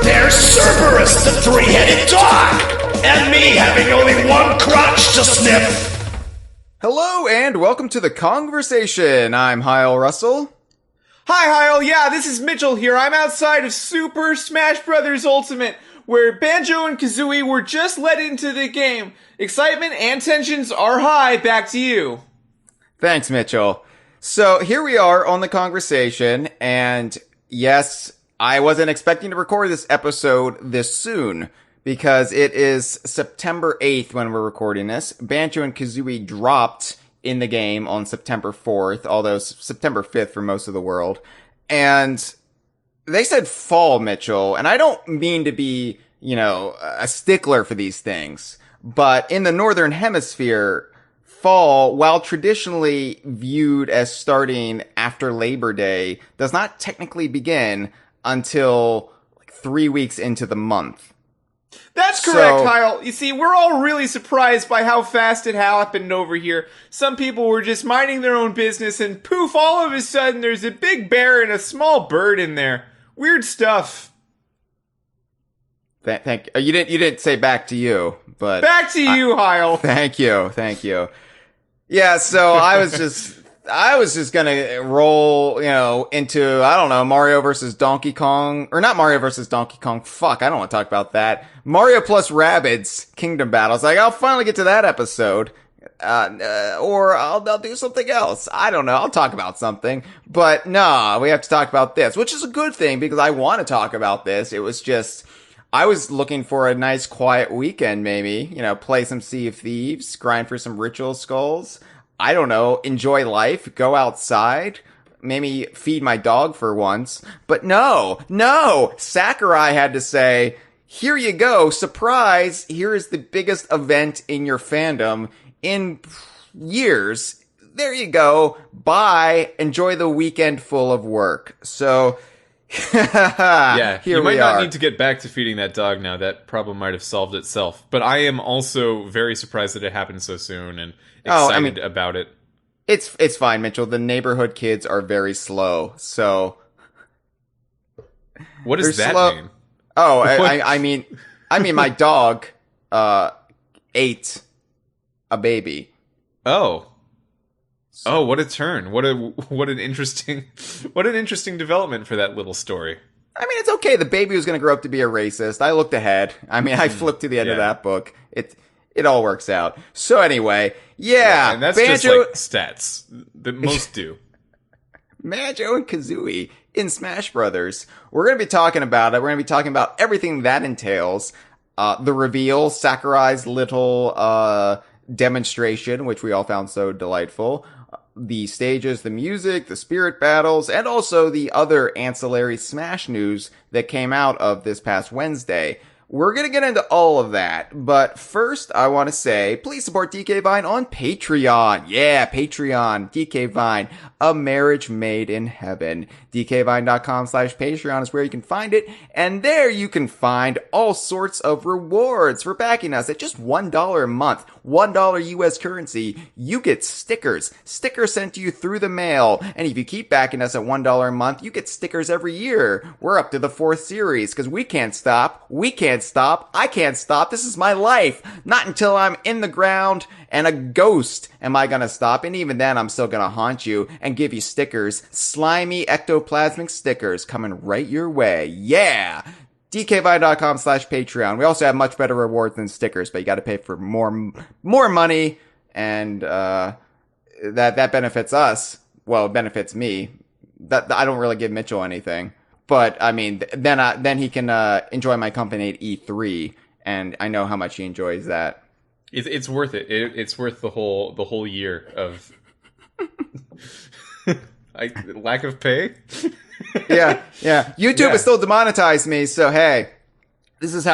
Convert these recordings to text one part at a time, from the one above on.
There's Cerberus, the three-headed dog, and me having only one crotch to sniff. Hello and welcome to the Kongversation. I'm Hyle Russell. Hi Hyle, yeah, this is Mitchell here. I'm outside of Super Smash Bros. Ultimate, where Banjo and Kazooie were just let into the game. Excitement and tensions are high. Back to you. Thanks, Mitchell. So here we are on the Kongversation, and yes, I wasn't expecting to record this episode this soon, because it is September 8th when we're recording this. Banjo and Kazooie dropped in the game on September 4th, although September 5th for most of the world. And they said fall, Mitchell, and I don't mean to be, a stickler for these things, but in the Northern Hemisphere, fall, while traditionally viewed as starting after Labor Day, does not technically begin until 3 weeks into the month. That's correct, Hyle. You see, we're all really surprised by how fast it happened over here. Some people were just minding their own business, and poof, all of a sudden there's a big bear and a small bird in there. Weird stuff. Thank you. You didn't say back to you, but back to you, Hyle. Thank you. Yeah, so I was just gonna roll, into, I don't know, Mario versus Donkey Kong, or not Mario versus Donkey Kong. Fuck, I don't want to talk about that. Mario plus Rabbids Kingdom Battles. I'll finally get to that episode. Or I'll do something else. I don't know. I'll talk about something. But no, we have to talk about this, which is a good thing because I want to talk about this. It was just, I was looking for a nice quiet weekend, maybe, play some Sea of Thieves, grind for some ritual skulls. I don't know, enjoy life, go outside, maybe feed my dog for once. But no, Sakurai had to say, here you go, surprise, here is the biggest event in your fandom in years. There you go, bye, enjoy the weekend full of work. So, yeah, here you might we not are. need to get back to feeding that dog now. That problem might have solved itself. But I am also very surprised that it happened so soon and excited about it. It's fine, Mitchell. The neighborhood kids are very slow, so. What does that mean? Oh, I mean, my dog, ate a baby. Oh, what a turn! What an interesting development for that little story. I mean, it's okay. The baby was going to grow up to be a racist. I looked ahead. I mean, I flipped to the end of that book. It all works out. So anyway, yeah, and that's Banjo, just like stats that most do. Banjo and Kazooie in Smash Brothers. We're going to be talking about it. We're going to be talking about everything that entails. The reveal, Sakurai's little demonstration, which we all found so delightful. The stages, the music, the spirit battles, and also the other ancillary Smash news that came out of this past Wednesday. We're going to get into all of that, but first I want to say, please support DK Vine on Patreon. Yeah, Patreon, DK Vine, a marriage made in heaven. DKVine.com/Patreon is where you can find it, and there you can find all sorts of rewards for backing us at just $1 a month, $1 US currency. You get stickers sent to you through the mail, and if you keep backing us at $1 a month, you get stickers every year. We're up to the 4th series, because we can't stop, I can't stop, this is my life. Not until I'm in the ground and a ghost am I gonna stop, and even then I'm still gonna haunt you and give you stickers, slimy ectoplasmic stickers coming right your way. Yeah! DKVine.com/Patreon. We also have much better rewards than stickers, but you gotta pay for more money, and that benefits us. Well, it benefits me. That I don't really give Mitchell anything. But, I mean, then he can enjoy my company at E3, and I know how much he enjoys that. It's worth it. It's worth the whole year of lack of pay. yeah. YouTube has still demonetized me, so hey, this is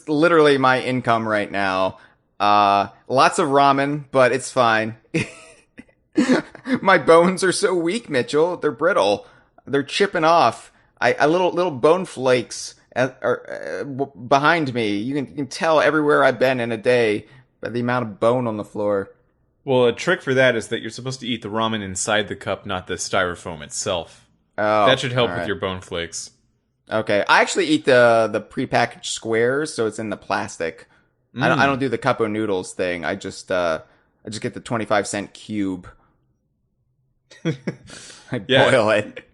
literally my income right now. Lots of ramen, but it's fine. My bones are so weak, Mitchell. They're brittle. They're chipping off. Little bone flakes are behind me. You can tell everywhere I've been in a day by the amount of bone on the floor. Well, a trick for that is that you're supposed to eat the ramen inside the cup, not the styrofoam itself. Oh, That should help all with right. your bone flakes. Okay, I actually eat the prepackaged squares, so it's in the plastic. I don't do the cup of noodles thing. I just get the 25-cent cube. I boil it.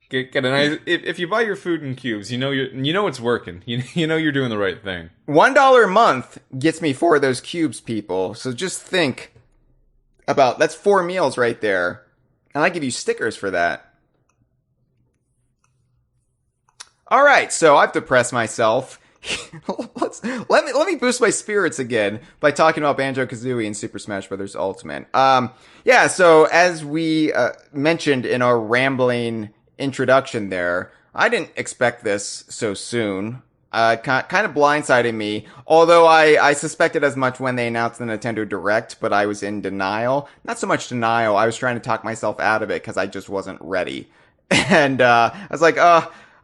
Get a nice, if you buy your food in cubes, you know it's working. You know you're doing the right thing. $1 a month gets me 4 of those cubes, people. So just think about that's 4 meals right there, and I give you stickers for that. All right, so I've depressed myself. Let me boost my spirits again by talking about Banjo-Kazooie and Super Smash Bros. Ultimate. Yeah. So as we mentioned in our rambling introduction, there, I didn't expect this so soon. Kind of blindsided me. Although I suspected as much when they announced the Nintendo Direct, but I was in denial. Not so much denial. I was trying to talk myself out of it because I just wasn't ready. And I was like,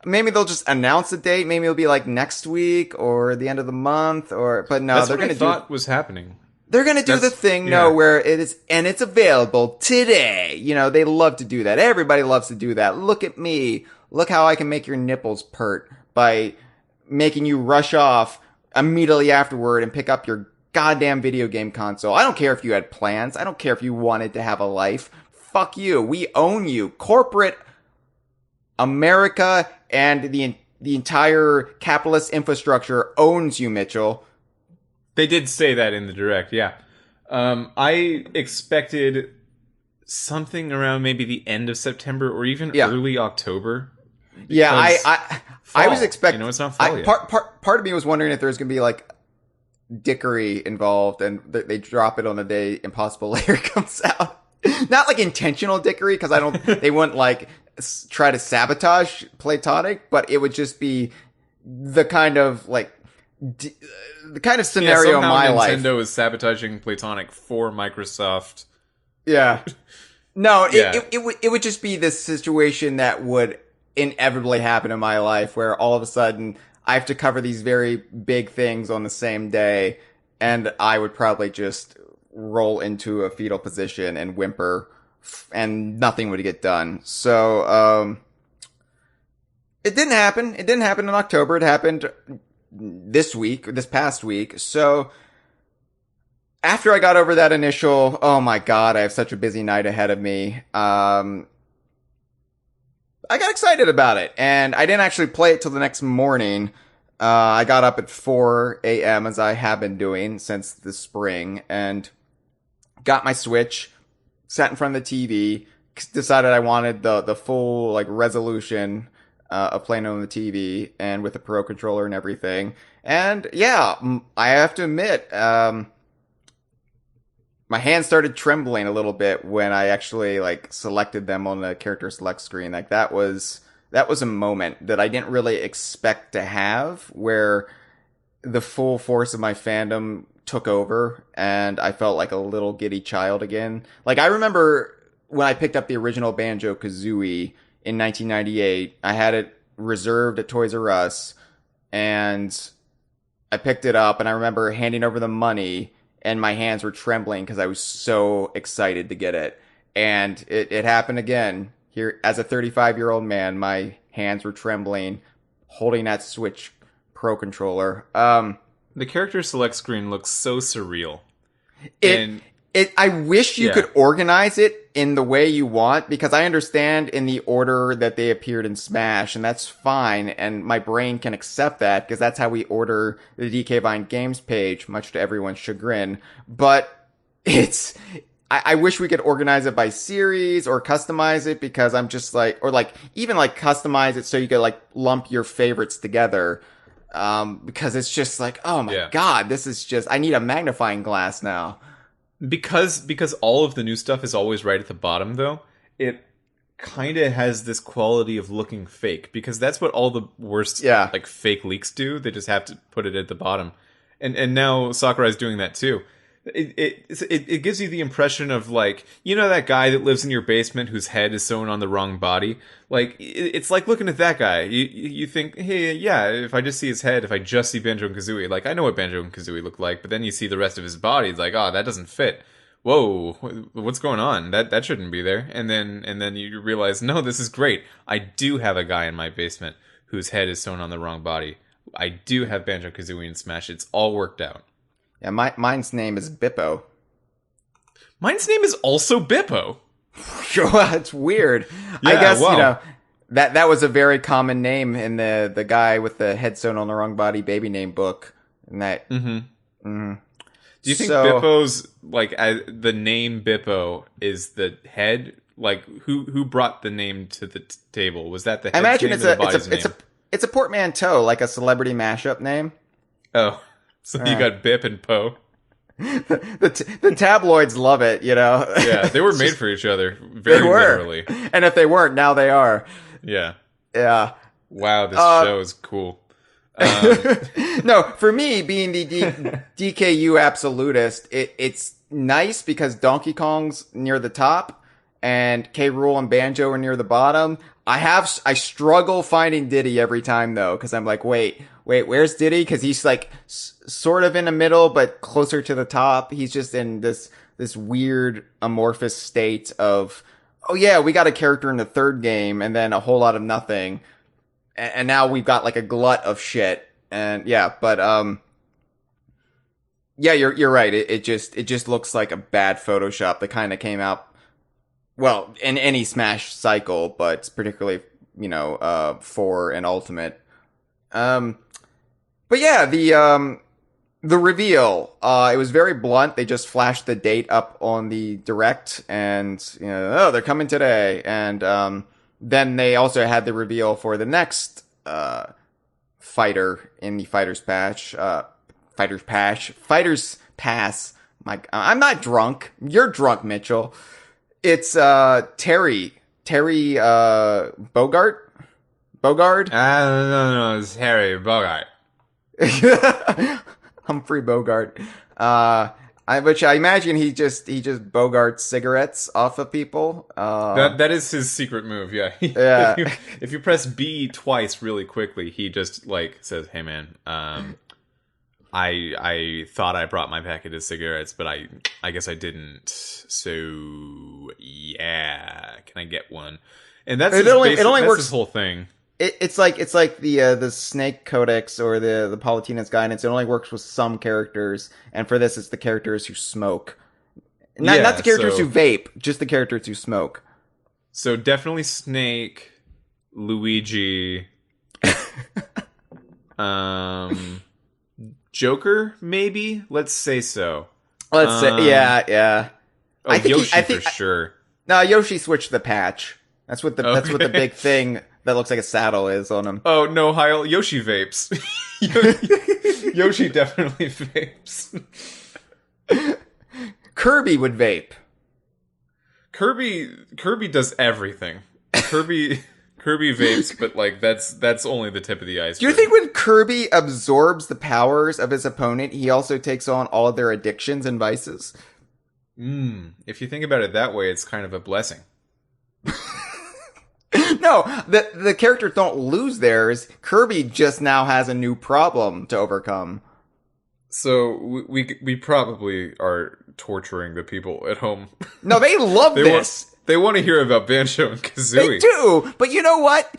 maybe they'll just announce a date. Maybe it'll be like next week or the end of the month, but no, That's they're what I going to thought was happening. They're going to do the thing, where it is, and it's available today. You know, they love to do that. Everybody loves to do that. Look at me. Look how I can make your nipples pert by making you rush off immediately afterward and pick up your goddamn video game console. I don't care if you had plans. I don't care if you wanted to have a life. Fuck you. We own you. Corporate America and the entire capitalist infrastructure owns you, Mitchell. They did say that in the Direct, yeah. I expected something around maybe the end of September or even early October. Yeah, I was expecting. It's not fall yet. Part of me was wondering if there's going to be like dickery involved, and they drop it on the day Impossible Lair comes out. Not like intentional dickery, because they wouldn't like try to sabotage Platonic, but it would just be the kind of like the kind of scenario in my life. Nintendo is sabotaging Platonic for Microsoft. Yeah. No, it would just be this situation that would inevitably happen in my life, where all of a sudden I have to cover these very big things on the same day, and I would probably just roll into a fetal position and whimper, and nothing would get done. So, it didn't happen. It didn't happen in October. It happened this past week. So, after I got over that initial, oh my god, I have such a busy night ahead of me, I got excited about it, and I didn't actually play it till the next morning. I got up at 4 a.m. as I have been doing since the spring, and got my Switch, sat in front of the TV, decided I wanted the full like resolution of playing on the TV, and with the Pro controller and everything. And yeah, I have to admit, my hands started trembling a little bit when I actually like selected them on the character select screen. Like that was a moment that I didn't really expect to have, where the full force of my fandom took over and I felt like a little giddy child again. Like I remember when I picked up the original Banjo-Kazooie in 1998, I had it reserved at Toys R Us, and I picked it up, and I remember handing over the money, and my hands were trembling because I was so excited to get it. And it happened again. Here, as a 35-year-old man, my hands were trembling, holding that Switch Pro controller. The character select screen looks so surreal. I wish you could organize it in the way you want, because I understand in the order that they appeared in Smash, and that's fine, and my brain can accept that, because that's how we order the DK Vine Games page, much to everyone's chagrin. But I wish we could organize it by series or customize it, because I'm just like, or like, even like customize it so you could like lump your favorites together. Because it's just like, oh my god, this is just, I need a magnifying glass now. Because all of the new stuff is always right at the bottom, though, it kind of has this quality of looking fake, because that's what all the worst like fake leaks do. They just have to put it at the bottom. And now Sakurai's doing that too. it gives you the impression of like, you know, that guy that lives in your basement whose head is sewn on the wrong body. Like it's like looking at that guy. You think, hey, yeah, if I just see his head, if I just see Banjo and Kazooie, like I know what Banjo and Kazooie look like, but then you see the rest of his body, it's like, oh, that doesn't fit. Whoa, what's going on? That shouldn't be there. And then you realize, no, this is great. I do have a guy in my basement whose head is sewn on the wrong body. I do have Banjo-Kazooie and Smash. It's all worked out. Yeah, mine's name is Bippo. Mine's name is also Bippo. It's weird. Yeah, I guess, wow. you know, that was a very common name in the guy with the head sewn on the wrong body baby name book. And that. Mm-hmm. Do you think Bippo's like the name Bippo is the head? Like who brought the name to the table? Was that the head's I imagine name or the body's name? It's a portmanteau, like a celebrity mashup name. Oh, so you got Bip and Poe. The tabloids love it, you know. Yeah, they were made for each other, very literally. And if they weren't, now they are. Yeah. Yeah. Wow, this show is cool. No, for me, being the DKU absolutist, it's nice because Donkey Kong's near the top and K. Rool and Banjo are near the bottom. I struggle finding Diddy every time though, because I'm like, wait, where's Diddy? Because he's like sort of in the middle, but closer to the top. He's just in this weird amorphous state of, oh yeah, we got a character in the third game, and then a whole lot of nothing, and now we've got like a glut of shit. And yeah, but yeah, you're right. It just looks like a bad Photoshop that kind of came out. Well, in any Smash cycle, but particularly, you know, for an Ultimate. But yeah, the reveal, it was very blunt. They just flashed the date up on the Direct and, you know, oh, they're coming today. And, then they also had the reveal for the next, fighter in the Fighters Pass. I'm not drunk. You're drunk, Mitchell. It's Terry Bogard. No, it's Harry Bogart. Humphrey Bogart. Which I imagine he just Bogarts cigarettes off of people. That is his secret move. Yeah. Yeah. if you press B twice really quickly, he just like says, "Hey man, I thought I brought my packet of cigarettes, but I guess I didn't. So yeah, can I get one?" And that's it only works. His whole thing. It's like the Snake Codex or the Palutena's Guidance. It only works with some characters, and for this, it's the characters who smoke. Not the characters who vape, just the characters who smoke. So definitely Snake, Luigi, Joker, maybe. Let's say so. Let's say, yeah. Oh, I think Yoshi for sure. No, Yoshi switched the patch. That's what the big thing that looks like a saddle is on him. Oh no, Hyle, Yoshi vapes. Yoshi definitely vapes. Kirby would vape. Kirby does everything. Kirby vapes, but like that's only the tip of the iceberg. Do you think when Kirby absorbs the powers of his opponent, he also takes on all of their addictions and vices? If you think about it that way, it's kind of a blessing. No, the characters don't lose theirs. Kirby just now has a new problem to overcome. So we probably are torturing the people at home. No, they love this. They want to hear about Banjo and Kazooie. They do, but you know what?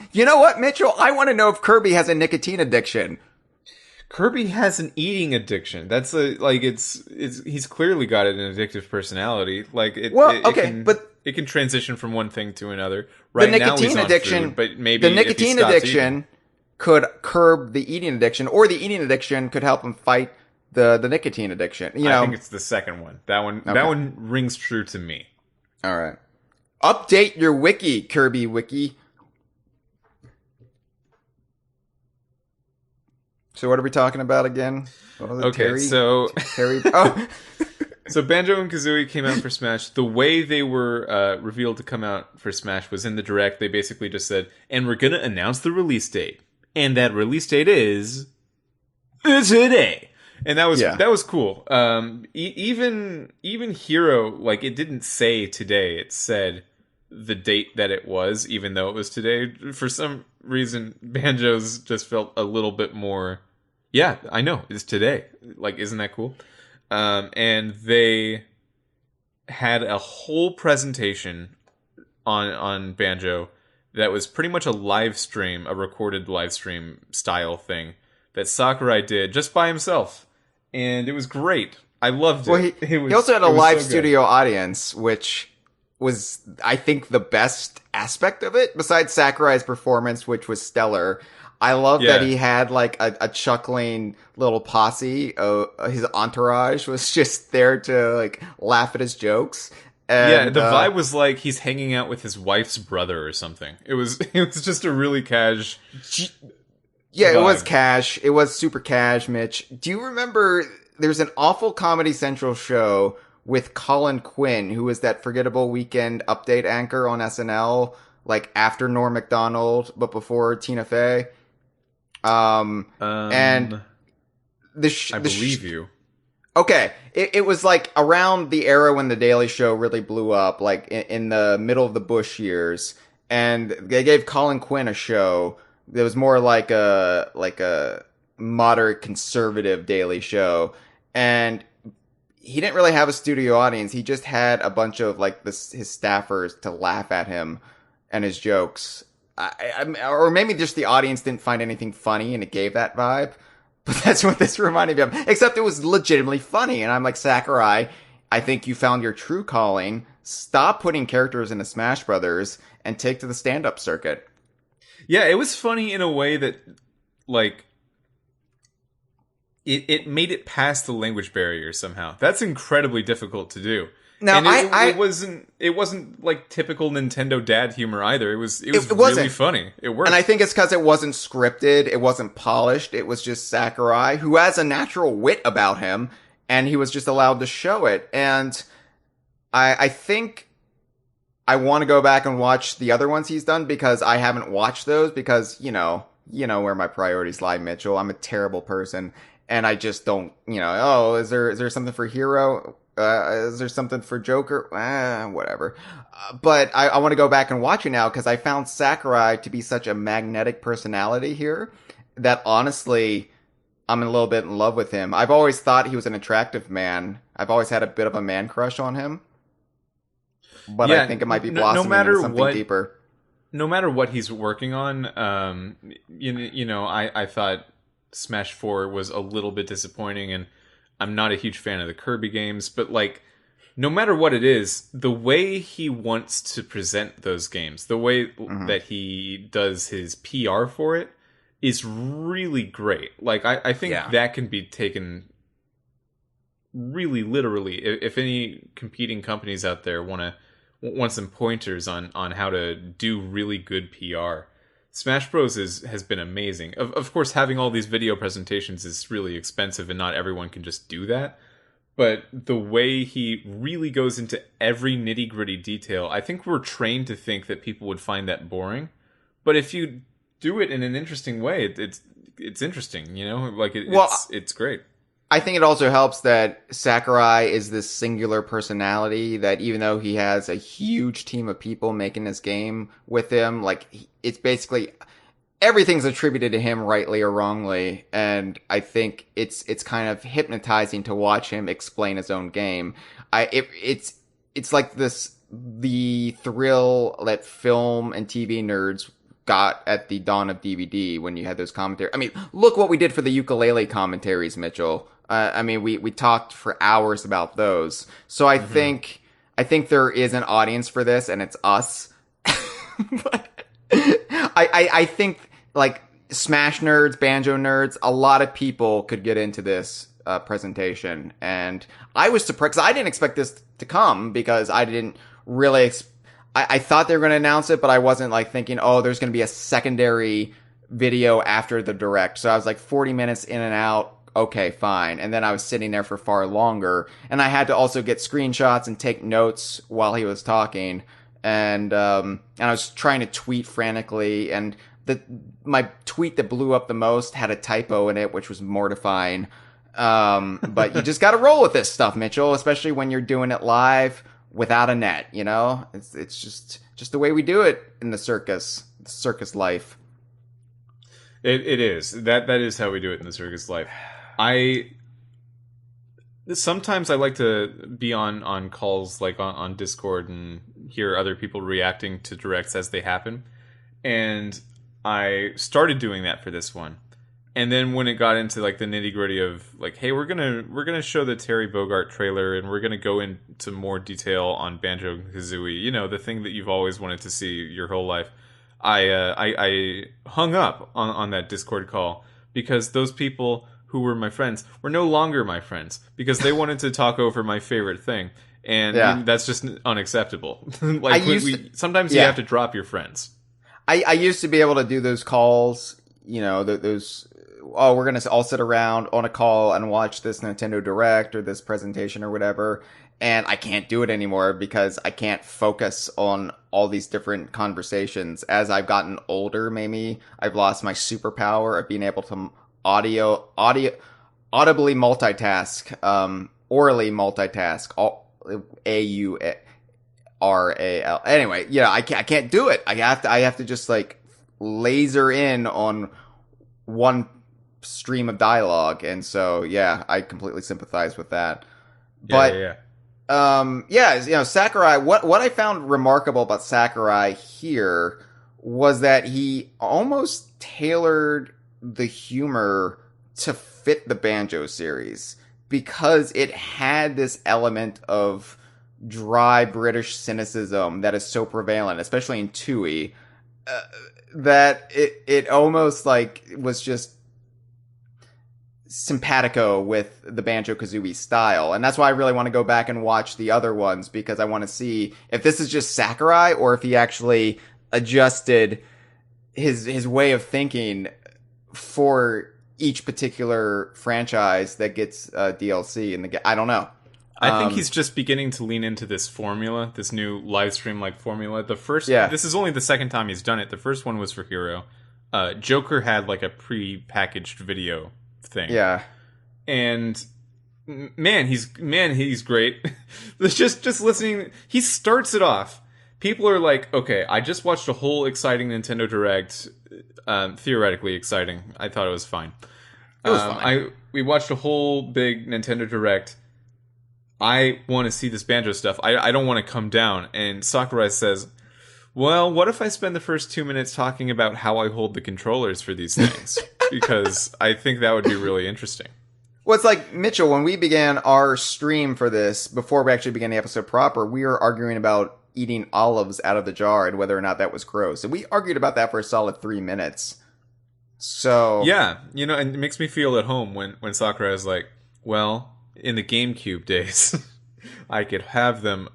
Mitchell? I want to know if Kirby has a nicotine addiction. Kirby has an eating addiction. That's he's clearly got an addictive personality. Like it can transition from one thing to another. Right now he's on food, but maybe the nicotine addiction could curb the eating addiction, or the eating addiction could help him fight the nicotine addiction. I think it's the second one. That one rings true to me. All right. Update your wiki, Kirby Wiki. So what are we talking about again? Okay, so Terry. Oh, so Banjo and Kazooie came out for Smash. The way they were revealed to come out for Smash was in the Direct. They basically just said, "And we're gonna announce the release date, and that release date is today." And that Yeah. was cool. Even Hero, like, it didn't say today. It said the date that it was, even though it was today. For some reason, Banjo's just felt a little bit more. Yeah, I know it's today. Like, isn't that cool? And they had a whole presentation on Banjo that was pretty much a live stream, a recorded live stream style thing that Sakurai did just by himself. And it was great. I loved it. Well, he also had a it was live so good. studio audience, which was, I think, the best aspect of it, besides Sakurai's performance, which was stellar. I love that he had, like, a chuckling little posse. His entourage was just there to, like, laugh at his jokes. And, the vibe was like he's hanging out with his wife's brother or something. It was just a really cash. Yeah, vibe. it was cash. It was super cash, Mitch. Do you remember there's an awful Comedy Central show with Colin Quinn, who was that forgettable weekend update anchor on SNL, like after Norm Macdonald, but before Tina Fey? And I believe you. Okay, it was like around the era when The Daily Show really blew up, like in the middle of the Bush years, and they gave Colin Quinn a show that was more like a moderate conservative Daily Show, and he didn't really have a studio audience. He just had a bunch of like his staffers to laugh at him and his jokes. Or maybe just the audience didn't find anything funny and it gave that vibe. But that's what this reminded me of. Except it was legitimately funny. And I'm like, Sakurai, I think you found your true calling. Stop putting characters into Smash Brothers and take to the stand-up circuit. Yeah, it was funny in a way that, like, it made it past the language barrier somehow. That's incredibly difficult to do. Now, and it wasn't like typical Nintendo dad humor either. It was really funny. It worked. And I think it's because it wasn't scripted, it wasn't polished, it was just Sakurai, who has a natural wit about him, and he was just allowed to show it. And I think I want to go back and watch the other ones he's done, because I haven't watched those, because, you know where my priorities lie, Mitchell. I'm a terrible person, and I just don't, is there something for Hero? Is there something for Joker? Whatever. But I want to go back and watch it now, because I found Sakurai to be such a magnetic personality here that honestly, I'm a little bit in love with him. I've always thought he was an attractive man. I've always had a bit of a man crush on him. But I think it might be blossoming into something deeper. No matter what he's working on, I thought Smash 4 was a little bit disappointing, and I'm not a huge fan of the Kirby games, but like, no matter what it is, the way he wants to present those games, the way that he does his PR for it is really great. Like, I think that can be taken really literally. If any competing companies out there want some pointers on how to do really good PR, Smash Bros. Has been amazing. Of course, having all these video presentations is really expensive, and not everyone can just do that. But the way he really goes into every nitty-gritty detail, I think we're trained to think that people would find that boring. But if you do it in an interesting way, it's interesting, Like, it's great. I think it also helps that Sakurai is this singular personality that, even though he has a huge team of people making this game with him, like, it's basically everything's attributed to him, rightly or wrongly. And I think it's kind of hypnotizing to watch him explain his own game. It's like the thrill that film and TV nerds got at the dawn of DVD when you had those commentaries. I mean, look what we did for the ukulele commentaries, Mitchell. We talked for hours about those. So I think there is an audience for this, and it's us. But I think, like, Smash nerds, Banjo nerds, a lot of people could get into this presentation. And I was surprised, 'cause I didn't expect this to come, because I didn't really I thought they were going to announce it, but I wasn't like thinking, oh, there's going to be a secondary video after the direct. So I was like 40 minutes in and out. Okay, fine. And then I was sitting there for far longer, and I had to also get screenshots and take notes while he was talking. And I was trying to tweet frantically, and my tweet that blew up the most had a typo in it, which was mortifying. But you just got to roll with this stuff, Mitchell, especially when you're doing it live without a net, you know? It's just the way we do it in the circus life. It is. That is how we do it in the circus life. Sometimes I like to be on calls, like on Discord, and hear other people reacting to directs as they happen. And I started doing that for this one. And then when it got into like the nitty-gritty of like, hey, we're gonna show the Terry Bogard trailer, and we're gonna go into more detail on Banjo-Kazooie, you know, the thing that you've always wanted to see your whole life. I hung up on that Discord call because those people who were my friends were no longer my friends because they wanted to talk over my favorite thing, and that's just unacceptable. Like sometimes you have to drop your friends. I used to be able to do those calls, you know, those. Oh, we're gonna all sit around on a call and watch this Nintendo Direct or this presentation or whatever. And I can't do it anymore because I can't focus on all these different conversations. As I've gotten older, maybe I've lost my superpower of being able to audibly multitask, orally multitask, AURAL. Anyway, yeah, I can't do it. I have to just like laser in on one stream of dialogue, and so yeah, I completely sympathize with that. But yeah. you know, Sakurai, what I found remarkable about Sakurai here was that he almost tailored the humor to fit the Banjo series because it had this element of dry British cynicism that is so prevalent, especially in Tooie, that it almost like was just simpatico with the Banjo-Kazooie style. And that's why I really want to go back and watch the other ones, because I want to see if this is just Sakurai or if he actually adjusted his way of thinking for each particular franchise that gets DLC in the I don't know. I think he's just beginning to lean into this formula, this new live stream like formula. This is only the second time he's done it. The first one was for Hero. Joker had like a pre-packaged video thing. Yeah. And man, he's great. just listening, he starts it off. People are like, okay, I just watched a whole exciting Nintendo Direct, theoretically exciting. I thought it was fine. It was fine. We watched a whole big Nintendo Direct. I want to see this Banjo stuff. I don't want to come down. And Sakurai says, well, what if I spend the first 2 minutes talking about how I hold the controllers for these things? Because I think that would be really interesting. Well, it's like, Mitchell, when we began our stream for this, before we actually began the episode proper, we were arguing about eating olives out of the jar and whether or not that was gross. And we argued about that for a solid 3 minutes. So... yeah, you know, and it makes me feel at home when Sakurai is like, well, in the GameCube days, I could have them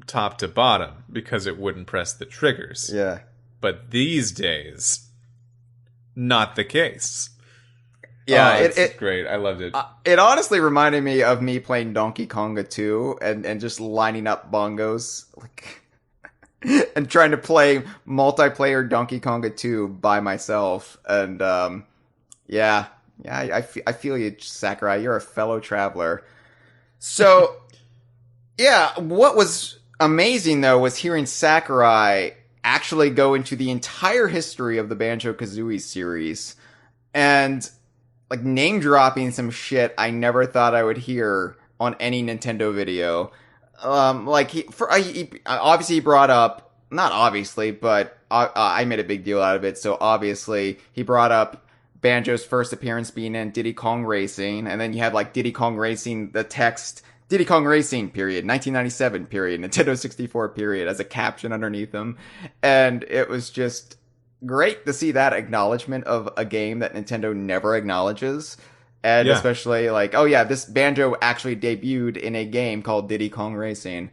top to bottom because it wouldn't press the triggers. Yeah. But these days, not the case. Yeah, it's great. I loved it. It honestly reminded me of me playing Donkey Konga 2 and just lining up bongos, like, and trying to play multiplayer Donkey Konga 2 by myself. And I feel you, Sakurai. You're a fellow traveler. So, yeah, what was amazing though was hearing Sakurai actually go into the entire history of the Banjo-Kazooie series and like name dropping some shit I never thought I would hear on any Nintendo video. Obviously he brought up, not obviously, but I made a big deal out of it. So obviously he brought up Banjo's first appearance being in Diddy Kong Racing, and then you have like Diddy Kong Racing, the text, Diddy Kong Racing, period, 1997, period, Nintendo 64, period, as a caption underneath them. And it was just great to see that acknowledgement of a game that Nintendo never acknowledges. And especially like, oh yeah, this Banjo actually debuted in a game called Diddy Kong Racing.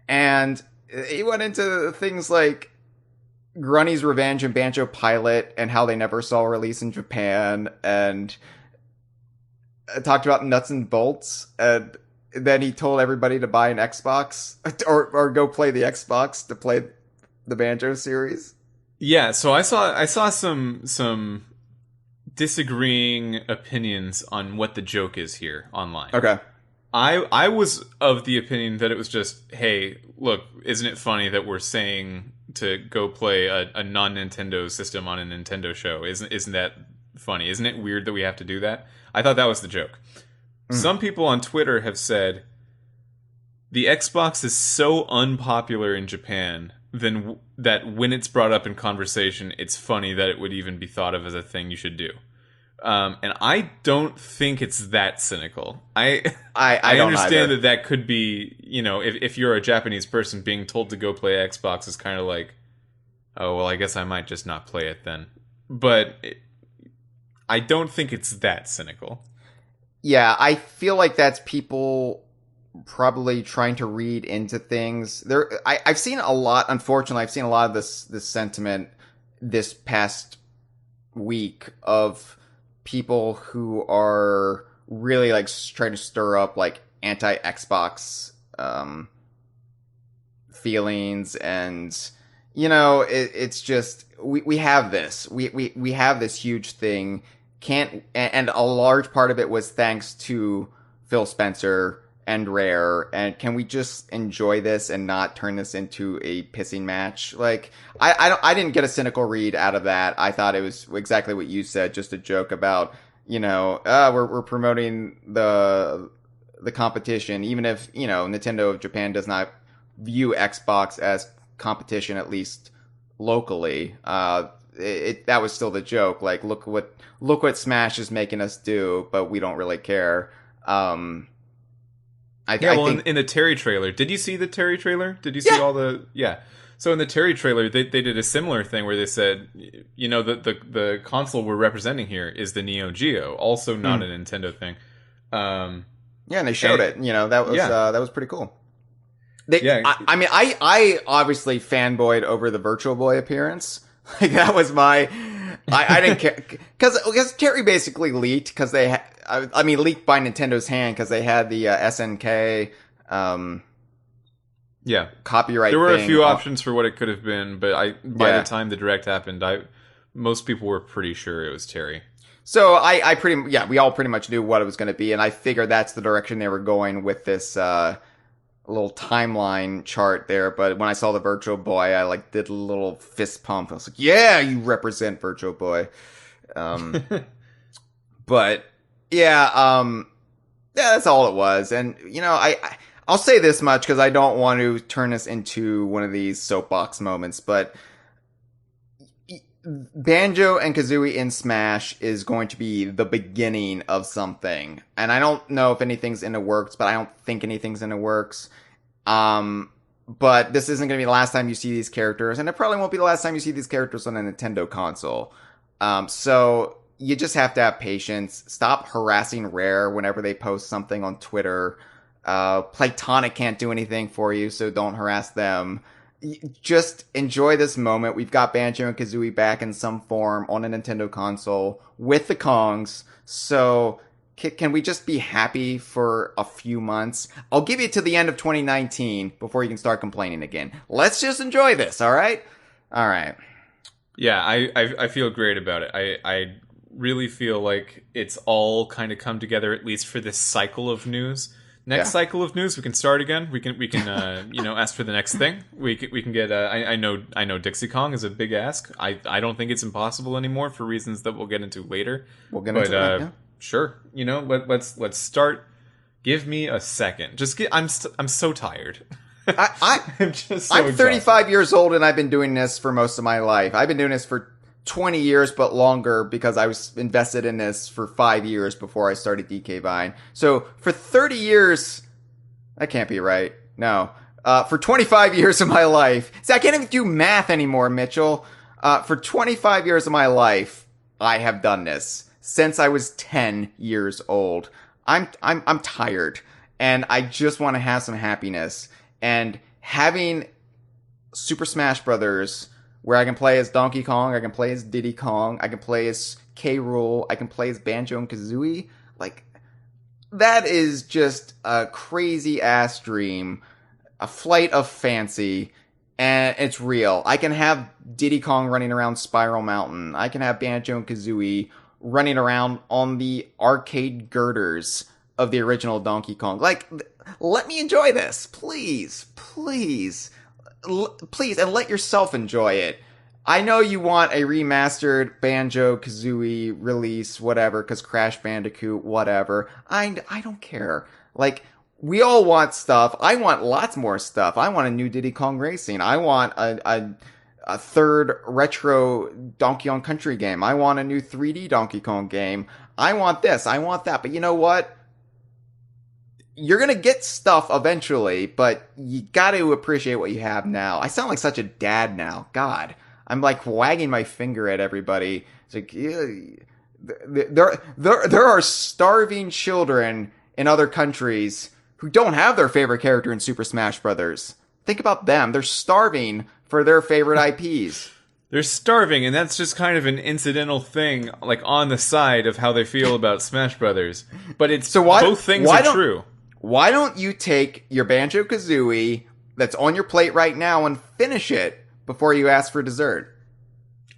And he went into things like Grunny's Revenge and Banjo Pilot and how they never saw a release in Japan, and talked about Nuts and Bolts, and then he told everybody to buy an Xbox or go play the Xbox to play the Banjo series. Yeah, so I saw some disagreeing opinions on what the joke is here online. Okay. I was of the opinion that it was just, hey, look, isn't it funny that we're saying to go play a non-Nintendo system on a Nintendo show? Isn't that funny? Isn't it weird that we have to do that? I thought that was the joke. Some people on Twitter have said the Xbox is so unpopular in Japan that when it's brought up in conversation, it's funny that it would even be thought of as a thing you should do. And I don't think it's that cynical. I don't understand either. that could be, if you're a Japanese person, being told to go play Xbox is kind of like, oh, well, I guess I might just not play it then. But I don't think it's that cynical. Yeah, I feel like that's people probably trying to read into things. I've seen a lot, unfortunately, I've seen a lot of this sentiment this past week of people who are really like trying to stir up like anti-Xbox feelings, and it's just we have this we have this huge thing, and a large part of it was thanks to Phil Spencer and Rare, and can we just enjoy this and not turn this into a pissing match? Like, I didn't get a cynical read out of that. I thought it was exactly what you said, just a joke about, we're promoting the competition, even if, Nintendo of Japan does not view Xbox as competition, at least locally. That was still the joke. Like, look what Smash is making us do, but we don't really care. I think in the Terry trailer, did you see the Terry trailer? Did you see all the... Yeah. So in the Terry trailer, they did a similar thing where they said, the console we're representing here is the Neo Geo, also not a Nintendo thing. And they showed it. That was pretty cool. I obviously fanboyed over the Virtual Boy appearance. Like, that was my... I didn't care, because Terry basically leaked, because they leaked by Nintendo's hand, because they had the SNK copyright. There were thing. A few options for what it could have been, but by the time the direct happened, most people were pretty sure it was Terry. So we all pretty much knew what it was going to be, and I figured that's the direction they were going with this little timeline chart there. But when I saw the Virtual Boy, I did a little fist pump. I was like, yeah, you represent Virtual Boy. But that's all it was. And I'll say this much, because I don't want to turn this into one of these soapbox moments, but Banjo and Kazooie in Smash is going to be the beginning of something. And I don't know if anything's in the works, but I don't think anything's in the works. But this isn't going to be the last time you see these characters, and it probably won't be the last time you see these characters on a Nintendo console. So you just have to have patience. Stop harassing Rare whenever they post something on Twitter. Playtonic can't do anything for you, so don't harass them. Just enjoy this moment. We've got Banjo and Kazooie back in some form on a Nintendo console with the Kongs. So can we just be happy for a few months? I'll give you to the end of 2019 before you can start complaining again. Let's just enjoy this, all right? All right. Yeah, I feel great about it. I really feel like it's all kind of come together, at least for this cycle of news. Next cycle of news, we can start again. We can ask for the next thing. We can get. I know Dixie Kong is a big ask. I don't think it's impossible anymore for reasons that we'll get into later. Sure. Let's start. Give me a second. I'm so tired. I'm just. I'm 35 years old, and I've been doing this for most of my life. I've been doing this for 20 years, but longer, because I was invested in this for 5 years before I started DK Vine. So for 30 years, that can't be right. No. For 25 years of my life, see, I can't even do math anymore, Mitchell. For 25 years of my life, I have done this since I was 10 years old. I'm tired, and I just want to have some happiness. And having Super Smash Brothers, where I can play as Donkey Kong, I can play as Diddy Kong, I can play as K. Rool, I can play as Banjo and Kazooie. Like, that is just a crazy ass dream, a flight of fancy, and it's real. I can have Diddy Kong running around Spiral Mountain. I can have Banjo and Kazooie running around on the arcade girders of the original Donkey Kong. Like, let me enjoy this. Please. Please, and let yourself enjoy it. I know you want a remastered Banjo-Kazooie release, whatever, because Crash Bandicoot, whatever. I don't care. Like, we all want stuff. I want lots more stuff. I want a new Diddy Kong Racing. I want a third retro Donkey Kong Country game. I want a new 3D Donkey Kong game. I want this. I want that. But you know what? You're gonna get stuff eventually, but you gotta appreciate what you have now. I sound like such a dad now. God. I'm like wagging my finger at everybody. It's like, there are starving children in other countries who don't have their favorite character in Super Smash Brothers. Think about them. They're starving for their favorite IPs. They're starving, and that's just kind of an incidental thing, like on the side of how they feel about Smash Brothers. But it's both things are true. Why don't you take your Banjo-Kazooie that's on your plate right now and finish it before you ask for dessert?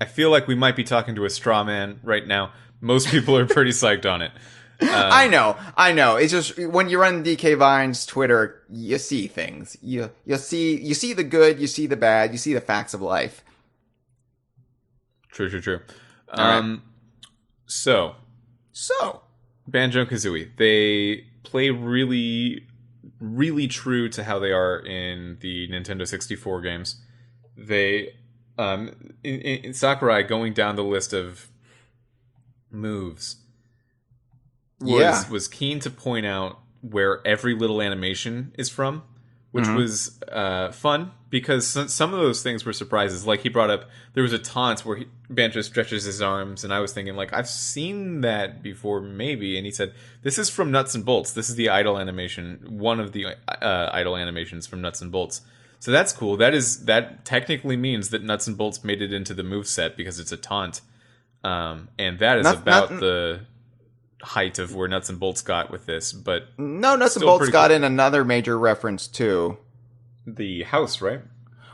I feel like we might be talking to a straw man right now. Most people are pretty psyched on it. I know. It's just when you run DK Vine's Twitter, you see things. You see the good, you see the bad, you see the facts of life. True. Right. So Banjo-Kazooie, they play really, really true to how they are in the Nintendo 64 games. They, in Sakurai, going down the list of moves, was keen to point out where every little animation is from, which was fun, because some of those things were surprises. Like, he brought up, there was a taunt where Banjo stretches his arms, and I was thinking, like, I've seen that before, maybe. And he said, this is from Nuts and Bolts. This is the idle animation, one of the idle animations from Nuts and Bolts. So that's cool. That technically means that Nuts and Bolts made it into the moveset because it's a taunt. And that is the height of where Nuts and Bolts got with this. But no, Nuts and Bolts got in another major reference too. The house, right?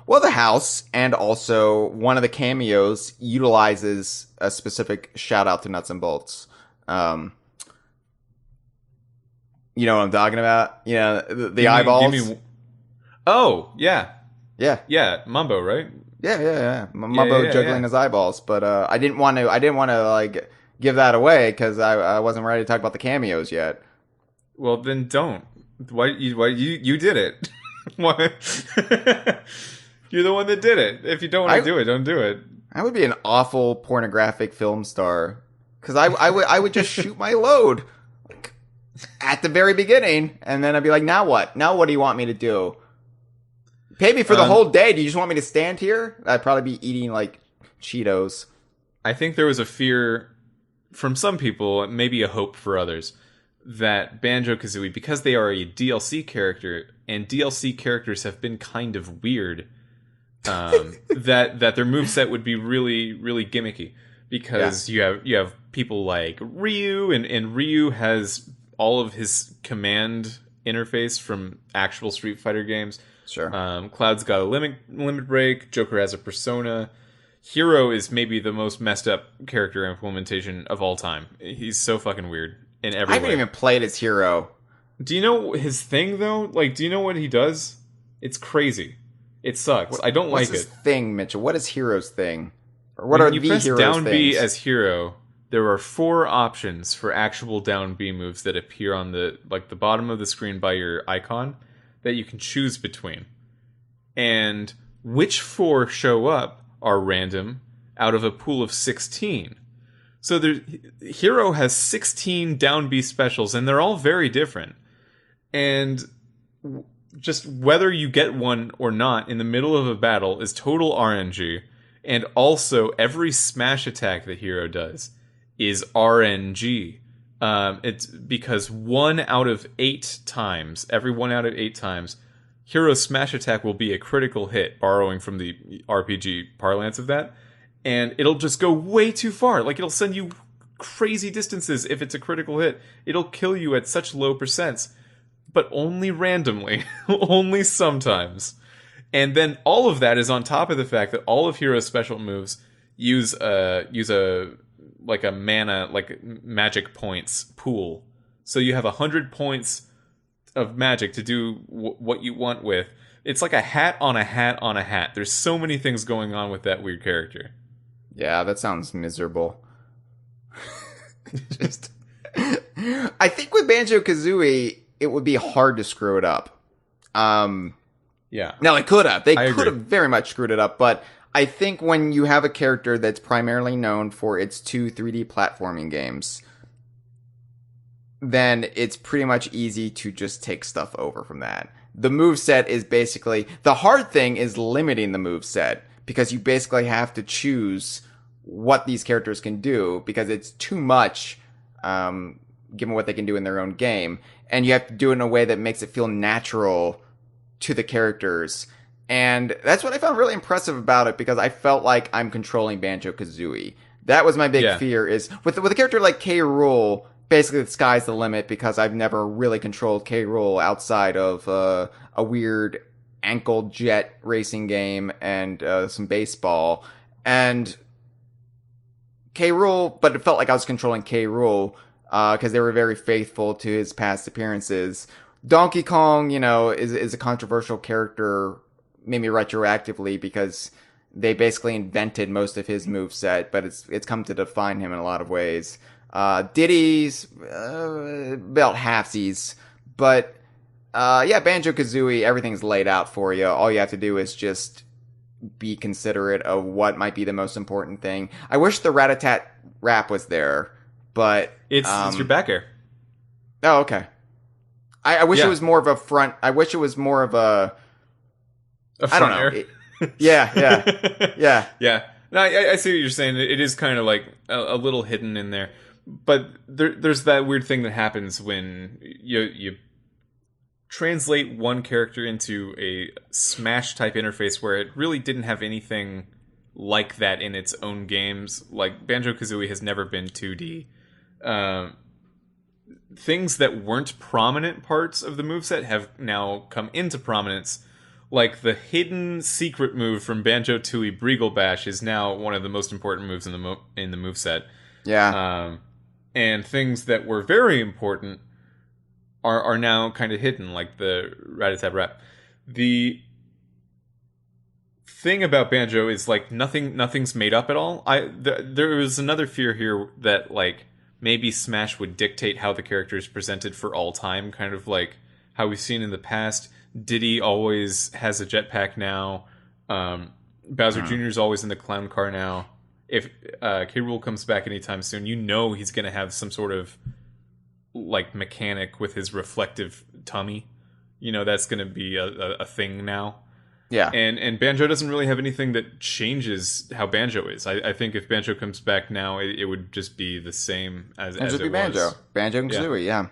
Well, the house, and also one of the cameos utilizes a specific shout out to Nuts and Bolts. You know what I'm talking about? Yeah, the eyeballs. Oh, yeah. Yeah. Yeah, Mumbo, right? Yeah. Mumbo juggling his eyeballs, but I didn't want to like give that away because I wasn't ready to talk about the cameos yet. Well, then don't. Why you did it? Why? You're the one that did it. If you don't want to do it, don't do it. I would be an awful pornographic film star because I would just shoot my load like, at the very beginning, and then I'd be like, now what? Now what do you want me to do? Pay me for the whole day. Do you just want me to stand here? I'd probably be eating like Cheetos. I think there was a fear from some people, maybe a hope for others, that Banjo-Kazooie, because they are a DLC character, and DLC characters have been kind of weird, that their moveset would be really, really gimmicky. Because you have people like Ryu, and Ryu has all of his command interface from actual Street Fighter games. Sure. Cloud's got a limit break. Joker has a persona. Hero is maybe the most messed up character implementation of all time. He's so fucking weird in every way. I haven't even played as Hero. Do you know his thing, though? Like, do you know what he does? It's crazy. It sucks. I don't like it. What's his thing, Mitchell? What is Hero's thing? Or what when are you the press Hero's down things? B as Hero, there are 4 options for actual down B moves that appear on the bottom of the screen by your icon that you can choose between. And which 4 show up are random out of a pool of 16. So Hero has 16 down B specials, and they're all very different. And just whether you get one or not in the middle of a battle is total RNG. And also, every smash attack that Hero does is RNG. It's because 1 out of 8 times, every 1 out of 8 times, Hero's smash attack will be a critical hit, borrowing from the RPG parlance of that. And it'll just go way too far. Like, it'll send you crazy distances if it's a critical hit. It'll kill you at such low percents. But only randomly. Only sometimes. And then all of that is on top of the fact that all of Hero's special moves use a a mana, like magic points pool. So you have 100 points of magic to do what you want with. It's like a hat on a hat on a hat. There's so many things going on with that weird character. Yeah, that sounds miserable. Just, I think with Banjo-Kazooie, it would be hard to screw it up. Yeah. No, it could have. They I could agree. have very much screwed it up, but I think when you have a character that's primarily known for its 2 3D platforming games, then it's pretty much easy to just take stuff over from that. The moveset is basically... The hard thing is limiting the moveset, because you basically have to choose what these characters can do, because it's too much, given what they can do in their own game, and you have to do it in a way that makes it feel natural to the characters. And that's what I found really impressive about it, because I felt like I'm controlling Banjo-Kazooie. That was my big fear, is with a character like K. Rool, basically the sky's the limit, because I've never really controlled K. Rool outside of a weird ankle jet racing game and some baseball. And K. Rool, but it felt like I was controlling K. Rool, because they were very faithful to his past appearances. Donkey Kong, is a controversial character, maybe retroactively, because they basically invented most of his moveset, but it's come to define him in a lot of ways. Diddy's about halfsies, but Banjo-Kazooie, everything's laid out for you. All you have to do is just be considerate of what might be the most important thing. I wish the Rat-a-tat rap was there, but It's your back air. Oh, okay. I wish it was more of a front. I wish it was more of a front I don't know. air. Yeah. Yeah. No, I see what you're saying. It is kind of like a little hidden in there. But there's that weird thing that happens when you translate one character into a Smash type interface where it really didn't have anything like that in its own games. Like Banjo-Kazooie has never been 2D. Things that weren't prominent parts of the moveset have now come into prominence. Like the hidden secret move from Banjo-Tooie Breagle Bash is now one of the most important moves in the moveset. Yeah. And things that were very important are now kind of hidden, like the Rat-a-tat rap. The thing about Banjo is like nothing's made up at all. There was another fear here that like maybe Smash would dictate how the character is presented for all time, kind of like how we've seen in the past. Diddy always has a jetpack now. Bowser Jr. is always in the clown car now. If K. Rool comes back anytime soon, he's going to have some sort of like mechanic with his reflective tummy. That's going to be a thing now. Yeah. And Banjo doesn't really have anything that changes how Banjo is. I think if Banjo comes back now, it would just be the same as it was. Banjo. Banjo-Kazooie, yeah.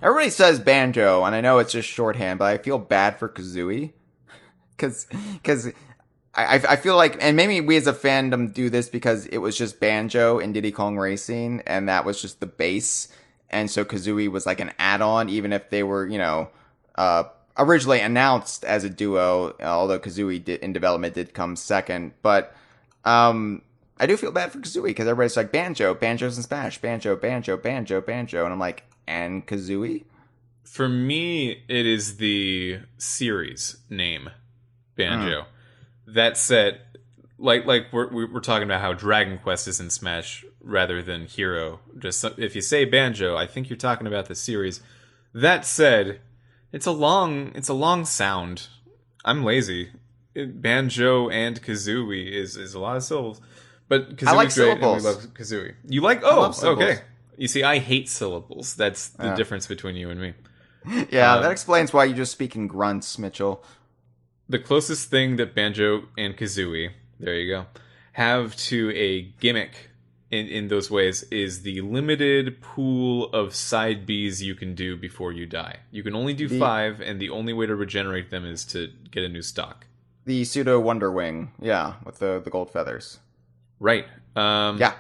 Everybody says Banjo, and I know it's just shorthand, but I feel bad for Kazooie. Because I feel like, and maybe we as a fandom do this because it was just Banjo and Diddy Kong Racing, and that was just the base. And so Kazooie was like an add-on, even if they were, originally announced as a duo, although Kazooie in development did come second. But I do feel bad for Kazooie, because everybody's like, Banjo's in Smash, Banjo, and I'm like, and Kazooie? For me, it is the series name, Banjo. That said, like we're talking about how Dragon Quest is in Smash rather than Hero. Just if you say Banjo, I think you're talking about the series. That said, it's a long sound. I'm lazy. Banjo and Kazooie is a lot of syllables, but Kazooie's I like great syllables. And we love Kazooie. You like? I love syllables. Okay. You see, I hate syllables. That's the difference between you and me. Yeah, that explains why you just speak in grunts, Mitchell. The closest thing that Banjo and Kazooie, there you go, have to a gimmick in those ways is the limited pool of side Bs you can do before you die. You can only do 5, and the only way to regenerate them is to get a new stock. The pseudo Wonder Wing, yeah, with the gold feathers. Right. Yeah.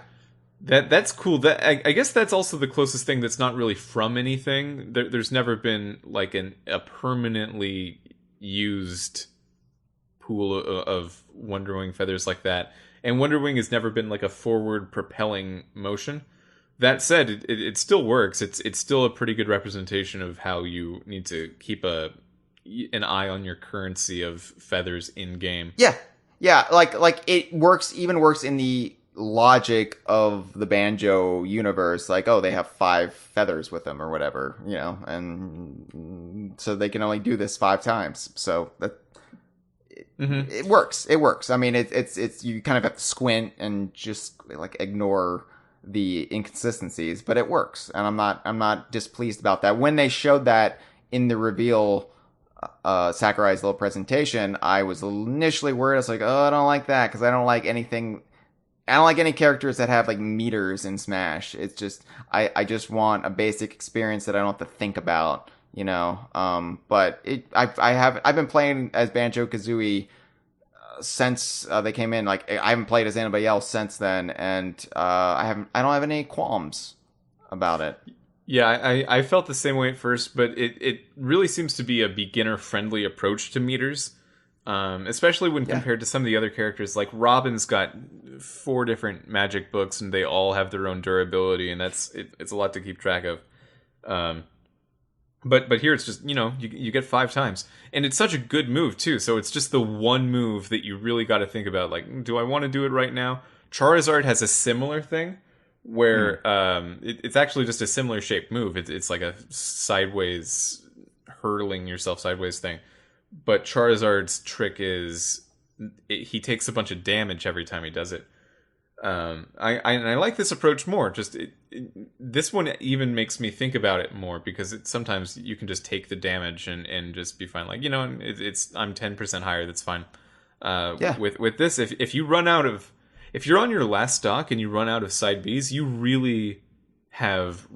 That's cool. I guess that's also the closest thing that's not really from anything. There's never been like a permanently used pool of Wonder Wing feathers like that. And Wonder Wing has never been like a forward propelling motion. That said, it still works. It's still a pretty good representation of how you need to keep an eye on your currency of feathers in game. Yeah, like it works in the logic of the Banjo universe. Like, oh, they have 5 feathers with them or whatever, and so they can only do this 5 times. So that it works. It works. I mean, it's you kind of have to squint and just like ignore the inconsistencies, but it works, and I'm not displeased about that. When they showed that in the reveal, Sakurai's little presentation, I was initially worried. I was like, oh, I don't like that, because I don't like any characters that have like meters in Smash. It's just I just want a basic experience that I don't have to think about, but I've been playing as Banjo-Kazooie since they came in. Like, I haven't played as anybody else since then, and I don't have any qualms about it. Yeah, I felt the same way at first, but it really seems to be a beginner-friendly approach to meters, especially when compared to some of the other characters. Like, Robin's got 4 different magic books, and they all have their own durability, and it's a lot to keep track of. But here it's just, you get 5 times. And it's such a good move, too, so it's just the one move that you really got to think about. Like, do I want to do it right now? Charizard has a similar thing, where it's actually just a similar shaped move. It's like a sideways, hurling yourself sideways thing. But Charizard's trick is he takes a bunch of damage every time he does it. I like this approach more. Just this one even makes me think about it more, because sometimes you can just take the damage and just be fine. Like, I'm 10% higher. That's fine. With this, if you run out of, if you're on your last stock and you run out of side Bs, you really have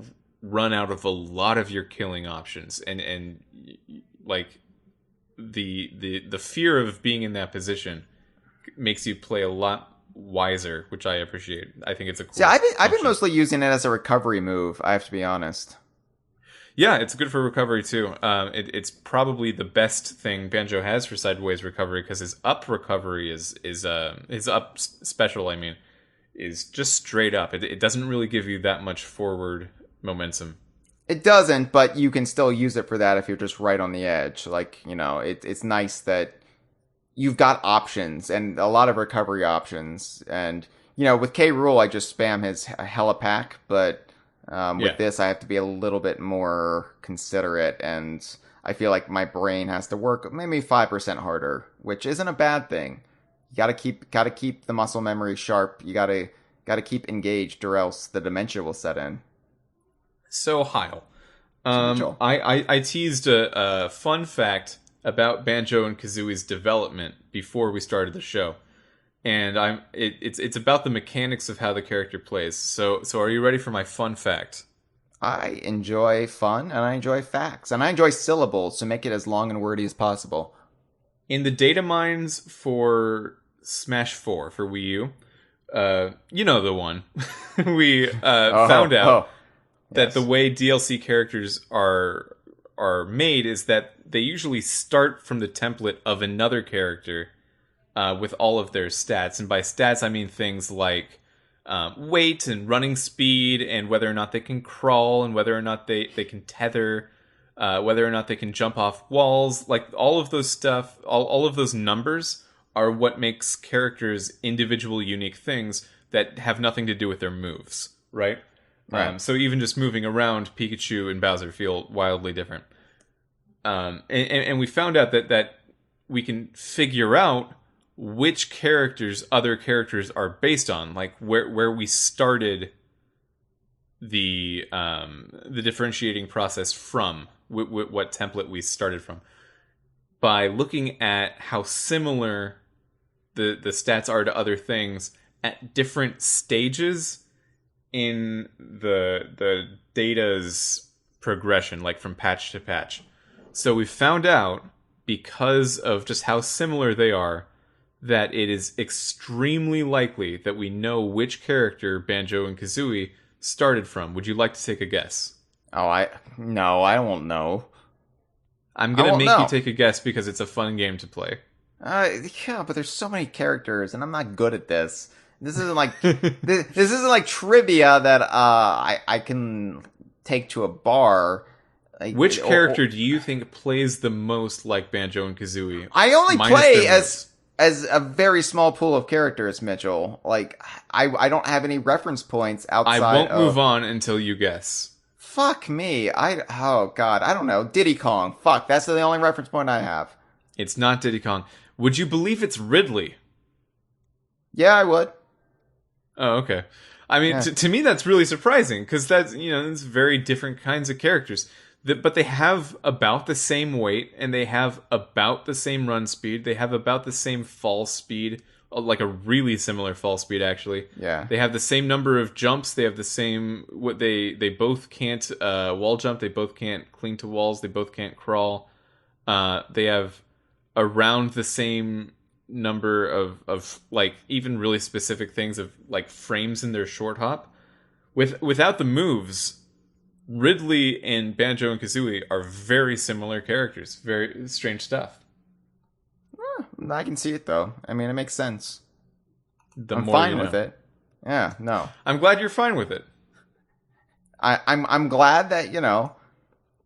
run out of a lot of your killing options, and like the fear of being in that position makes you play a lot wiser, which I appreciate. I think it's a cool. See, I've been mostly using it as a recovery move, I have to be honest. Yeah, it's good for recovery too. It's probably the best thing Banjo has for sideways recovery, because his up recovery is his up special. I mean, is just straight up. It doesn't really give you that much forward momentum. It doesn't, but you can still use it for that if you're just right on the edge. Like, it's nice that you've got options, and a lot of recovery options. And, with K. Rool, I just spam his Hella pack, but with this, I have to be a little bit more considerate, and I feel like my brain has to work maybe 5% harder, which isn't a bad thing. You gotta keep the muscle memory sharp. You gotta keep engaged, or else the dementia will set in. So, Hyle, I teased a fun fact about Banjo and Kazooie's development before we started the show, and it's about the mechanics of how the character plays. So are you ready for my fun fact? I enjoy fun, and I enjoy facts, and I enjoy syllables, so make it as long and wordy as possible. In the data mines for Smash 4 for Wii U, the one, we found out that the way DLC characters are made is that they usually start from the template of another character with all of their stats. And by stats, I mean things like weight and running speed, and whether or not they can crawl, and whether or not they can tether, whether or not they can jump off walls. Like, all of those stuff, all of those numbers are what makes characters individual unique things that have nothing to do with their moves, right? Right. So even just moving around, Pikachu and Bowser feel wildly different. And we found out that we can figure out which characters other characters are based on, like where we started the differentiating process from, what template we started from, by looking at how similar the stats are to other things at different stages in the data's progression, like from patch to patch. So we found out, because of just how similar they are, that it is extremely likely that we know which character Banjo and Kazooie started from. Would you like to take a guess? No, I won't know. I'm going to make you take a guess because it's a fun game to play. Yeah, but there's so many characters, and I'm not good at this. This isn't like this isn't like trivia that I can take to a bar. Like, Which character do you think plays the most like Banjo and Kazooie? I only minus play their moves? as a very small pool of characters, Mitchell. Like I don't have any reference points outside. I won't move on until you guess. Fuck me. Oh god, I don't know. Diddy Kong. Fuck, that's the only reference point I have. It's not Diddy Kong. Would you believe it's Ridley? Yeah, I would. Oh, okay. I mean, Yeah. to me, that's really surprising because it's very different kinds of characters. But they have about the same weight and they have about the same run speed. They have about the same fall speed, like a really similar fall speed, actually. Yeah. They have the same number of jumps. They have the same they both can't wall jump. They both can't cling to walls. They both can't crawl. They have around the same number of like even really specific things of like frames in their short hop. Without the moves, Ridley and Banjo and Kazooie are very similar characters. Very strange stuff. I can see it though. I mean, it makes sense. The I'm more fine you know. with it. Yeah, no. I'm glad you're fine with it. I'm glad that,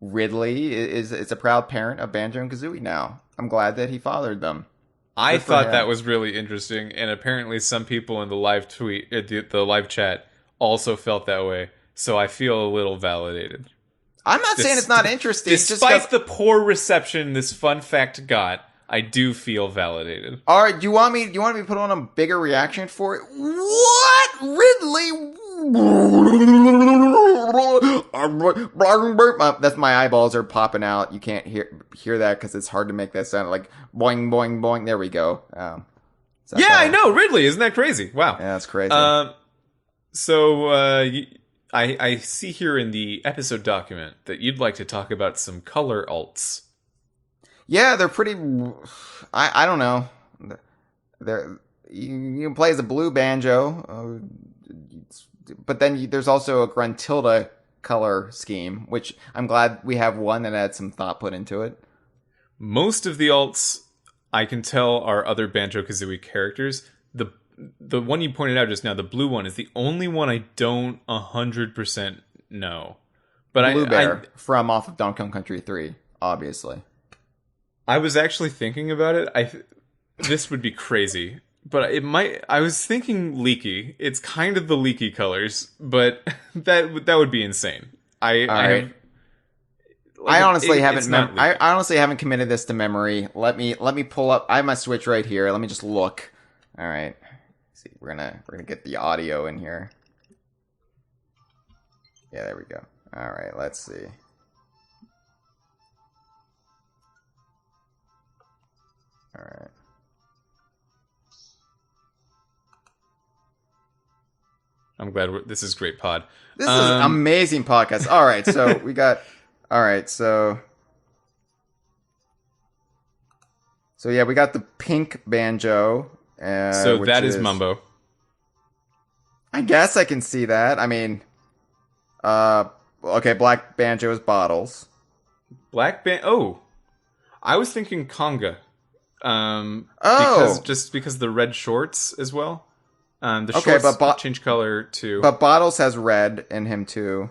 Ridley is a proud parent of Banjo and Kazooie now. I'm glad that he fathered them. I Good for thought him. that was really interesting, and apparently some people in the live tweet, the live chat, also felt that way. So I feel a little validated. I'm not saying it's not interesting. Just Despite 'cause- the poor reception this fun fact got, I do feel validated. All right, do you want me to put on a bigger reaction for it? What? Ridley? That's my eyeballs are popping out. You can't hear that because it's hard to make that sound like boing, boing, boing. There we go. Is that Yeah, better? I know, Ridley. Isn't that crazy? Wow. Yeah, that's crazy. I see here in the episode document that you'd like to talk about some color alts. Yeah, they're pretty. I don't know. You can play as a blue banjo, but then there's also a Gruntilda color scheme, which I'm glad we have one that had some thought put into it. Most of the alts I can tell are other Banjo-Kazooie characters. The one you pointed out just now, the blue one, is the only one I don't 100% know. But Blue Bear from off of Donkey Kong Country 3, obviously. I was actually thinking about it. This would be crazy, but it might. I was thinking Leaky. It's kind of the Leaky colors, but that would be insane. I honestly haven't. it's not I Leaky. honestly haven't committed this to memory. Let me pull up. I have my Switch right here. Let me just look. All right. See, we're gonna get the audio in here. Yeah, there we go. All right. Let's see. All right. I'm glad this is great pod. This is an amazing podcast. All right, so we got. All right, so yeah, we got the pink banjo. So which that is Mumbo. I guess I can see that. I mean, okay, black banjo is Bottles. Oh, I was thinking Conga. Oh. Because the red shorts as well. The Okay, shorts but change color too. But Bottles has red in him too.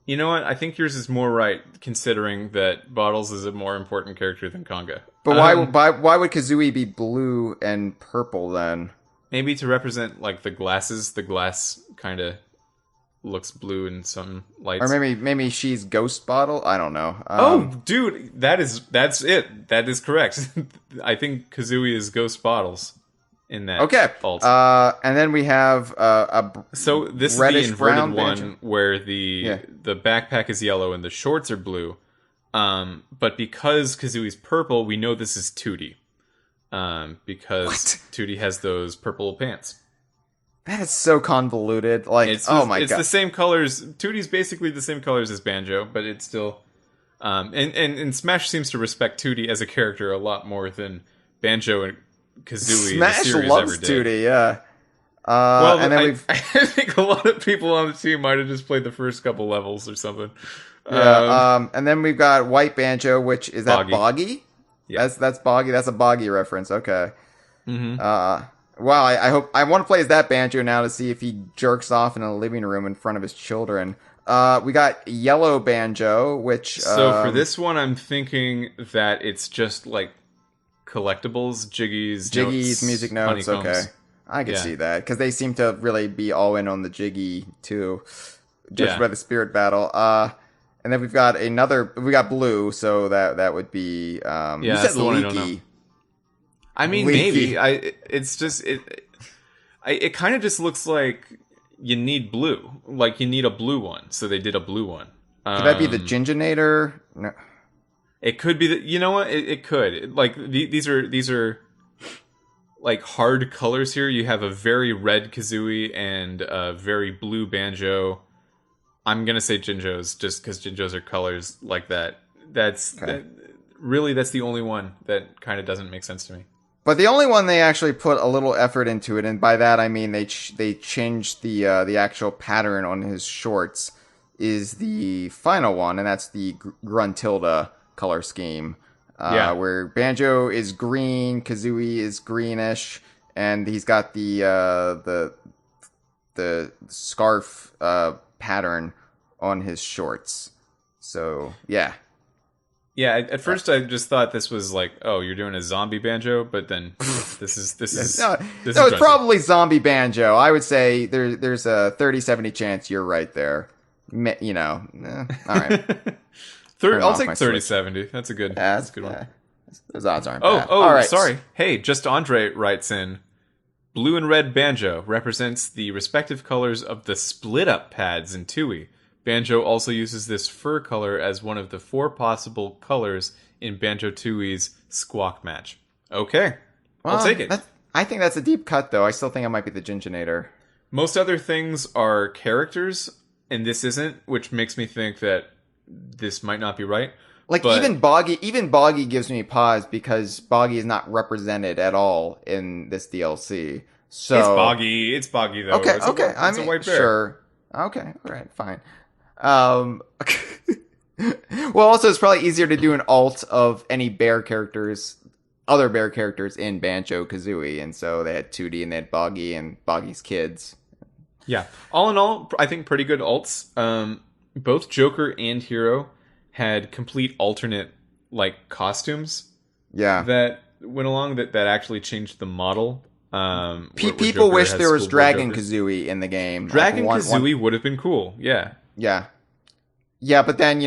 You know what? I think yours is more right, considering that Bottles is a more important character than Conga. But why would Kazooie be blue and purple then? Maybe to represent like the glasses. The glass kind of looks blue in some lights. Or maybe she's Ghost Bottle? I don't know. Oh, dude, that's it. That is correct. I think Kazooie is Ghost Bottles in that. Okay. Alt. And then we have So this is the reddish brown inverted one banjo. where the backpack is yellow and the shorts are blue. But because Kazooie's purple, we know this is Tootie. Because Tootie has those purple pants. That is so convoluted. Like, It's my it's god. the same colors. Tootie's basically the same colors as Banjo, but it's still. And Smash seems to respect Tootie as a character a lot more than Banjo and Kazooie. Smash the series loves ever did. Tootie, yeah. Well, and then I think a lot of people on the team might have just played the first couple levels or something. and then we've got White Banjo, which is that Boggy. Boggy? Yeah. That's Boggy. That's a Boggy reference. Okay. Mm-hmm. Wow. I want to play as that Banjo now to see if he jerks off in a living room in front of his children. We got Yellow Banjo, which So for this one, I'm thinking that it's just like collectibles, jiggies, notes, music notes. honeycombs. Okay, I could see that because they seem to really be all in on the Jiggy too, just by the spirit battle. And then we got Blue, so that would be you that's said the one I don't Leaky. know. I mean, Leaky. maybe. It kind of just looks like you need blue, like you need a blue one, so they did a blue one. Could that be the Ginginator? No. It could be you know what? It could. Like these are like hard colors here. You have a very red Kazooie and a very blue Banjo. I'm gonna say Jinjos just because Jinjos are colors like that. That's the only one that kind of doesn't make sense to me. But the only one they actually put a little effort into it, and by that I mean they changed the actual pattern on his shorts, is the final one, and that's the Gruntilda color scheme. Where Banjo is green, Kazooie is greenish, and he's got the scarf pattern on his shorts. So yeah. Yeah, at first I just thought this was like, oh, you're doing a zombie Banjo, but then this is it's probably zombie Banjo. I would say there's a 30-70 chance you're right there. All right. I'll take 30-70. That's a good one. Those odds aren't Oh, bad. All right. Sorry. Hey, Just Andre writes in, blue and red Banjo represents the respective colors of the split-up pads in Tooie. Banjo also uses this fur color as one of the 4 possible colors in Banjo-Tooie's Squawk match. Okay. I'll take it. I think that's a deep cut, though. I still think it might be the Ginginator. Most other things are characters, and this isn't, which makes me think that this might not be right. Like, even Boggy gives me pause because Boggy is not represented at all in this DLC. So It's Boggy though. Okay, it's a white bear. Sure. Okay, all right, fine. Well, also it's probably easier to do an alt of any other bear characters in Banjo-Kazooie, and so they had 2D and they had Boggy and Boggy's kids. Yeah. All in all, I think pretty good alts. Both Joker and Hero had complete alternate like costumes. Yeah. That went along that actually changed the model. People wish there was Dragon Kazooie in the game. Dragon Kazooie would have been cool. Yeah. Yeah, but then,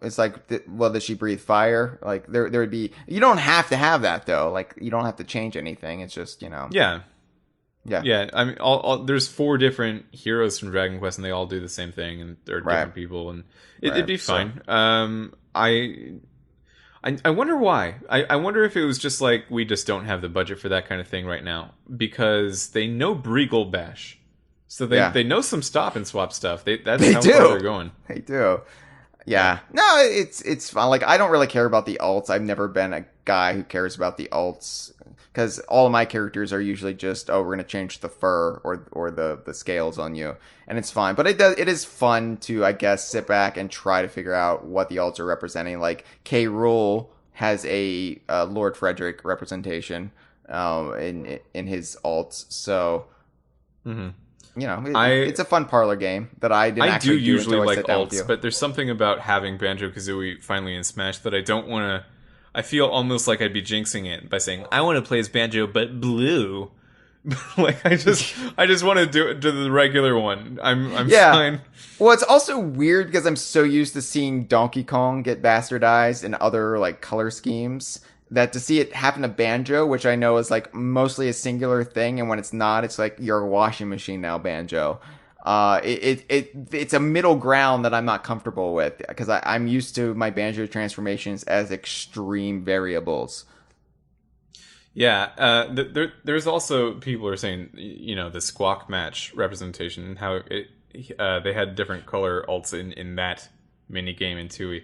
it's like, does she breathe fire? Like, there would be... You don't have to have that, though. Like, you don't have to change anything. It's just, Yeah. I mean, there's 4 different heroes from Dragon Quest, and they all do the same thing, and they're different people, and it'd be fine. I wonder why. I wonder if it was just like, we just don't have the budget for that kind of thing right now. Because they know Breagle Bash. So they know some stop and swap stuff. That's how far they're going. They do. Yeah. No, it's fun. Like, I don't really care about the alts. I've never been a guy who cares about the alts. Because all of my characters are usually just, we're going to change the fur or the scales on you. And it's fine. But it is fun to, I guess, sit back and try to figure out what the alts are representing. Like, K. Rool has a Lord Frederick representation in his alts. So, it's a fun parlor game that I didn't actually do usually until I like sit down with alts, you. but there's something about having Banjo-Kazooie finally in Smash that I don't want to... I feel almost like I'd be jinxing it by saying, I want to play as Banjo, but blue. Like, I just want to do the regular one. I'm fine. Well, it's also weird because I'm so used to seeing Donkey Kong get bastardized in other, like, color schemes, that to see it happen to Banjo, which I know is, like, mostly a singular thing, and when it's not, it's like, you're a washing machine now, Banjo. It's a middle ground that I'm not comfortable with, because I'm used to my Banjo transformations as extreme variables. Yeah, there's also people who are saying, the Squawk match representation and how they had different color alts in that mini game in Tooie.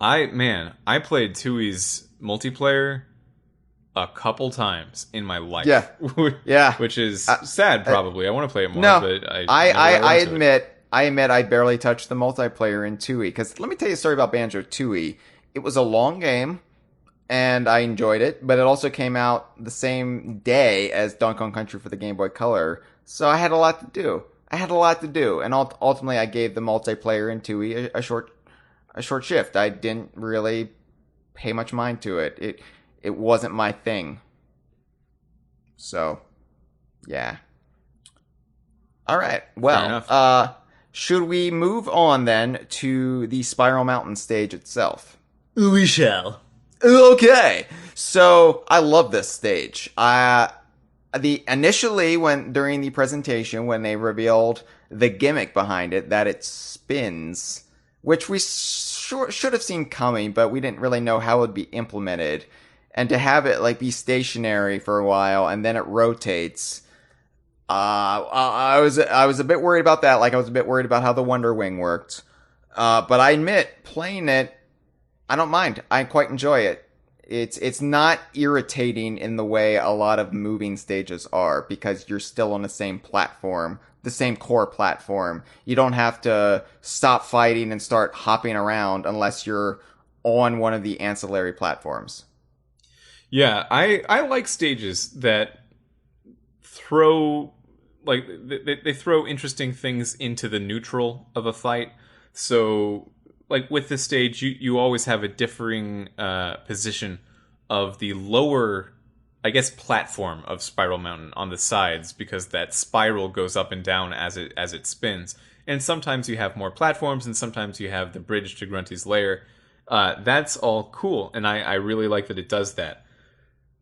I played Tooie's multiplayer a couple times in my life. Yeah. Which is sad, probably. I want to play it more, but I admit I barely touched the multiplayer in Tooie, because let me tell you a story about Banjo-Tooie. It was a long game. and I enjoyed it, but it also came out the same day as Donkey Kong Country for the Game Boy Color, so I had a lot to do. And ultimately I gave the multiplayer in Tui a short shift. I didn't really pay much mind to it. It wasn't my thing. So, yeah. All right. Well, should we move on then to the Spiral Mountain stage itself? We shall. Okay. So, I love this stage. Initially during the presentation, when they revealed the gimmick behind it, that it spins, which we should have seen coming, but we didn't really know how it would be implemented. And to have it like be stationary for a while and then it rotates, I was a bit worried about that. Like I was a bit worried about how the Wonder Wing worked. But I admit, playing it, I don't mind. I quite enjoy it. It's not irritating in the way a lot of moving stages are, because you're still on the same platform, the same core platform. You don't have to stop fighting and start hopping around unless you're on one of the ancillary platforms. Yeah, I like stages that throw, like, they throw interesting things into the neutral of a fight. So, like, with this stage, you always have a differing position of the lower, I guess, platform of Spiral Mountain on the sides, because that spiral goes up and down as it spins. And sometimes you have more platforms, and sometimes you have the bridge to Grunty's lair. That's all cool, and I really like that it does that.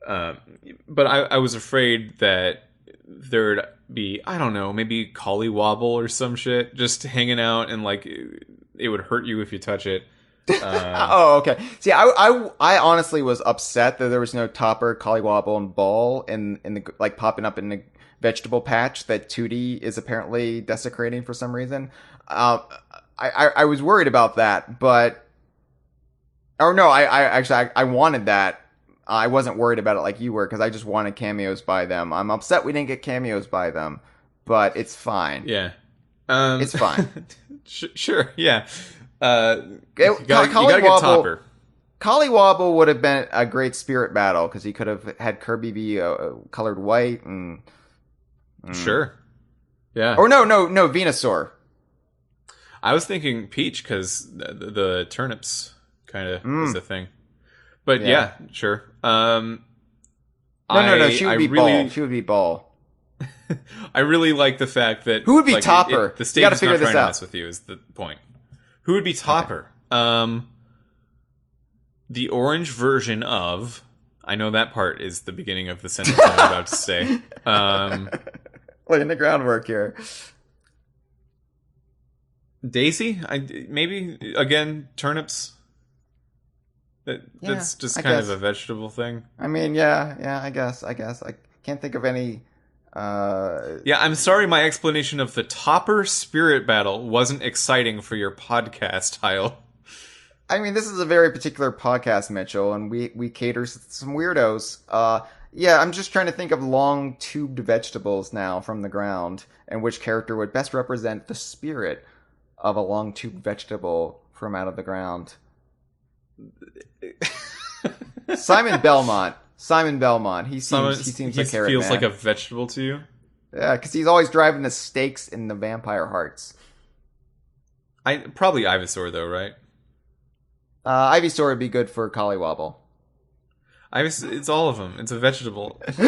But I was afraid that there'd be, I don't know, maybe collywobble or some shit just hanging out, and like it would hurt you if you touch it. Oh, okay. See, I honestly was upset that there was no topper, collywobble, and ball in the like popping up in the vegetable patch that 2D is apparently desecrating for some reason. I was worried about that, but I wanted that. I wasn't worried about it like you were, because I just wanted cameos by them. I'm upset we didn't get cameos by them, but it's fine. Yeah. It's fine. Sure, yeah. You gotta get Topper. Collywobble would have been a great spirit battle, because he could have had Kirby be colored white and... Sure. Yeah. Or no, Venusaur. I was thinking Peach, because the turnips kind of is a thing. But yeah sure. No, she would be Ball. She would be Ball. I really like the fact that... Who would be Topper? The stage is not trying to mess with you, is the point. Who would be Topper? Okay. The orange version of... I know that part is the beginning of the sentence I'm about to say. Laying the groundwork here. Daisy? Maybe, again, turnips? That's just kind of a vegetable thing. I mean, yeah, I guess. I can't think of any... Yeah, I'm sorry my explanation of the Topper Spirit Battle wasn't exciting for your podcast, Hyle. I mean, this is a very particular podcast, Mitchell, and we cater to some weirdos. Yeah, I'm just trying to think of long tubed vegetables now from the ground, and which character would best represent the spirit of a long tubed vegetable from out of the ground. Simon Belmont. He seems like Carrot feels Man. like a vegetable to you. Yeah, because he's always driving the stakes in the vampire hearts. Probably Ivysaur though, right? Ivysaur would be good for Collywobble. It's all of them. It's a vegetable. All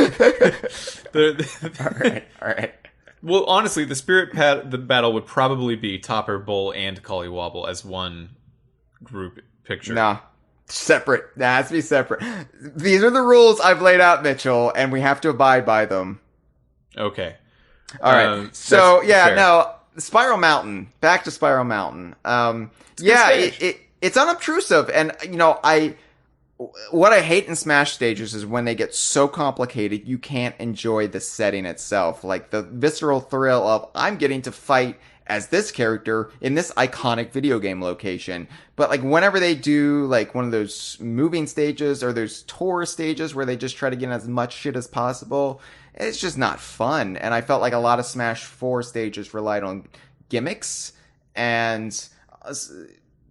right. Well, honestly, the battle would probably be Topper, Bull, and Collywobble as one group picture. Nah. Separate. That has to be separate. These are the rules I've laid out, Mitchell, and we have to abide by them. Okay. All right. So, Spiral Mountain. Back to Spiral Mountain. It's unobtrusive, and, what I hate in Smash stages is when they get so complicated, you can't enjoy the setting itself. Like, the visceral thrill of, I'm getting to fight as this character in this iconic video game location. But like whenever they do like one of those moving stages or those tour stages where they just try to get as much shit as possible, it's just not fun. And I felt like a lot of Smash 4 stages relied on gimmicks and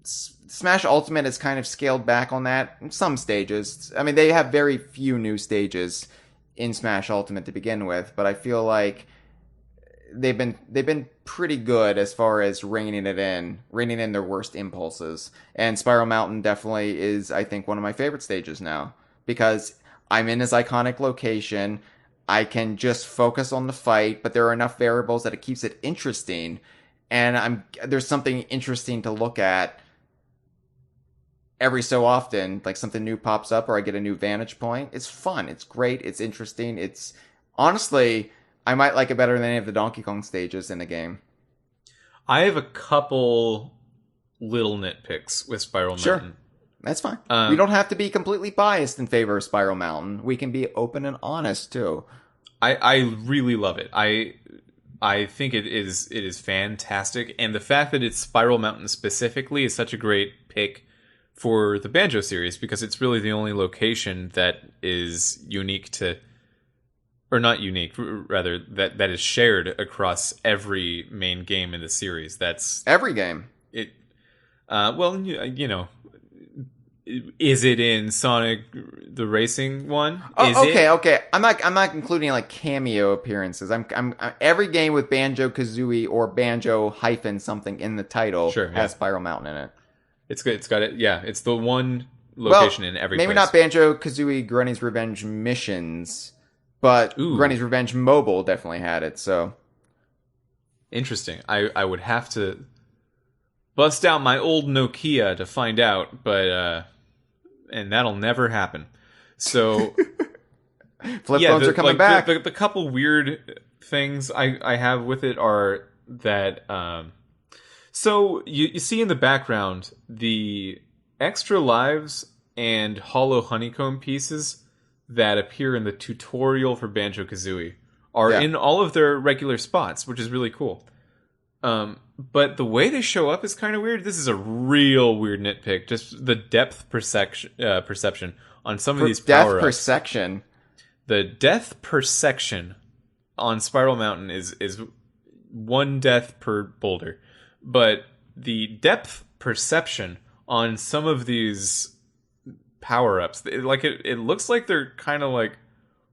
Smash Ultimate is kind of scaled back on that in some stages. I mean, they have very few new stages in Smash Ultimate to begin with, but I feel like they've been pretty good as far as reining in their worst impulses. And Spiral Mountain definitely is, I think, one of my favorite stages now, because I'm in this iconic location. I can just focus on the fight, but there are enough variables that it keeps it interesting, and there's something interesting to look at every so often. Like something new pops up, or I get a new vantage point. It's fun. It's great. It's interesting. It's honestly, I might like it better than any of the Donkey Kong stages in the game. I have a couple little nitpicks with Spiral Sure. Mountain. That's fine. We don't have to be completely biased in favor of Spiral Mountain. We can be open and honest too. I really love it. I think it is fantastic, and the fact that it's Spiral Mountain specifically is such a great pick for the Banjo series, because it's really the only location that is unique to, or not unique, rather, that is shared across every main game in the series. That's Every game. it. Well, you know, is it in Sonic the Racing one? Okay. I'm not including like cameo appearances. I'm every game with Banjo-Kazooie or Banjo hyphen something in the title has Spiral Mountain in it. It's good. It's got it. Yeah, it's the one location in every. Maybe place. not Banjo-Kazooie Granny's Revenge missions, but Granny's Revenge Mobile definitely had it. So interesting. I would have to bust out my old Nokia to find out, but and that'll never happen. So flip phones are coming back. The couple weird things I have with it are that so you see in the background the extra lives and hollow honeycomb pieces that appear in the tutorial for Banjo-Kazooie are in all of their regular spots, which is really cool. But the way they show up is kind of weird. This is a real weird nitpick. Just the depth perception on some of these power-ups. Depth perception. The depth perception on Spiral Mountain is one death per boulder. But the depth perception on some of these power-ups, it looks like they're kind of like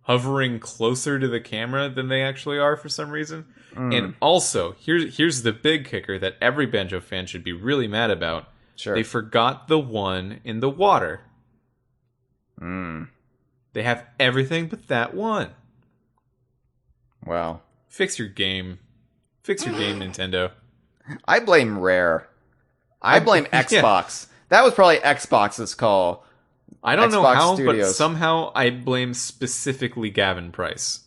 hovering closer to the camera than they actually are for some reason. And also, here's the big kicker that every Banjo fan should be really mad about. Sure. They forgot the one in the water. They have everything but that one. Well, Fix your game, Nintendo. I blame Rare. I blame Xbox. That was probably Xbox's call. I don't know Xbox how, Studios. but somehow I blame specifically Gavin Price.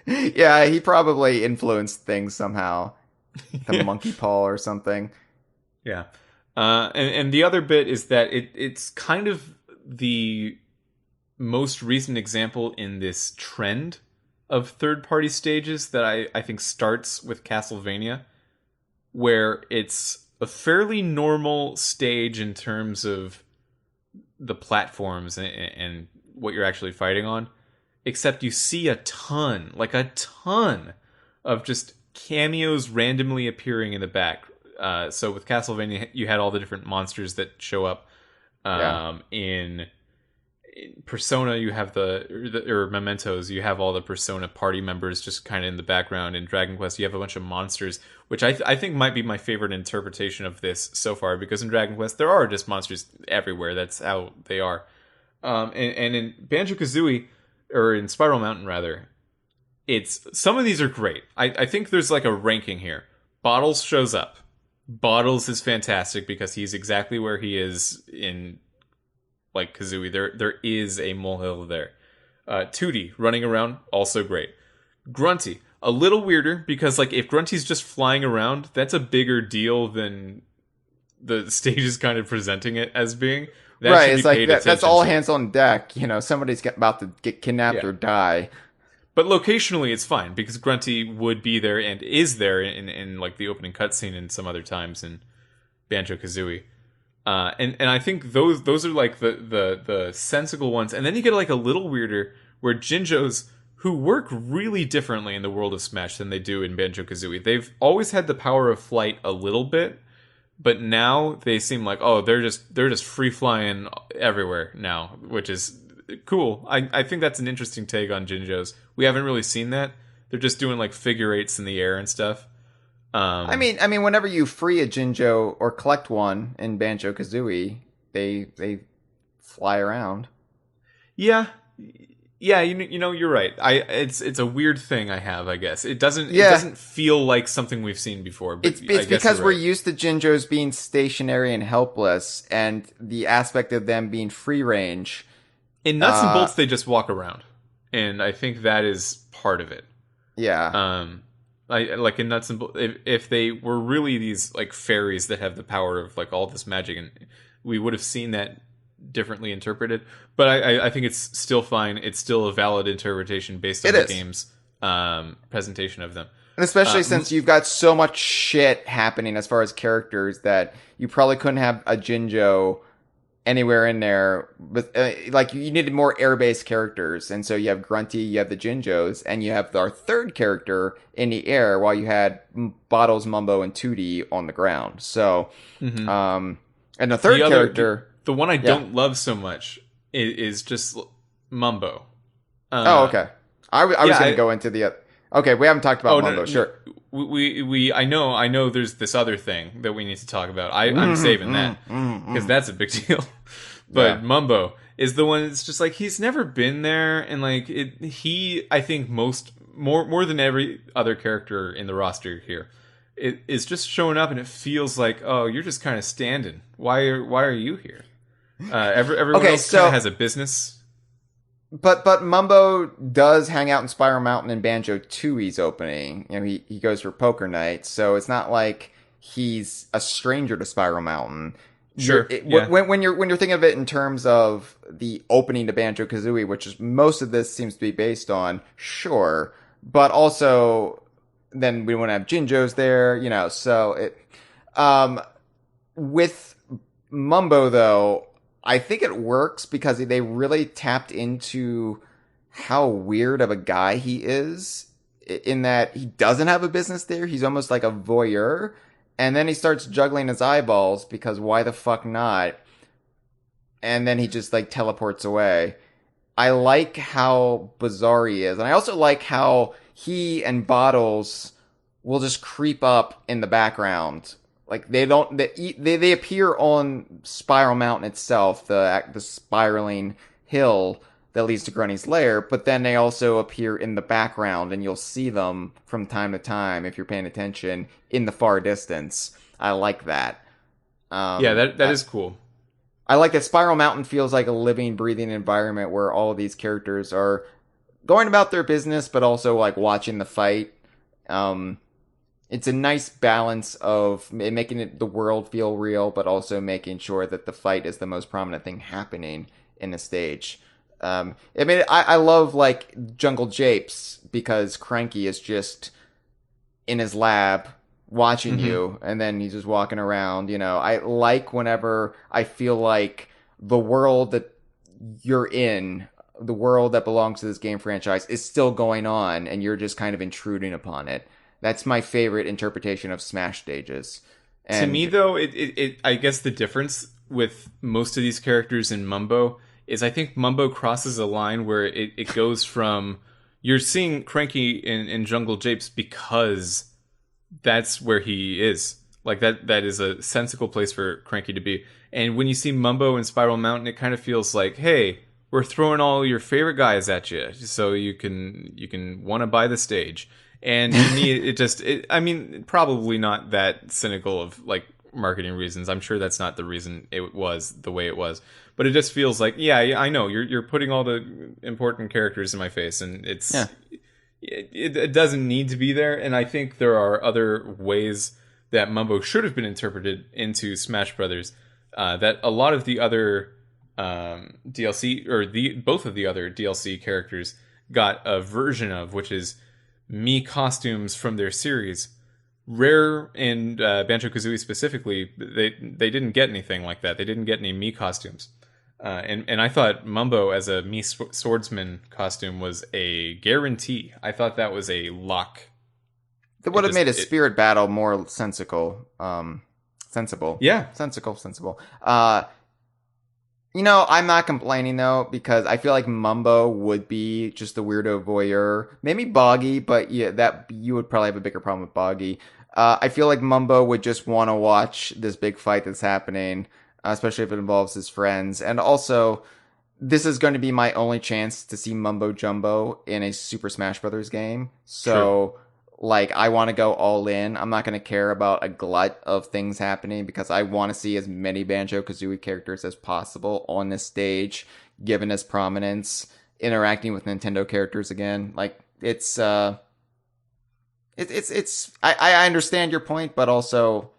Yeah, he probably influenced things somehow. The monkey paw or something. Yeah. And the other bit is that it's kind of the most recent example in this trend of third-party stages that I think starts with Castlevania, where it's a fairly normal stage in terms of the platforms and what you're actually fighting on, except you see a ton of just cameos randomly appearing in the back. So with Castlevania, you had all the different monsters that show up. In Persona, you have or Mementos, you have all the Persona party members just kind of in the background. In Dragon Quest, you have a bunch of monsters, which I think might be my favorite interpretation of this so far, because in Dragon Quest, there are just monsters everywhere. That's how they are. And in Banjo-Kazooie, or in Spiral Mountain, rather, some of these are great. I think there's like a ranking here. Bottles shows up. Bottles is fantastic because he's exactly where he is in like Kazooie. There is a molehill there. Tooty running around, also great. Grunty, a little weirder because like if Grunty's just flying around, that's a bigger deal than the stage is kind of presenting it as being. That right, it's like that's all hands on deck. You know, somebody's about to get kidnapped or die. But locationally, it's fine because Grunty would be there and is there in like the opening cutscene and some other times in Banjo-Kazooie. And I think those are like the sensible ones. And then you get like a little weirder where Jinjo's, who work really differently in the world of Smash than they do in Banjo-Kazooie. They've always had the power of flight a little bit, but now they seem like, oh, they're just free flying everywhere now, which is cool. I think that's an interesting take on Jinjos. We haven't really seen that. They're just doing like figure eights in the air and stuff. I mean, whenever you free a Jinjo or collect one in Banjo-Kazooie, they fly around. Yeah, you know, you're right. It's a weird thing I have, I guess. It doesn't feel like something we've seen before. But It's because we're used to Jinjos being stationary and helpless, and the aspect of them being free range. In Nuts and Bolts, they just walk around, and I think that is part of it. Yeah. I like in Nuts and Bolts, if they were really these like fairies that have the power of like all this magic, and we would have seen that differently interpreted. But I think it's still fine. It's still a valid interpretation based on the game's presentation of them. And especially since you've got so much shit happening as far as characters that you probably couldn't have a Jinjo anywhere in there. But like you needed more air-based characters, and so you have Grunty, you have the Jinjos, and you have our third character in the air, while you had Bottles, Mumbo, and Tootie on the ground. So, and the third character, the one I don't love so much is just Mumbo. Okay. I was going to go into the. Okay, we haven't talked about Mumbo. Sure. I know there's this other thing that we need to talk about. I'm saving that because that's a big deal. But Mumbo is the one that's just like, he's never been there, and like I think more than every other character in the roster here, it is just showing up, and it feels like, oh, you're just kind of standing. Why are you here? Everyone else kind of has a business. But Mumbo does hang out in Spiral Mountain in Banjo-Tooie's opening. You know, he goes for poker night, so it's not like he's a stranger to Spiral Mountain. Sure. When you're thinking of it in terms of the opening to Banjo-Kazooie, which is most of this seems to be based on, sure, but also then we want to have Jinjos there, you know. So it with Mumbo though, I think it works because they really tapped into how weird of a guy he is, in that he doesn't have a business there. He's almost like a voyeur. And then he starts juggling his eyeballs because why the fuck not? And then he just like teleports away. I like how bizarre he is. And I also like how he and Bottles will just creep up in the background. Like they appear on Spiral Mountain itself, the spiraling hill that leads to Grunny's lair, but then they also appear in the background, and you'll see them from time to time if you're paying attention in the far distance. I like that. That is cool. I like that Spiral Mountain feels like a living, breathing environment where all of these characters are going about their business, but also like watching the fight. It's a nice balance of making the world feel real, but also making sure that the fight is the most prominent thing happening in the stage. I love like Jungle Japes because Cranky is just in his lab watching you, and then he's just walking around. You know, I like whenever I feel like the world that you're in, the world that belongs to this game franchise, is still going on, and you're just kind of intruding upon it. That's my favorite interpretation of Smash stages. And to me, though, I guess the difference with most of these characters in Mumbo is I think Mumbo crosses a line where it goes from, you're seeing Cranky in Jungle Japes because that's where he is. Like that is a sensible place for Cranky to be. And when you see Mumbo in Spiral Mountain, it kind of feels like, hey, we're throwing all your favorite guys at you so you can want to buy the stage. And to me, probably not that cynical of like marketing reasons. I'm sure that's not the reason it was the way it was. But it just feels like, yeah, I know you're putting all the important characters in my face, and it doesn't need to be there. And I think there are other ways that Mumbo should have been interpreted into Smash Brothers that a lot of the other DLC or both of the other DLC characters got a version of, which is Mii costumes from their series. Rare and Banjo-Kazooie specifically, they didn't get anything like that. They didn't get any Mii costumes. And I thought Mumbo as a Mii swordsman costume was a guarantee. I thought that was a lock. That would have made a spirit battle more sensible. Sensible. Yeah. Sensible. I'm not complaining, though, because I feel like Mumbo would be just the weirdo voyeur. Maybe Boggy, but yeah, that you would probably have a bigger problem with Boggy. I feel like Mumbo would just want to watch this big fight that's happening, especially if it involves his friends. And also, this is going to be my only chance to see Mumbo Jumbo in a Super Smash Brothers game. So... Sure. Like, I want to go all in. I'm not going to care about a glut of things happening because I want to see as many Banjo-Kazooie characters as possible on this stage, given his prominence, interacting with Nintendo characters again. Like, I understand your point, but also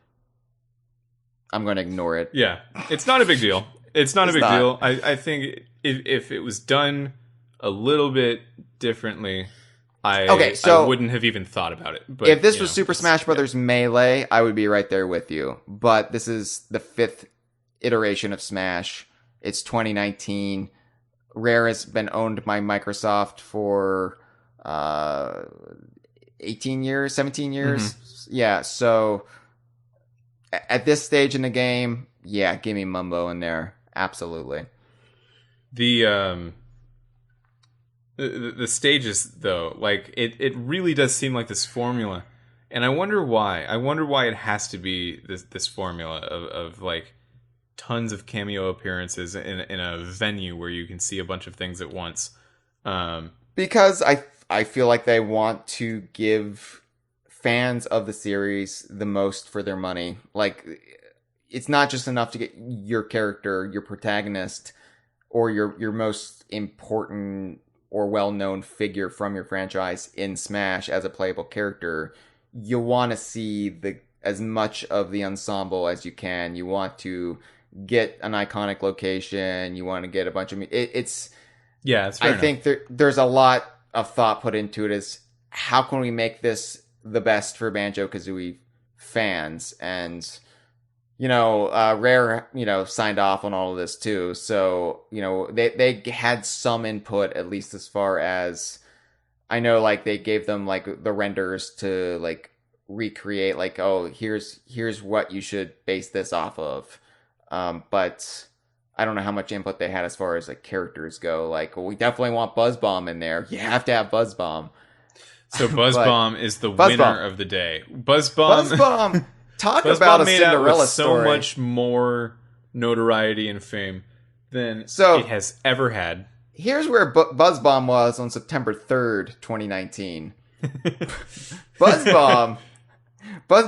I'm going to ignore it. Yeah, it's not a big deal. It's not a big deal. I think if it was done a little bit differently... I wouldn't have even thought about it. But, if this was Super Smash Brothers Melee, I would be right there with you. But this is the 5th iteration of Smash. It's 2019. Rare has been owned by Microsoft for 18 years, 17 years. Mm-hmm. Yeah, so at this stage in the game, yeah, give me Mumbo in there. Absolutely. The stages, though, like, it really does seem like this formula. And I wonder why. I wonder why it has to be this formula of like, tons of cameo appearances in a venue where you can see a bunch of things at once. Because I feel like they want to give fans of the series the most for their money. Like, it's not just enough to get your character, your protagonist, or your most important... or well-known figure from your franchise in Smash as a playable character. You want to see as much of the ensemble as you can. You want to get an iconic location. You want to get a bunch of... It's fair enough. Think there's a lot of thought put into it as how can we make this the best for Banjo-Kazooie fans? And... Rare, signed off on all of this too. So, they had some input, at least as far as I know, like they gave them like the renders to like recreate, like, oh, here's what you should base this off of. But I don't know how much input they had as far as like characters go. Like, well, we definitely want Buzz Bomb in there. You have to have Buzz Bomb. So Buzz Bomb is the winner of the day. Buzz Bomb. Talk about a Cinderella story. So much more notoriety and fame than it has ever had. Here's where Buzz Bomb was on September 3rd, 2019. Buzz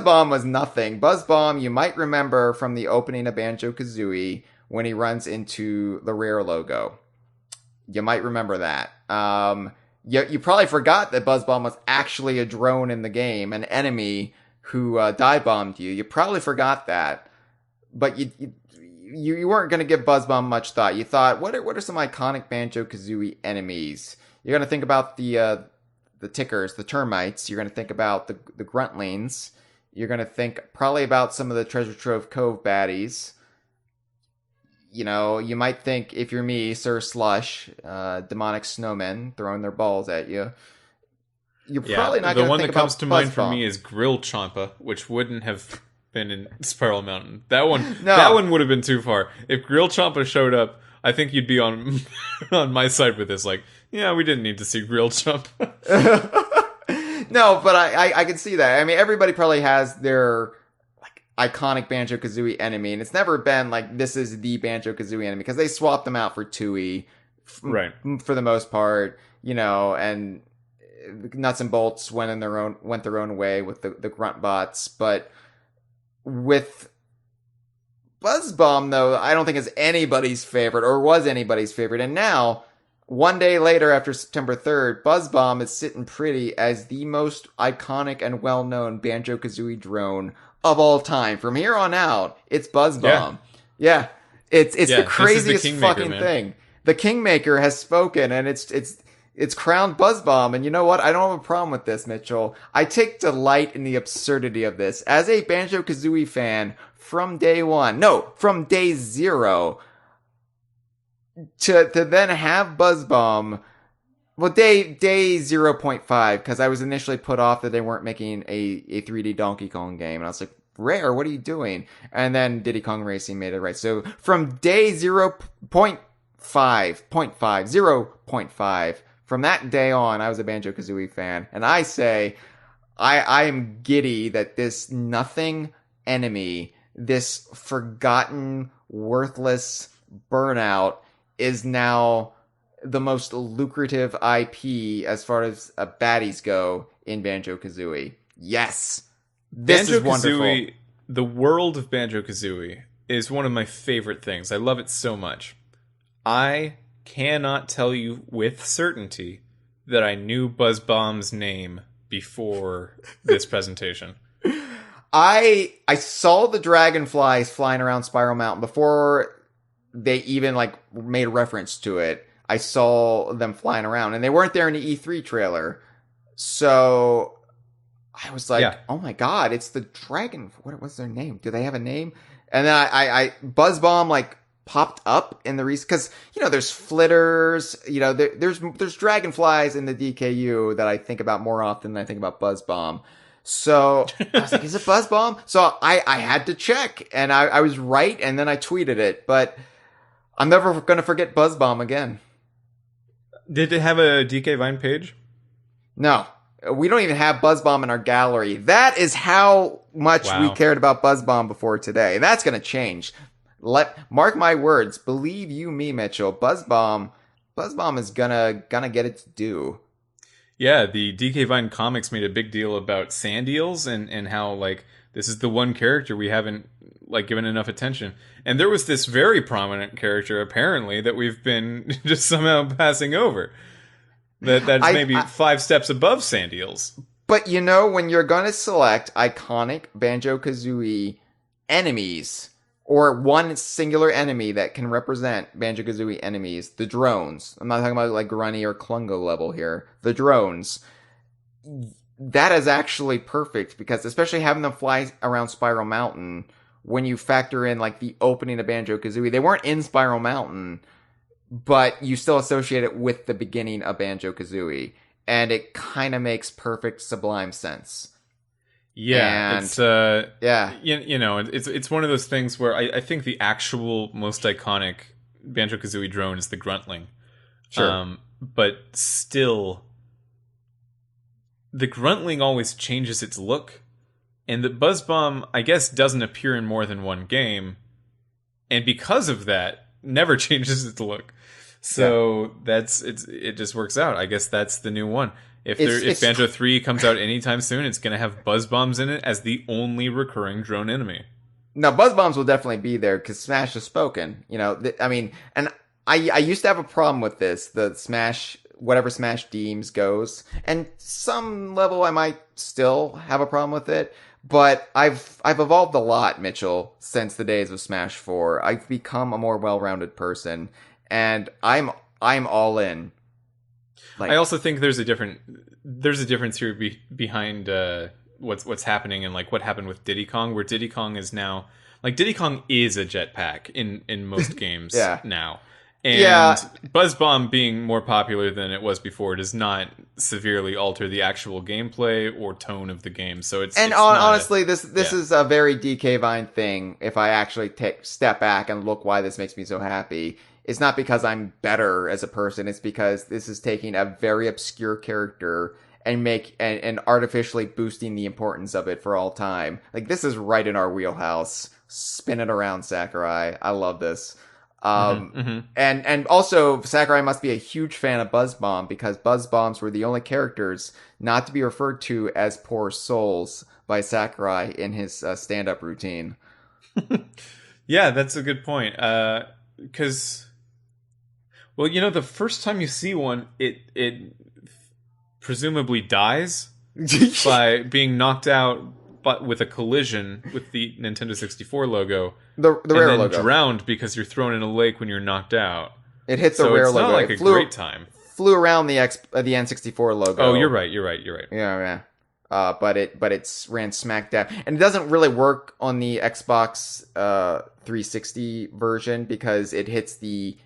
Bomb was nothing. Buzz Bomb, you might remember from the opening of Banjo-Kazooie when he runs into the Rare logo. You might remember that. You probably forgot that Buzz Bomb was actually a drone in the game, an enemy who dive bombed you. You probably forgot that, but you weren't going to give Buzz Bomb much thought. You thought, what are some iconic Banjo-Kazooie enemies? You're going to think about the tickers, the termites. You're going to think about the gruntlings. You're going to think probably about some of the Treasure Trove Cove baddies. You might think, if you're me, Sir Slush, demonic snowmen throwing their balls at you. You're probably not going to think about the one that comes to mind for Bomb. me is Grill Champa, which wouldn't have been in Spiral Mountain. That one would have been too far. If Grill Champa showed up, I think you'd be on my side with this. Like, yeah, we didn't need to see Grill Champa. No, but I can see that. I mean, everybody probably has their like iconic Banjo-Kazooie enemy, and it's never been like this is the Banjo-Kazooie enemy because they swapped them out for Tooie, right? For the most part, and Nuts and Bolts went their own way with the grunt bots, but with Buzz Bomb, though, I don't think is anybody's favorite or was anybody's favorite. And now, one day later after September 3rd, Buzz Bomb is sitting pretty as the most iconic and well-known Banjo-Kazooie drone of all time. From here on out, it's Buzz Bomb. Yeah. It's the craziest fucking thing. The Kingmaker has spoken, and it's crowned Buzz Bomb, and you know what? I don't have a problem with this, Mitchell. I take delight in the absurdity of this. As a Banjo-Kazooie fan from day one, no, from day zero, to then have Buzz Bomb. Well, day 0.5, because I was initially put off that they weren't making a 3D Donkey Kong game, and I was like, Rare, what are you doing? And then Diddy Kong Racing made it right. So from day 0.5, 0.5, from that day on, I was a Banjo-Kazooie fan, and I say, I am giddy that this nothing enemy, this forgotten, worthless burnout, is now the most lucrative IP as far as baddies go in Banjo-Kazooie. Yes! This is wonderful. The world of Banjo-Kazooie is one of my favorite things. I love it so much. I cannot tell you with certainty that I knew Buzz Bomb's name before this presentation. I saw the dragonflies flying around Spiral Mountain before they even made reference to it. I saw them flying around, and they weren't there in the E3 trailer. So I was like, Oh my god, it's the dragon. What's their name? Do they have a name? And then I Buzz Bomb popped up in the because there's flitters, there's dragonflies in the DKU that I think about more often than I think about Buzz Bomb. So I was like, is it Buzz Bomb? So I had to check, and I was right, and then I tweeted it, but I'm never going to forget Buzz Bomb again. Did it have a DK Vine page? No. We don't even have Buzz Bomb in our gallery. That is how much we cared about Buzz Bomb before today. That's going to change. Mark my words. Believe you me, Mitchell. Buzz Bomb is gonna get its due. Yeah, the DK Vine comics made a big deal about sand eels and how this is the one character we haven't given enough attention. And there was this very prominent character apparently that we've been just somehow passing over. That's maybe 5 steps above sand eels. But when you're going to select iconic Banjo-Kazooie enemies, or one singular enemy that can represent Banjo-Kazooie enemies, the drones. I'm not talking about Grunny or Klungo level here. The drones. That is actually perfect, because especially having them fly around Spiral Mountain, when you factor in the opening of Banjo-Kazooie, they weren't in Spiral Mountain, but you still associate it with the beginning of Banjo-Kazooie, and it kind of makes perfect Sublime sense. Yeah, and it's it's one of those things where I think the actual most iconic Banjo-Kazooie drone is the Gruntling. Sure. But still, the Gruntling always changes its look, and the Buzz Bomb, I guess, doesn't appear in more than one game, and because of that, never changes its look. So it just works out. I guess that's the new one. If Banjo 3 comes out anytime soon, it's going to have Buzz Bombs in it as the only recurring drone enemy. No, Buzz Bombs will definitely be there because Smash has spoken. And I used to have a problem with this. The Smash, whatever Smash deems goes, and some level I might still have a problem with it. But I've evolved a lot, Mitchell, since the days of Smash 4. I've become a more well-rounded person, and I'm all in. I also think there's a difference here behind what's happening and what happened with Diddy Kong, where Diddy Kong is now Diddy Kong is a jetpack in most games now. And Buzz Bomb being more popular than it was before does not severely alter the actual gameplay or tone of the game. So honestly, this is a very DK Vine thing. If I actually step back and look why this makes me so happy, it's not because I'm better as a person. It's because this is taking a very obscure character and artificially boosting the importance of it for all time. This is right in our wheelhouse. Spin it around, Sakurai. I love this. And also Sakurai must be a huge fan of Buzz Bomb, because Buzz Bombs were the only characters not to be referred to as poor souls by Sakurai in his stand-up routine. Yeah, that's a good point. Because, the first time you see one, it presumably dies by being knocked out, but with a collision with the Nintendo 64 logo. The Rare and then logo. Drowned because you're thrown in a lake when you're knocked out. It hits the Rare it's logo. Not like a great time. Flew around the N64 logo. Oh, you're right. Yeah. But it ran smack dab, and it doesn't really work on the Xbox 360 version because it hits the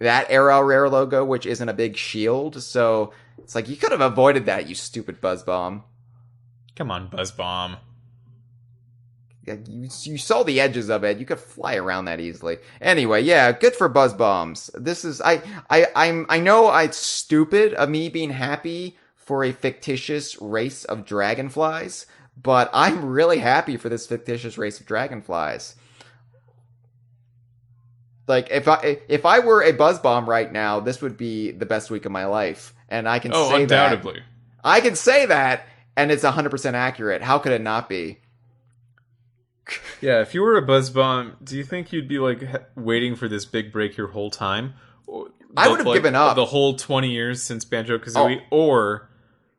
that Arrow Rare logo, which isn't a big shield. So it's like, you could have avoided that, you stupid Buzz Bomb. Come on, Buzz Bomb. Yeah, you saw the edges of it. You could fly around that easily. Anyway, yeah, good for Buzz Bombs. This is I know it's stupid of me being happy for a fictitious race of dragonflies, but I'm really happy for this fictitious race of dragonflies. Like, if I were a Buzz Bomb right now, this would be the best week of my life. And I can say undoubtedly. that. I can say that, and it's 100% accurate. How could it not be? Yeah, if you were a Buzz Bomb, do you think you'd be like waiting for this big break your whole time? I would have given up. The whole 20 years since Banjo-Kazooie? Or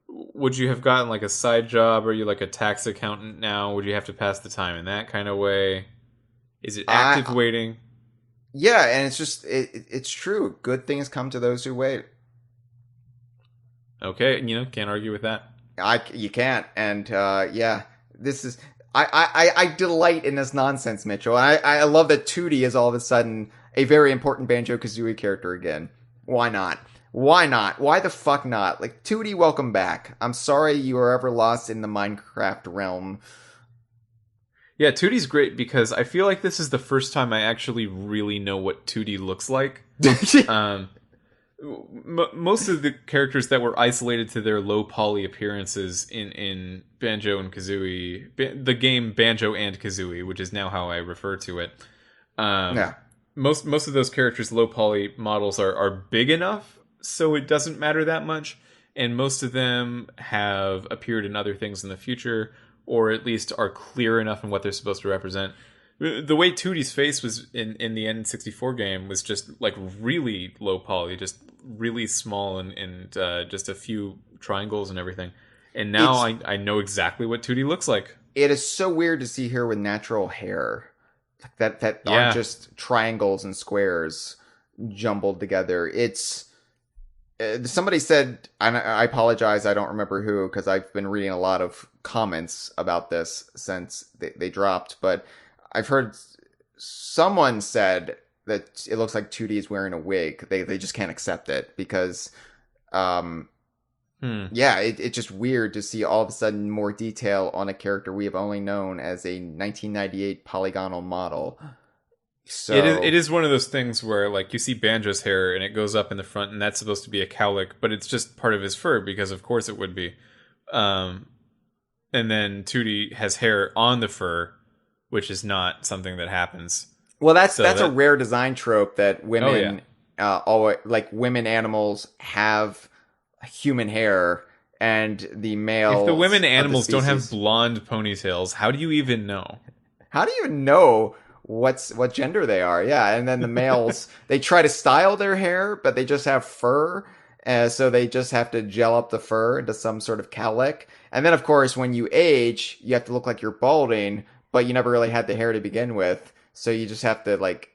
would you have gotten like a side job? Are you like a tax accountant now? Would you have to pass the time in that kind of way? Is it active waiting? Yeah, and it's just, it's true. Good things come to those who wait. Okay, can't argue with that. You can't. And, yeah, this is, I delight in this nonsense, Mitchell. I love that Tooty is all of a sudden a very important Banjo-Kazooie character again. Why not? Why not? Why the fuck not? Like, Tooty, welcome back. I'm sorry you were ever lost in the Minecraft realm. Yeah, Tooty's great because I feel like this is the first time I actually really know what Tooty looks like. Most of the characters that were isolated to their low poly appearances in Banjo and Kazooie, the game Banjo and Kazooie, which is now how I refer to it. Most of those characters' low poly models are big enough, so it doesn't matter that much. And most of them have appeared in other things in the future, or at least are clear enough in what they're supposed to represent. The way Tooty's face was in the N64 game was just like really low poly, just really small and just a few triangles and everything. And now I know exactly what Tooty looks like. It is so weird to see her with natural hair. That aren't just triangles and squares jumbled together. It's... somebody said, and I apologize, I don't remember who, because I've been reading a lot of comments about this since they dropped, but I've heard someone said that it looks like 2D is wearing a wig. They just can't accept it because, yeah, it's just weird to see all of a sudden more detail on a character we have only known as a 1998 polygonal model. So it is one of those things where like you see Banjo's hair and it goes up in the front and that's supposed to be a cowlick, but it's just part of his fur because of course it would be. And then Tooty has hair on the fur, which is not something that happens. Well, that's a rare design trope that women, always, like women animals have human hair, and the male. If the women animals don't have blonde ponytails, how do you even know? How do you even know what gender they are? Yeah, and then the males they try to style their hair, but they just have fur, so they just have to gel up the fur into some sort of cowlick. And then, of course, when you age, you have to look like you're balding, but you never really had the hair to begin with, so you just have to like.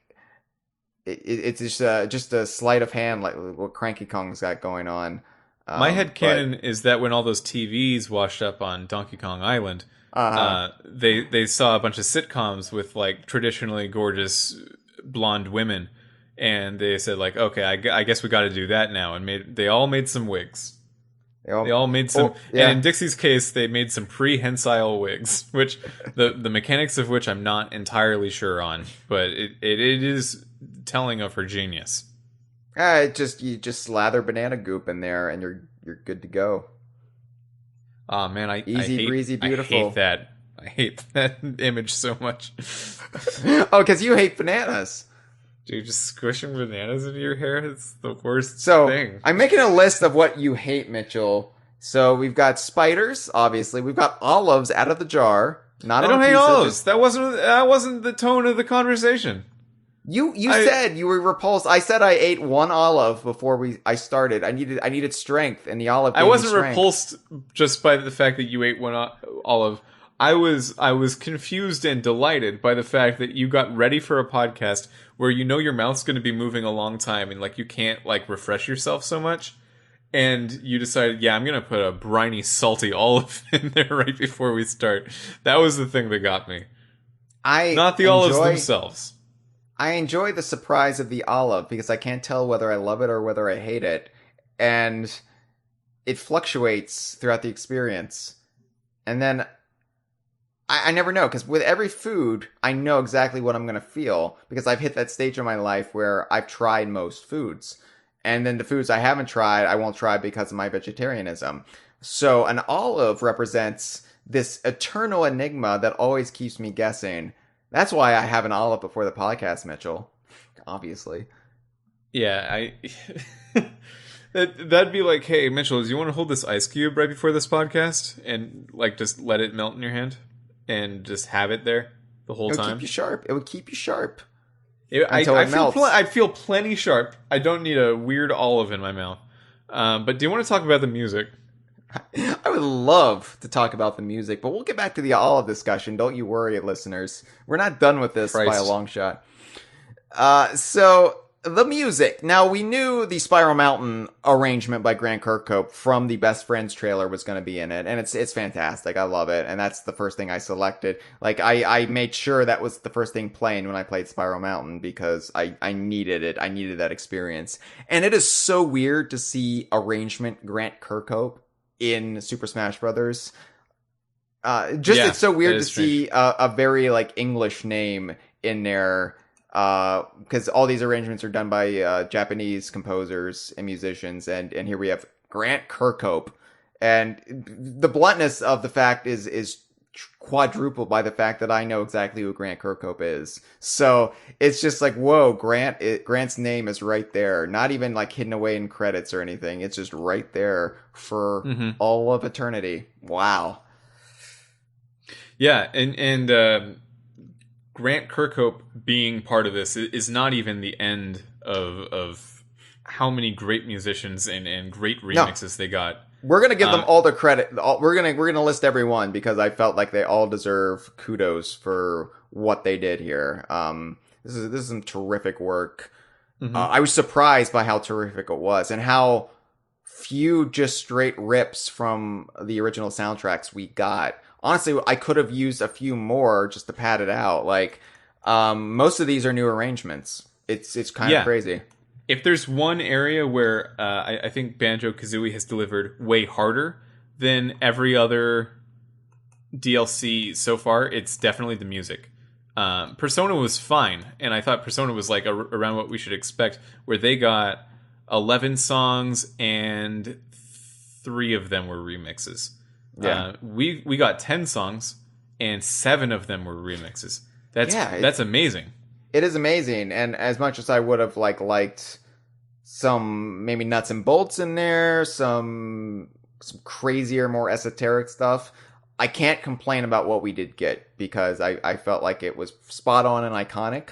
It's just a sleight of hand, like what Cranky Kong's got going on. My headcanon is that when all those TVs washed up on Donkey Kong Island, they saw a bunch of sitcoms with like traditionally gorgeous blonde women, and they said like, okay, I guess we got to do that now, and they all made some wigs. They all made some, and in Dixie's case, they made some pre-hensile wigs, which the mechanics of which I'm not entirely sure on, but it is telling of her genius. You just slather banana goop in there, and you're good to go. Oh man, Easy breezy, beautiful. I hate that image so much. Oh, because you hate bananas. Dude, just squishing bananas into your hair is the worst thing. I'm making a list of what you hate, Mitchell. So we've got spiders, obviously. We've got olives out of the jar. I don't hate olives. That wasn't the tone of the conversation. You said you were repulsed. I said I ate one olive before I started. I needed strength, and the olive gave me strength. I wasn't repulsed just by the fact that you ate one olive. I was confused and delighted by the fact that you got ready for a podcast where you know your mouth's going to be moving a long time and like you can't like refresh yourself so much, and you decided, yeah, I'm going to put a briny, salty olive in there right before we start. That was the thing that got me. Not the olives themselves. I enjoy the surprise of the olive because I can't tell whether I love it or whether I hate it. And it fluctuates throughout the experience. And then I never know, because with every food, I know exactly what I'm going to feel because I've hit that stage in my life where I've tried most foods. And then the foods I haven't tried, I won't try because of my vegetarianism. So an olive represents this eternal enigma that always keeps me guessing. That's why I have an olive before the podcast, Mitchell. Obviously. Yeah, that'd be like, hey, Mitchell, do you want to hold this ice cube right before this podcast and like just let it melt in your hand and just have it there the whole time? It would keep you sharp. It would keep you sharp. I feel plenty sharp. I don't need a weird olive in my mouth. But do you want to talk about the music? I would love to talk about the music, but we'll get back to the olive discussion. Don't you worry, listeners. We're not done with this by a long shot. So the music. Now, we knew the Spiral Mountain arrangement by Grant Kirkhope from the Best Friends trailer was going to be in it, and it's fantastic. I love it, and that's the first thing I selected. Like, I made sure that was the first thing playing when I played Spiral Mountain because I needed it. I needed that experience. And it is so weird to see arrangement Grant Kirkhope in Super Smash Brothers. It's so weird to see a very like English name in there, because all these arrangements are done by Japanese composers and musicians, and here we have Grant Kirkhope, and the bluntness of the fact is quadrupled by the fact that I know exactly who Grant Kirkhope is. So it's just like, whoa, Grant's name is right there. Not even like hidden away in credits or anything. It's just right there for all of eternity. Wow. Yeah, and Grant Kirkhope being part of this is not even the end of how many great musicians and great remixes they got. We're gonna give them all the credit. We're gonna list everyone because I felt like they all deserve kudos for what they did here. This is some terrific work. I was surprised by how terrific it was and how few just straight rips from the original soundtracks we got. Honestly, I could have used a few more just to pad it out. Like, most of these are new arrangements. It's kind of crazy. If there's one area where I think Banjo-Kazooie has delivered way harder than every other DLC so far, it's definitely the music. Persona was fine, and I thought Persona was like around what we should expect, where they got 11 songs and 3 of them were remixes. Yeah, we got 10 songs and 7 of them were remixes. That's amazing. It is amazing, and as much as I would have liked some maybe nuts and bolts in there, some crazier, more esoteric stuff, I can't complain about what we did get because I felt like it was spot on and iconic.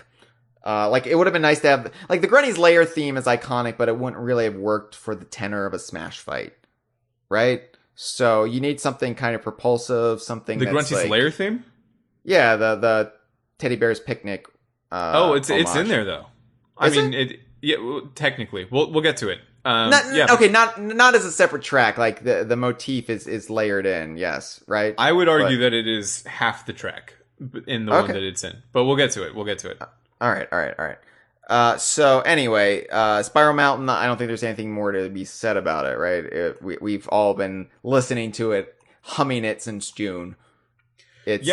Like it would have been nice to have like the Granny's Lair theme is iconic, but it wouldn't really have worked for the tenor of a Smash fight, right? So you need something kind of propulsive, something the that's Grunty's Lair theme. Yeah, the Teddy Bear's Picnic. It's in there though. Technically, we'll get to it. Okay, not as a separate track. Like the motif is layered in. Yes, right. I would argue that it is half the track in the one that it's in, but we'll get to it. All right. So anyway, Spiral Mountain. I don't think there's anything more to be said about it, right? We've all been listening to it, humming it since June. It's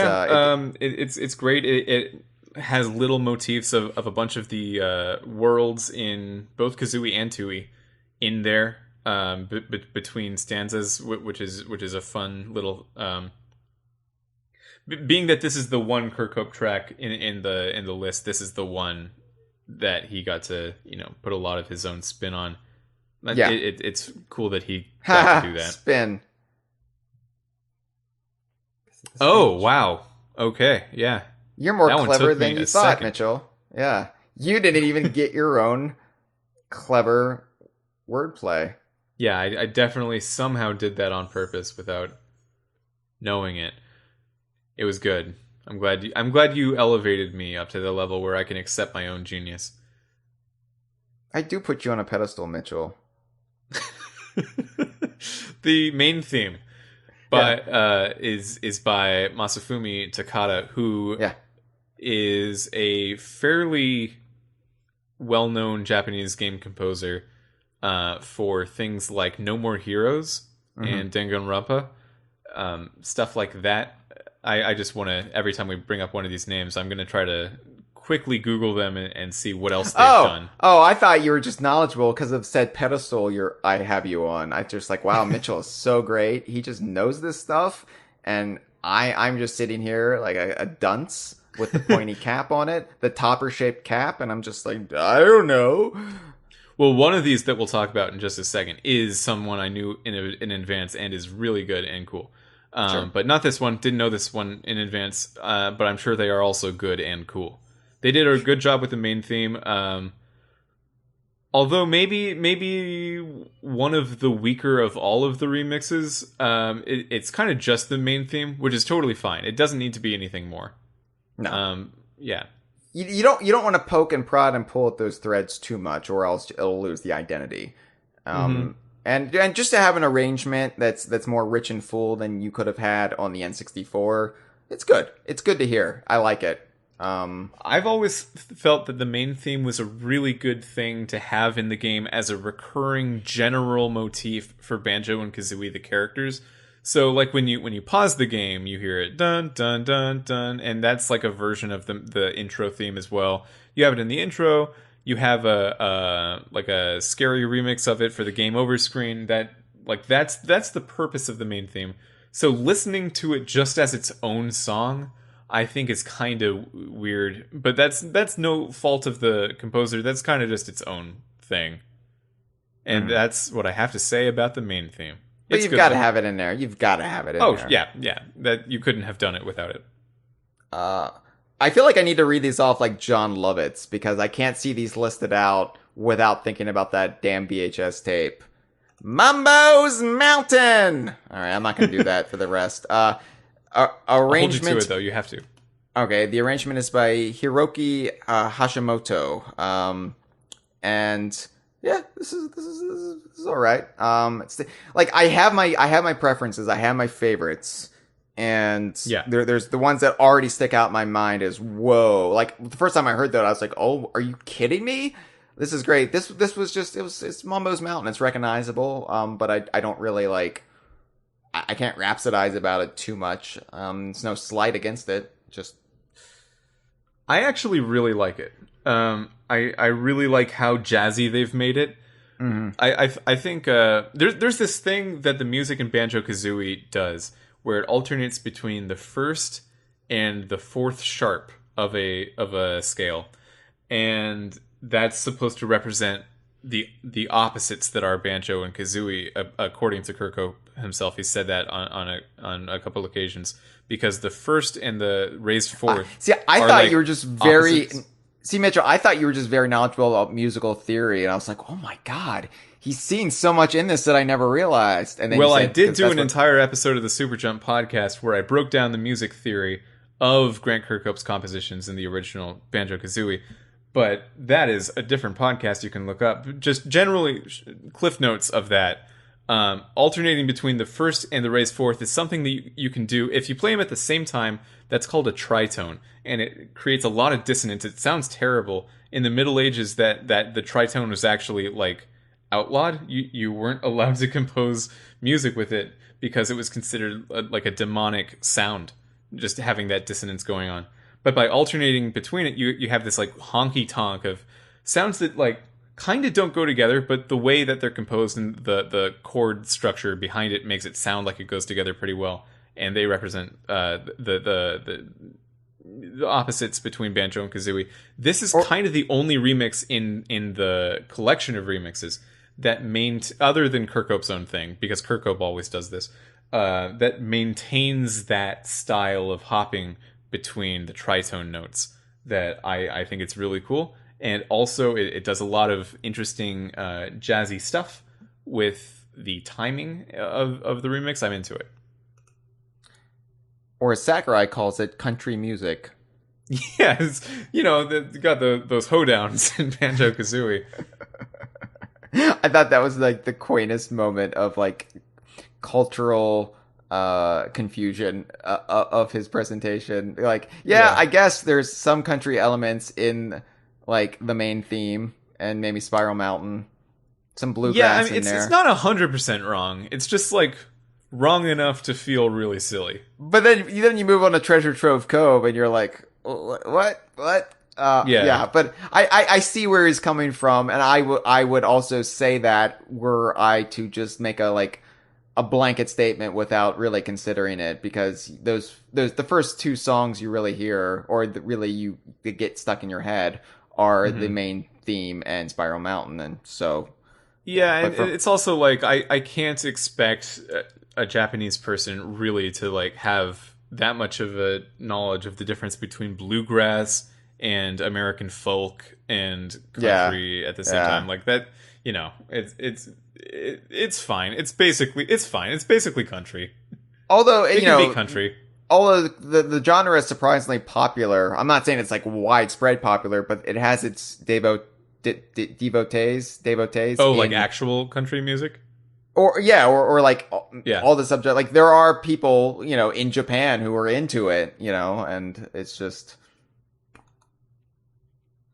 great. It has little motifs of a bunch of the worlds in both Kazooie and Tooie in there between stanzas, which is a fun little. Being that this is the one Kirkhope track in the list, this is the one that he got to put a lot of his own spin on. Yeah, it's cool that he got to do that. Spin. Oh wow! Okay, yeah. You're more clever than you thought, Mitchell. Yeah. You didn't even get your own clever wordplay. Yeah, I definitely somehow did that on purpose without knowing it. It was good. I'm glad you elevated me up to the level where I can accept my own genius. I do put you on a pedestal, Mitchell. The main theme is by Masafumi Takada, who is a fairly well-known Japanese game composer for things like No More Heroes and Danganronpa, stuff like that. I just want to, every time we bring up one of these names, I'm going to try to quickly Google them and see what else they've done. Oh, I thought you were just knowledgeable because of said pedestal I have you on. I just like, wow, Mitchell is so great. He just knows this stuff. And I'm just sitting here like a dunce with the pointy cap on it, the topper-shaped cap, and I'm just like, I don't know. Well, one of these that we'll talk about in just a second is someone I knew in advance and is really good and cool. Sure. But not this one. Didn't know this one in advance, but I'm sure they are also good and cool. They did a good job with the main theme. Although maybe one of the weaker of all of the remixes. It's kind of just the main theme, which is totally fine. It doesn't need to be anything more. No. Yeah. You don't want to poke and prod and pull at those threads too much, or else it'll lose the identity. And just to have an arrangement that's more rich and full than you could have had on the N64, it's good. It's good to hear. I like it. I've always felt that the main theme was a really good thing to have in the game as a recurring general motif for Banjo and Kazooie, the characters. So, like, when you pause the game, you hear it dun dun dun dun, and that's like a version of the intro theme as well. You have it in the intro. You have a scary remix of it for the game over screen. That's the purpose of the main theme. So listening to it just as its own song, I think is kind of weird, but that's no fault of the composer. That's kind of just its own thing, and that's what I have to say about the main theme. But you've got to have it in there. You've got to have it in there. Oh, yeah. That you couldn't have done it without it. I feel like I need to read these off like John Lovitz, because I can't see these listed out without thinking about that damn VHS tape. Mambo's Mountain! Alright, I'm not going to do that for the rest. Arrangement. I'll hold you to it, though. You have to. Okay, the arrangement is by Hiroki Hashimoto. And yeah, this is all right. I have my preferences. I have my favorites, and there's the ones that already stick out in my mind as whoa. Like the first time I heard that, I was like, oh, are you kidding me? This is great. This was just it's Mambo's Mountain. It's recognizable. But I don't really like. I can't rhapsodize about it too much. It's no slight against it. Just I actually really like it. I really like how jazzy they've made it. Mm-hmm. I think there's this thing that the music in Banjo-Kazooie does, where it alternates between the first and the fourth sharp of a scale, and that's supposed to represent the opposites that are Banjo and Kazooie, according to Kirko himself. He said that on a couple occasions, because the first and the raised fourth. I thought like you were just very. opposites. See, Mitchell, I thought you were just very knowledgeable about musical theory, and I was like, oh my god, he's seen so much in this that I never realized. And then I did do an entire episode of the Super Jump podcast where I broke down the music theory of Grant Kirkhope's compositions in the original Banjo-Kazooie. But that is a different podcast you can look up. Just generally, cliff notes of that. Alternating between the first and the raised fourth is something that you can do if you play them at the same time. That's called a tritone, and it creates a lot of dissonance. It sounds terrible. In the Middle Ages, that the tritone was actually like outlawed. You weren't allowed to compose music with it because it was considered like a demonic sound, just having that dissonance going on. But by alternating between it, you have this like honky tonk of sounds that like kind of don't go together, but the way that they're composed and the chord structure behind it makes it sound like it goes together pretty well. And they represent the opposites between Banjo and Kazooie. This is kind of the only remix in the collection of remixes that other than Kirkhope's own thing, because Kirkhope always does this, that maintains that style of hopping between the tritone notes. That I think it's really cool. And also it does a lot of interesting jazzy stuff with the timing of the remix. I'm into it. Or as Sakurai calls it, country music. Yes, you got those hoedowns in Banjo-Kazooie. I thought that was like the quaintest moment of like cultural confusion of his presentation. Like, yeah, I guess there's some country elements in like the main theme, and maybe Spiral Mountain. Some bluegrass Yeah, I mean, in there. it's not 100% wrong. It's just like wrong enough to feel really silly. But then you move on to Treasure Trove Cove, and you're like, what? Yeah. But I see where he's coming from, and I would also say that were I to just make a blanket statement without really considering it, because the first two songs you really hear, or you get stuck in your head, are the main theme and Spiral Mountain, and so. Yeah, and it's also like I can't expect a Japanese person really to like have that much of a knowledge of the difference between bluegrass and American folk and country at the same time. Like that, it's fine. It's fine. It's basically country. Although it can be country. Although the genre is surprisingly popular. I'm not saying it's like widespread popular, but it has its devotees. Oh, like actual country music? Or like all the subject. Like there are people, in Japan who are into it, and it's just.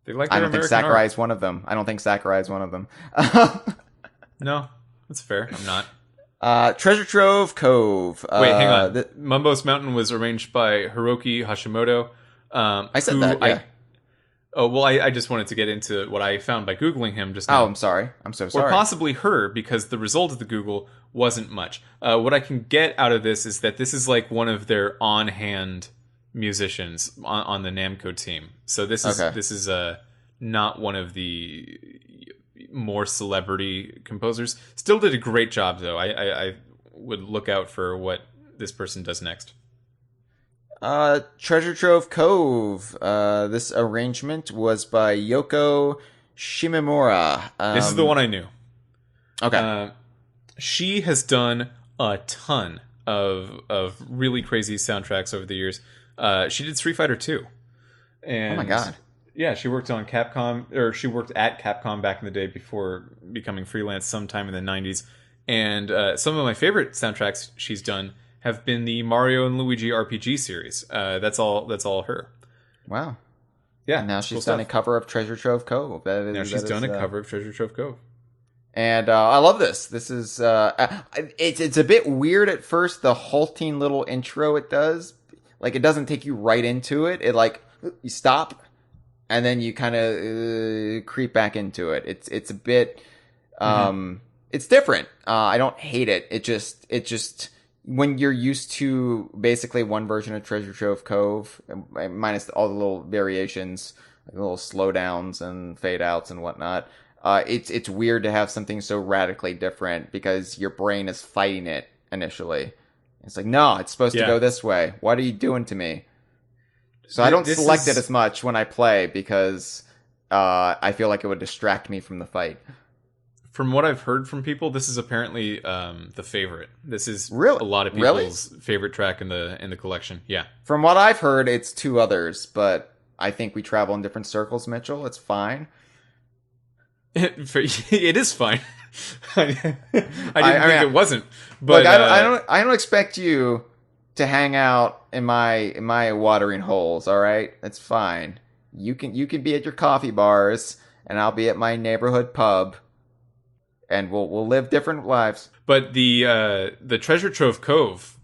They like I don't think Sakurai is one of them. No, that's fair. I'm not. Treasure Trove Cove. Wait, hang on. Mumbo's Mountain was arranged by Hiroki Hashimoto. I said that, yeah. I just wanted to get into what I found by Googling him just now. Oh, I'm sorry. I'm so sorry. Or possibly her, because the result of the Google wasn't much. What I can get out of this is that this is like one of their on-hand musicians on the Namco team. So this is not one of the more celebrity composers. Still did a great job, though. I would look out for what this person does next. Treasure Trove Cove. This arrangement was by Yoko Shimomura. This is the one I knew. Okay. She has done a ton of really crazy soundtracks over the years. She did Street Fighter 2. And oh my god. Yeah, she worked on Capcom, or she worked at Capcom back in the day before becoming freelance sometime in the 90s. And some of my favorite soundtracks she's done have been the Mario and Luigi RPG series. That's all her. Wow. Yeah. And now she's done a cover of Treasure Trove Cove. She's done a cover of Treasure Trove Cove. And I love this. This is it's a bit weird at first, the halting little intro it does. Like it doesn't take you right into it. It like you stop and then you kind of creep back into it. It's a bit it's different. I don't hate it. It just when you're used to basically one version of Treasure Trove Cove, minus all the little variations, like little slowdowns and fade outs and whatnot, it's weird to have something so radically different because your brain is fighting it initially. It's like, no, it's supposed to go this way. What are you doing to me? So I don't select it as much when I play because I feel like it would distract me from the fight. From what I've heard from people, this is apparently the favorite. This is really? A lot of people's favorite track in the collection. Yeah. From what I've heard, it's two others, but I think we travel in different circles, Mitchell. It's fine. It is fine. I didn't think it wasn't. But look, I don't expect you to hang out in my watering holes. All right, that's fine. You can be at your coffee bars, and I'll be at my neighborhood pub. And we'll live different lives. But the Treasure Trove Cove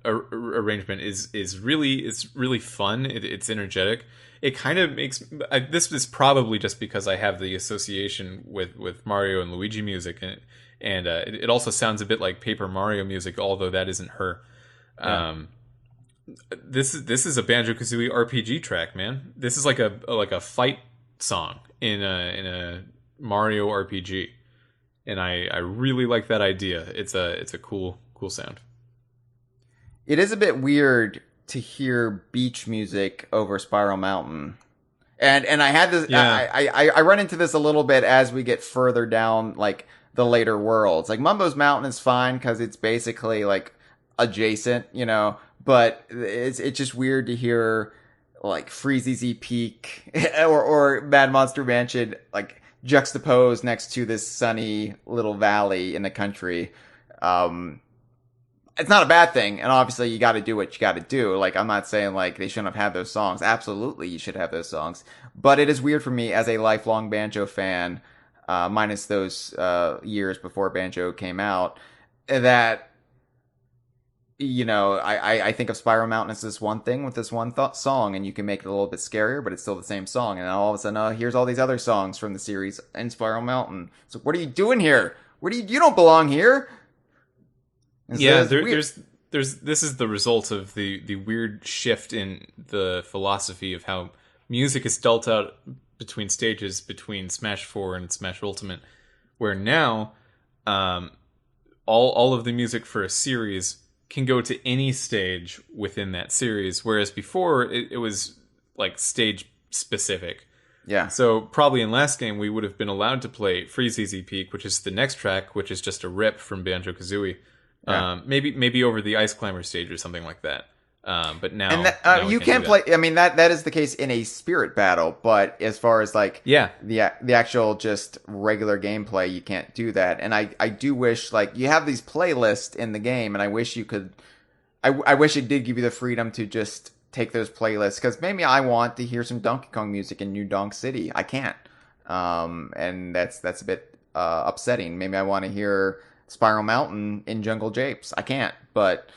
arrangement is really fun. It's energetic. It kind of makes this is probably just because I have the association with Mario and Luigi music, and it also sounds a bit like Paper Mario music, although that isn't her. Yeah. This is a Banjo-Kazooie RPG track, man. This is like a fight song in a Mario RPG. And I really like that idea. It's a cool sound. It is a bit weird to hear beach music over Spiral Mountain. And I had this I run into this a little bit as we get further down like the later worlds. Like Mumbo's Mountain is fine because it's basically like adjacent, but it's just weird to hear like Freezy Peak or Mad Monster Mansion like juxtaposed next to this sunny little valley in the country. it's not a bad thing, and obviously you got to do what you got to do. Like, I'm not saying like they shouldn't have had those songs. Absolutely, you should have those songs. But it is weird for me as a lifelong Banjo fan, minus those years before Banjo came out, that I think of Spiral Mountain as this one thing with this one song, and you can make it a little bit scarier, but it's still the same song. And all of a sudden, here's all these other songs from the series in Spiral Mountain. So what are you doing here? You don't belong here. And so this is the result of the weird shift in the philosophy of how music is dealt out between stages between Smash 4 and Smash Ultimate, where now all of the music for a series can go to any stage within that series, whereas before it was like stage specific. Yeah. So probably in last game we would have been allowed to play Freeze Easy Peak, which is the next track, which is just a rip from Banjo-Kazooie. Yeah. Maybe over the Ice Climber stage or something like that. But now, and you can play. I mean, that is the case in a spirit battle. But as far as like the actual just regular gameplay, you can't do that. And I do wish like you have these playlists in the game, and I wish you could. I wish it did give you the freedom to just take those playlists, because maybe I want to hear some Donkey Kong music in New Donk City. I can't, and that's a bit upsetting. Maybe I want to hear Spiral Mountain in Jungle Japes. I can't, but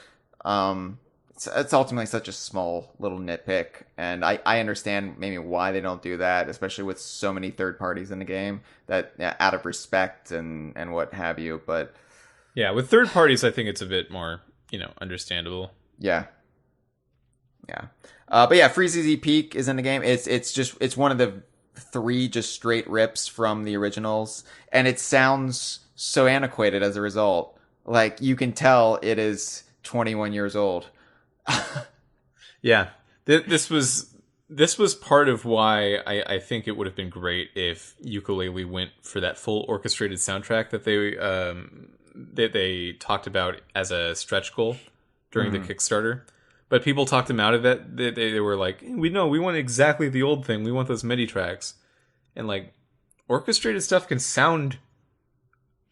it's ultimately such a small little nitpick, and I understand maybe why they don't do that, especially with so many third parties in the game, that out of respect and what have you. But yeah, with third parties, I think it's a bit more understandable. Yeah. But yeah, Freeze Easy Peak is in the game. It's one of the 3 just straight rips from the originals, and it sounds so antiquated as a result. Like, you can tell it is 21 years old. Yeah. This was part of why I think it would have been great if Yooka-Laylee went for that full orchestrated soundtrack that they talked about as a stretch goal during the Kickstarter. But people talked them out of it. They were like, we want exactly the old thing. We want those MIDI tracks. And like, orchestrated stuff can sound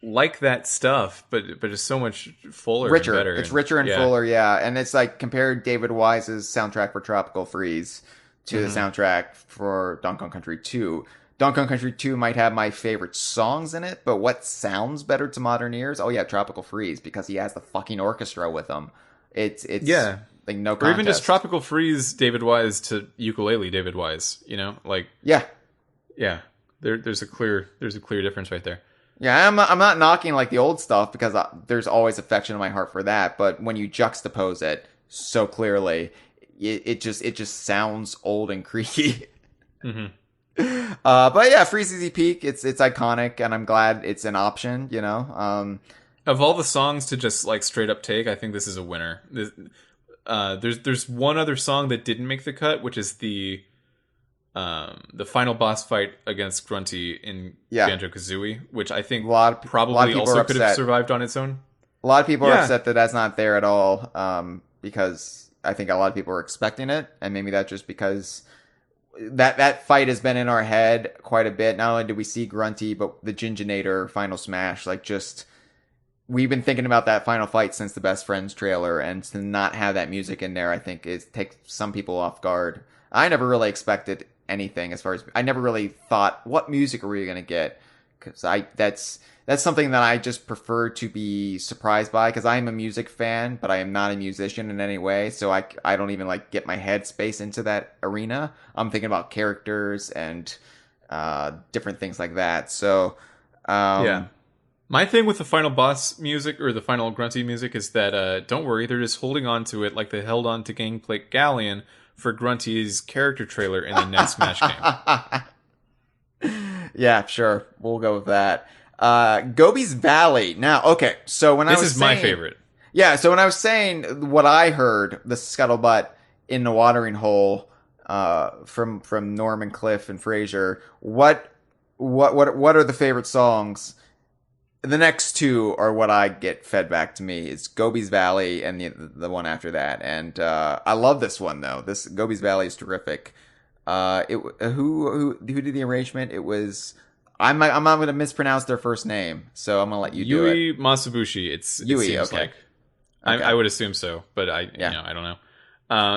like that stuff, but it's so much fuller, richer. And better. It's richer and fuller, yeah. And it's like, compared David Wise's soundtrack for Tropical Freeze to the soundtrack for Donkey Kong Country 2. Donkey Kong Country 2 might have my favorite songs in it, but what sounds better to modern ears? Oh yeah, Tropical Freeze, because he has the fucking orchestra with him. It's like no contest. Or even just Tropical Freeze David Wise to Yooka-Laylee David Wise, like yeah. There's a clear difference right there. Yeah, I'm not knocking like the old stuff, because there's always affection in my heart for that. But when you juxtapose it so clearly, it just sounds old and creaky. Mm-hmm. But yeah, Freeze Easy Peak, it's iconic, and I'm glad it's an option. Of all the songs to just like straight up take, I think this is a winner. There's one other song that didn't make the cut, which is the final boss fight against Grunty in Banjo-Kazooie, which I think probably also could have survived on its own. A lot of people are upset that that's not there at all, because I think a lot of people are expecting it, and maybe that's just because that fight has been in our head quite a bit. Not only did we see Grunty, but the Ginginator Final Smash, we've been thinking about that final fight since the Best Friends trailer, and to not have that music in there, I think takes some people off guard. I never really expected anything I never really thought, what music are we going to get? Because that's something that I just prefer to be surprised by, because I am a music fan, but I am not a musician in any way, so I don't even get my headspace into that arena. I'm thinking about characters and different things like that. So my thing with the final boss music, or the final Grunty music, is that don't worry, they're just holding on to it like they held on to Gangplank Galleon for Grunty's character trailer in the next Smash game. Yeah, sure. We'll go with that. Gobi's Valley. Now, okay, so this is my favorite. Yeah, so when I was saying what I heard, the scuttlebutt in the watering hole, from Norman, Cliff, and Fraser, what are the favorite songs? The next 2 are what I get fed back to me. It's Gobi's Valley and the one after that. And I love this one though. This Gobi's Valley is terrific. Who did the arrangement? It was I'm not going to mispronounce their first name, so I'm going to let you do it. Yui Masabushi. It seems okay. like. Okay. I would assume so, but I don't know.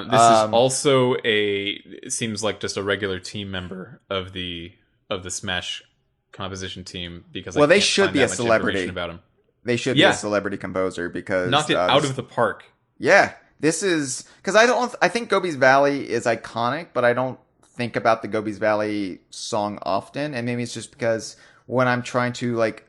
This is also it seems like just a regular team member of the Smash composition team, because well, I they can't should find be that a much celebrity. information about him. They should be a celebrity composer because Knocked it out of the park. Yeah, this is because I think Gobi's Valley is iconic, but I don't think about the Gobi's Valley song often, and maybe it's just because when I'm trying to like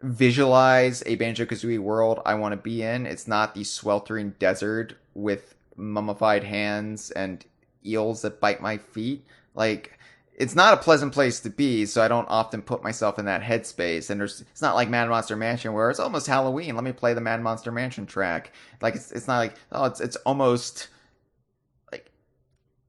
visualize a Banjo-Kazooie world I want to be in, it's not the sweltering desert with mummified hands and eels that bite my feet. Like, it's not a pleasant place to be, so I don't often put myself in that headspace. And it's not like Mad Monster Mansion where it's almost Halloween. Let me play the Mad Monster Mansion track. Like, it's not like, oh, it's almost like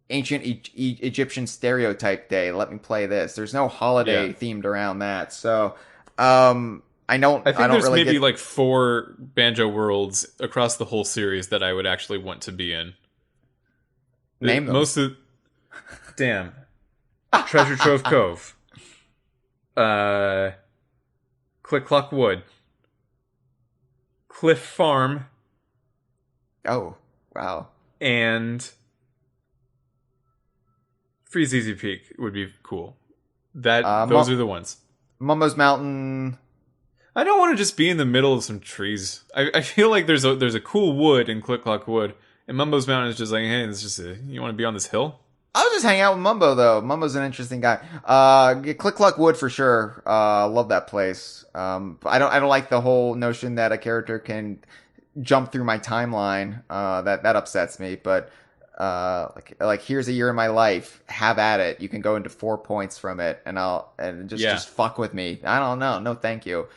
ancient Egyptian stereotype day. Let me play this. There's no holiday themed around that. So, I think there's really maybe like 4 Banjo worlds across the whole series that I would actually want to be in. Name them. Most of... Damn. Treasure Trove Cove. Click Clock Wood. Cliff Farm. Oh, wow. And Freeze Easy Peak would be cool. Those are the ones. Mumbo's Mountain. I don't want to just be in the middle of some trees. I feel like there's a cool wood in Click Clock Wood, and Mumbo's Mountain is just like, hey, it's just you want to be on this hill? I was just hanging out with Mumbo though. Mumbo's an interesting guy. Click Clock Wood for sure. Love that place. I don't like the whole notion that a character can jump through my timeline. That upsets me. But like here's a year in my life. Have at it. You can go into 4 points from it, and just fuck with me. I don't know. No, thank you.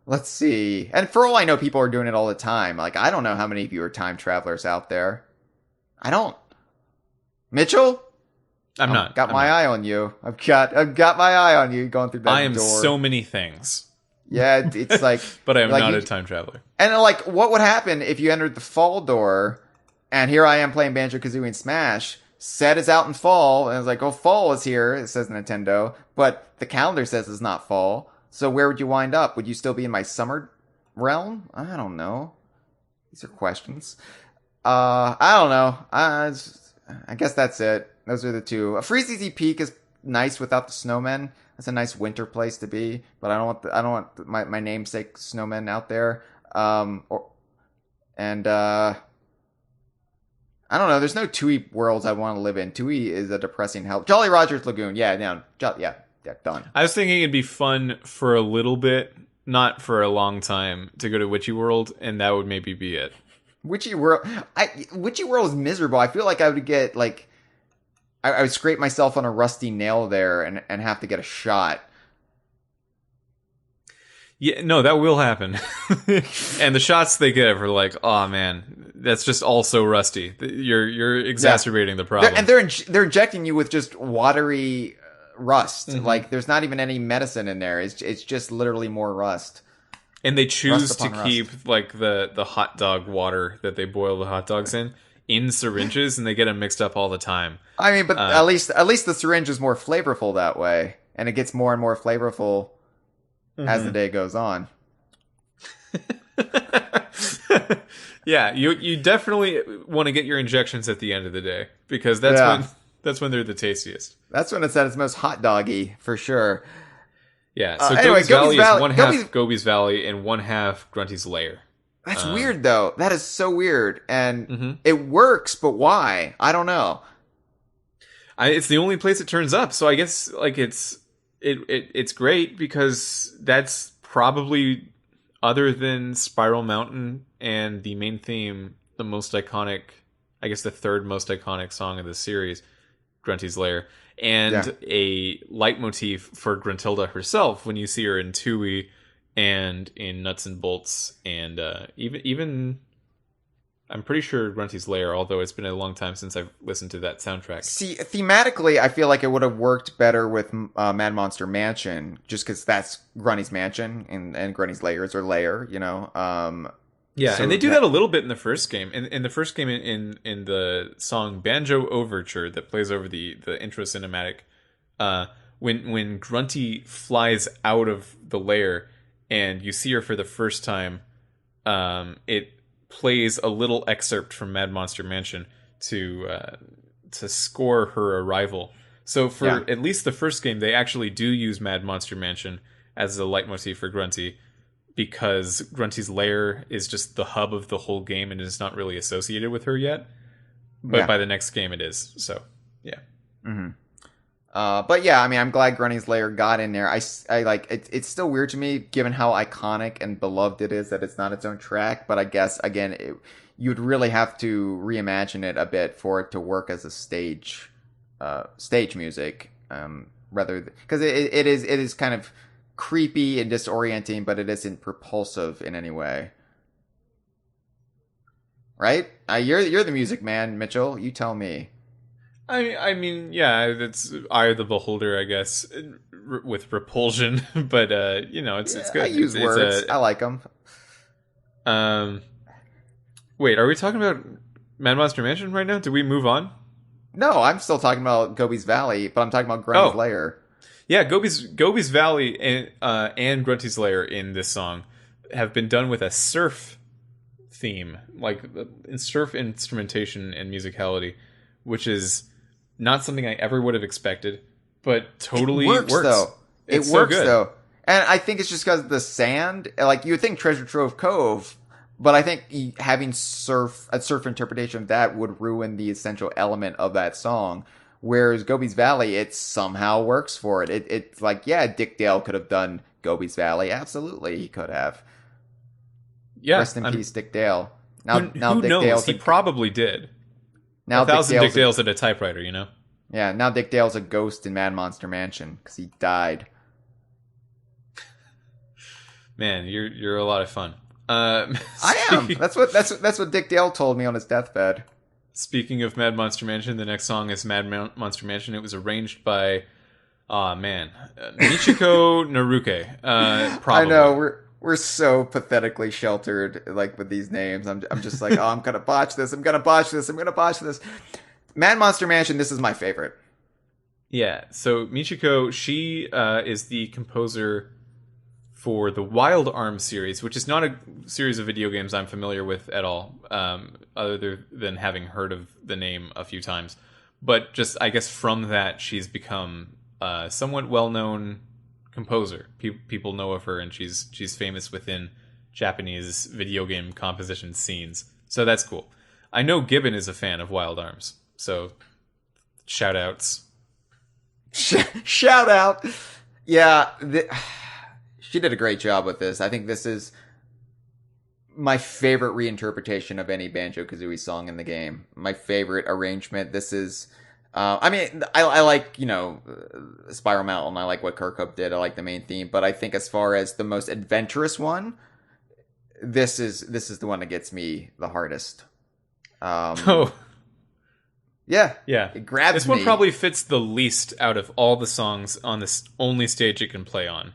Let's see. And for all I know, people are doing it all the time. Like, I don't know how many of you are time travelers out there. I don't. Mitchell? I'm not. Got my eye on you. I've got my eye on you going through that door. I am so many things. Yeah, it's like... but I am like not a time traveler. And like, what would happen if you entered the fall door, and here I am playing Banjo-Kazooie and Smash, set is out in fall, and it's like, oh, fall is here, it says Nintendo, but the calendar says it's not fall, so where would you wind up? Would you still be in my summer realm? I don't know. These are questions. I don't know. I guess that's it. Those are the two. Freeze Easy Peak is nice without the snowmen. That's a nice winter place to be, but I don't want my namesake snowmen out there. I don't know. There's no Tui worlds I want to live in. Tui is a depressing hell. Jolly Roger's Lagoon. Yeah, done. I was thinking it'd be fun for a little bit, not for a long time, to go to Witchy World, and that would maybe be it. Witchy World is miserable. I feel like I would get like I would scrape myself on a rusty nail there and have to get a shot. Yeah, no, that will happen. And the shots they give are like, oh man, that's just all so rusty. You're exacerbating the problem. They're injecting you with just watery rust. Mm-hmm. Like there's not even any medicine in there. It's just literally more rust. And they choose to keep like the hot dog water that they boil the hot dogs in syringes, and they get them mixed up all the time. I mean, but at least the syringe is more flavorful that way, and it gets more and more flavorful as the day goes on. Yeah, you definitely want to get your injections at the end of the day, because that's when they're the tastiest. That's when it's at its most hot doggy for sure. Yeah, so anyway, Gobi's Valley is one half Gobi's Valley and one half Grunty's Lair. That's weird, though. That is so weird. And it works, but why? I don't know. It's the only place it turns up, so I guess like it's great because that's probably, other than Spiral Mountain and the main theme, the most iconic, I guess the third most iconic song of the series, Grunty's Lair. And a leitmotif for Gruntilda herself when you see her in Tui and in Nuts and Bolts, and even I'm pretty sure Grunty's Lair, although it's been a long time since I've listened to that soundtrack. See, thematically, I feel like it would have worked better with Mad Monster Mansion, just because that's Grunty's mansion and Grunty's Lair is her lair, you know. Yeah, so and they do that a little bit in the first game. In the first game, in the song Banjo Overture that plays over the intro cinematic, when Grunty flies out of the lair and you see her for the first time, it plays a little excerpt from Mad Monster Mansion to score her arrival. So for at least the first game, they actually do use Mad Monster Mansion as a leitmotif for Grunty, because Grunty's lair is just the hub of the whole game and is not really associated with her yet. But by the next game it is. So, yeah. Mm-hmm. But yeah, I mean, I'm glad Grunty's lair got in there. I like it's still weird to me, given how iconic and beloved it is, that it's not its own track. But I guess, again, you'd really have to reimagine it a bit for it to work as a stage music, rather because it is kind of creepy and disorienting, but it isn't propulsive in any way. Right? You're the music man, Mitchell. You tell me. I mean, yeah, that's Eye of the Beholder, I guess, with repulsion. But it's good. I use words. I like them. Wait, are we talking about Mad Monster Mansion right now? Did we move on? No, I'm still talking about Gobi's Valley, but I'm talking about Grunty's lair. Yeah, Gobi's Valley and Grunty's lair in this song have been done with a surf theme, like surf instrumentation and musicality, which is not something I ever would have expected, but totally works. Though. It's it works, so good. though. And I think it's just because of the sand. Like, you would think Treasure Trove Cove, but I think having a surf interpretation of that would ruin the essential element of that song. Whereas Gobi's Valley, it somehow works for it. It's like, yeah, Dick Dale could have done Gobi's Valley. Absolutely, he could have. Yeah. Rest in peace, Dick Dale. Now who Dick knows? Dale's He probably did. Now 1,000 Dick Dales at a typewriter, you know? Yeah, now Dick Dale's a ghost in Mad Monster Mansion because he died. Man, you're a lot of fun. I am. That's what Dick Dale told me on his deathbed. Speaking of Mad Monster Mansion, the next song is Mad Monster Mansion. It was arranged by, Michiko Naruke. Probably. I know, we're so pathetically sheltered, like, with these names. I'm just like, oh, I'm gonna botch this. I'm gonna botch this. Mad Monster Mansion. This is my favorite. Yeah. So Michiko, she is the composer for the Wild Arms series, which is not a series of video games I'm familiar with at all, other than having heard of the name a few times. But just, I guess, from that, she's become a somewhat well-known composer. People know of her, and she's famous within Japanese video game composition scenes. So that's cool. I know Gibbon is a fan of Wild Arms, so shout-outs. Shout out! Yeah, she did a great job with this. I think this is my favorite reinterpretation of any Banjo-Kazooie song in the game. My favorite arrangement. This is... I like, Spiral Mountain. I like what Kirkhope did. I like the main theme. But I think as far as the most adventurous one, this is the one that gets me the hardest. Yeah. It grabs me. This one probably fits the least out of all the songs on this only stage it can play on.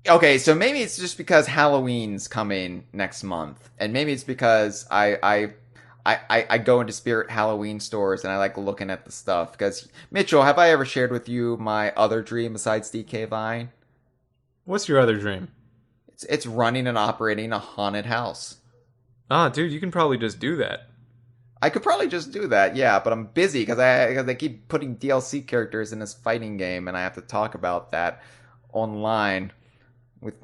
Okay, so maybe it's just because Halloween's coming next month. And maybe it's because I go into Spirit Halloween stores and I like looking at the stuff. Because, Mitchell, have I ever shared with you my other dream besides DK Vine? What's your other dream? It's running and operating a haunted house. Ah, dude, you can probably just do that. I could probably just do that, yeah, but I'm busy because I keep putting DLC characters in this fighting game, and I have to talk about that online with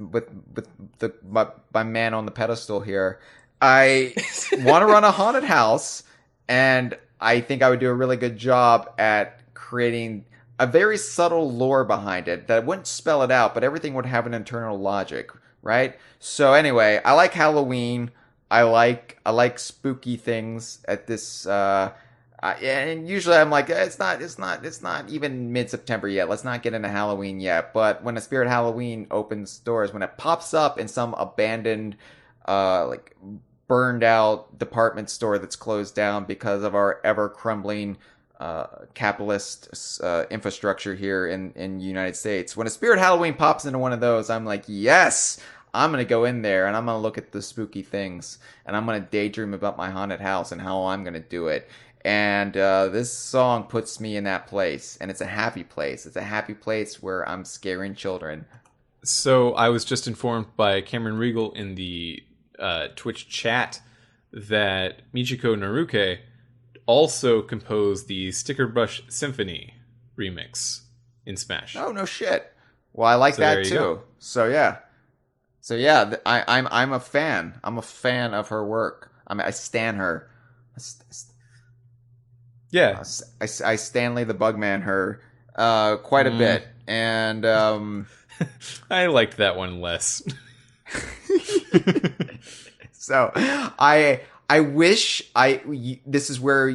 my man on the pedestal here. I want to run a haunted house, and I think I would do a really good job at creating a very subtle lore behind it that wouldn't spell it out, but everything would have an internal logic, right? So anyway, I like Halloween. I like spooky things at this, and usually I'm like, it's not even mid-September yet. Let's not get into Halloween yet. But when a Spirit Halloween opens doors, when it pops up in some abandoned, burned out department store that's closed down because of our ever crumbling, capitalist, infrastructure here in the United States. When a Spirit Halloween pops into one of those, I'm like, yes! I'm going to go in there and I'm going to look at the spooky things and I'm going to daydream about my haunted house and how I'm going to do it. And this song puts me in that place, and it's a happy place. It's a happy place where I'm scaring children. So I was just informed by Cameron Regal in the Twitch chat that Michiko Naruke also composed the Sticker Brush Symphony remix in Smash. Oh, no shit. Well, I like that too. Go. So yeah, I'm a fan. I'm a fan of her work. I stan her. Yeah, I Stanley the Bugman her quite a bit, and I liked that one less. So I wish this is where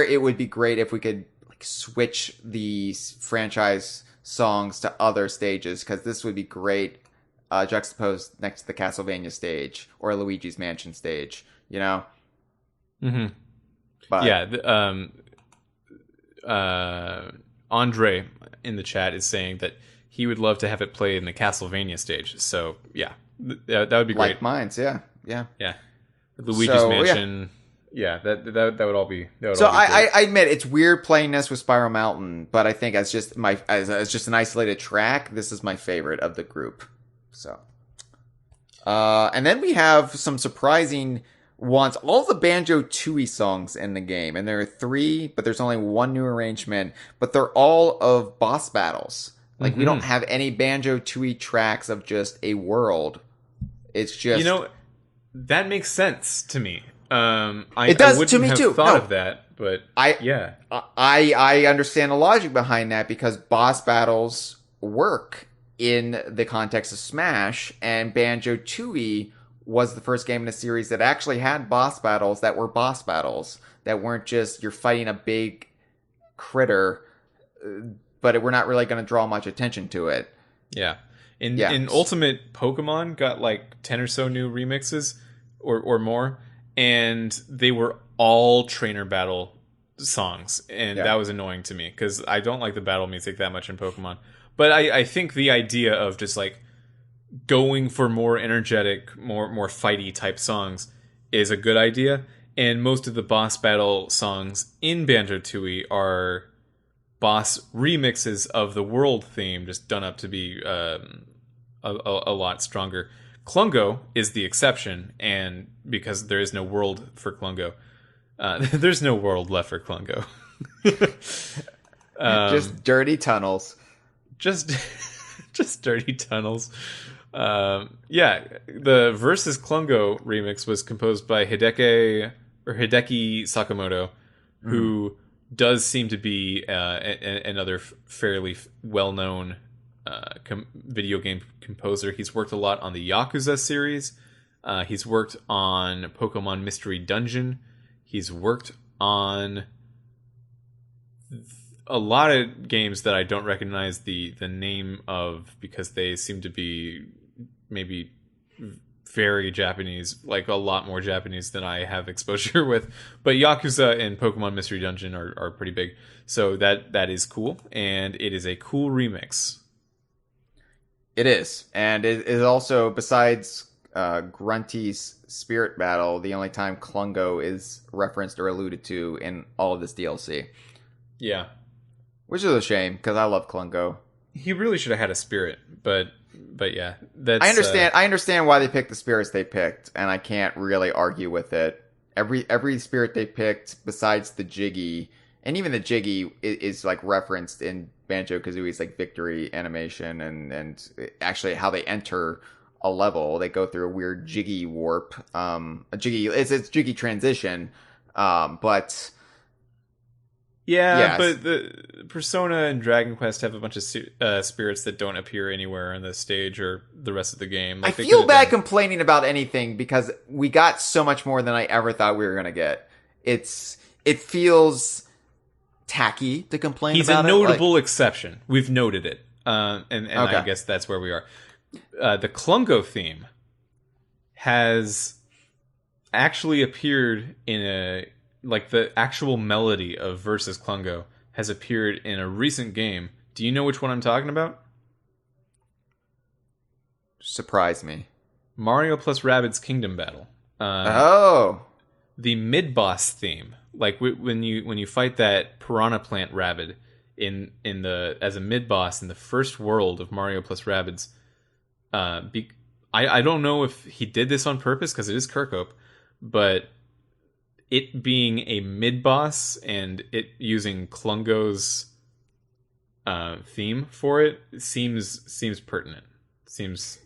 it would be great if we could like switch the franchise songs to other stages, because this would be great juxtaposed next to the Castlevania stage or Luigi's Mansion stage, you know. Mm-hmm. But yeah, Andre in the chat is saying that he would love to have it play in the Castlevania stage. So yeah, that would be great. Like mines, yeah. Luigi's Mansion. Yeah, that would all be. So I admit it's weird playing this with Spiral Mountain, but I think as just an isolated track, this is my favorite of the group. So, and then we have some surprising ones. All the Banjo-Tooie songs in the game, and there are 3, but there's only one new arrangement. But they're all of boss battles. Like we don't have any Banjo-Tooie tracks of just a world. It's just that makes sense to me. It does I wouldn't to me have too. Thought of that, but I understand the logic behind that, because boss battles work in the context of Smash, and Banjo-Tooie was the first game in the series that actually had boss battles that were boss battles, that weren't just you're fighting a big critter, but we're not really going to draw much attention to it. Yeah. In Ultimate Pokemon got like 10 or so new remixes or more, and they were all trainer battle songs, and that was annoying to me because I don't like the battle music that much in Pokemon. But I think the idea of just like going for more energetic, more fighty type songs is a good idea, and most of the boss battle songs in Banjo-Tooie are boss remixes of the world theme, just done up to be a lot stronger. Klungo is the exception, and because there is no world for Klungo, there's no world left for Klungo. Just dirty tunnels. Just dirty tunnels. The Versus Klungo remix was composed by Hideki Sakamoto, who does seem to be another fairly well-known video game composer. He's worked a lot on the Yakuza series. He's worked on Pokemon Mystery Dungeon. He's worked on a lot of games that I don't recognize the name of, because they seem to be maybe very Japanese, like a lot more Japanese than I have exposure with. But Yakuza and Pokemon Mystery Dungeon are pretty big. So that is cool, and it is a cool remix. It is. And it is also, besides Grunty's Spirit Battle, the only time Klungo is referenced or alluded to in all of this DLC. Yeah. Which is a shame, because I love Klungo. He really should have had a spirit, but yeah. That's, I understand why they picked the spirits they picked, and I can't really argue with it. Every spirit they picked, besides the Jiggy, and even the Jiggy is like referenced in Banjo-Kazooie's like victory animation, and actually how they enter a level. They go through a weird Jiggy warp, it's Jiggy transition, but yeah, but the Persona and Dragon Quest have a bunch of spirits that don't appear anywhere on the stage or the rest of the game. Like, I feel bad complaining about anything, because we got so much more than I ever thought we were going to get. It feels tacky to complain He's about it. He's a notable exception. We've noted it. And okay. I guess that's where we are. The Klungo theme has actually appeared in the actual melody of Versus Klungo has appeared in a recent game. Do you know which one I'm talking about? Surprise me. Mario plus Rabbids Kingdom Battle. The mid-boss theme. Like when you fight that Piranha Plant Rabbid as a mid-boss in the first world of Mario plus Rabbids, I don't know if he did this on purpose because it is Kirkhope, but it being a mid boss and it using Klungo's theme for it seems pertinent. Seems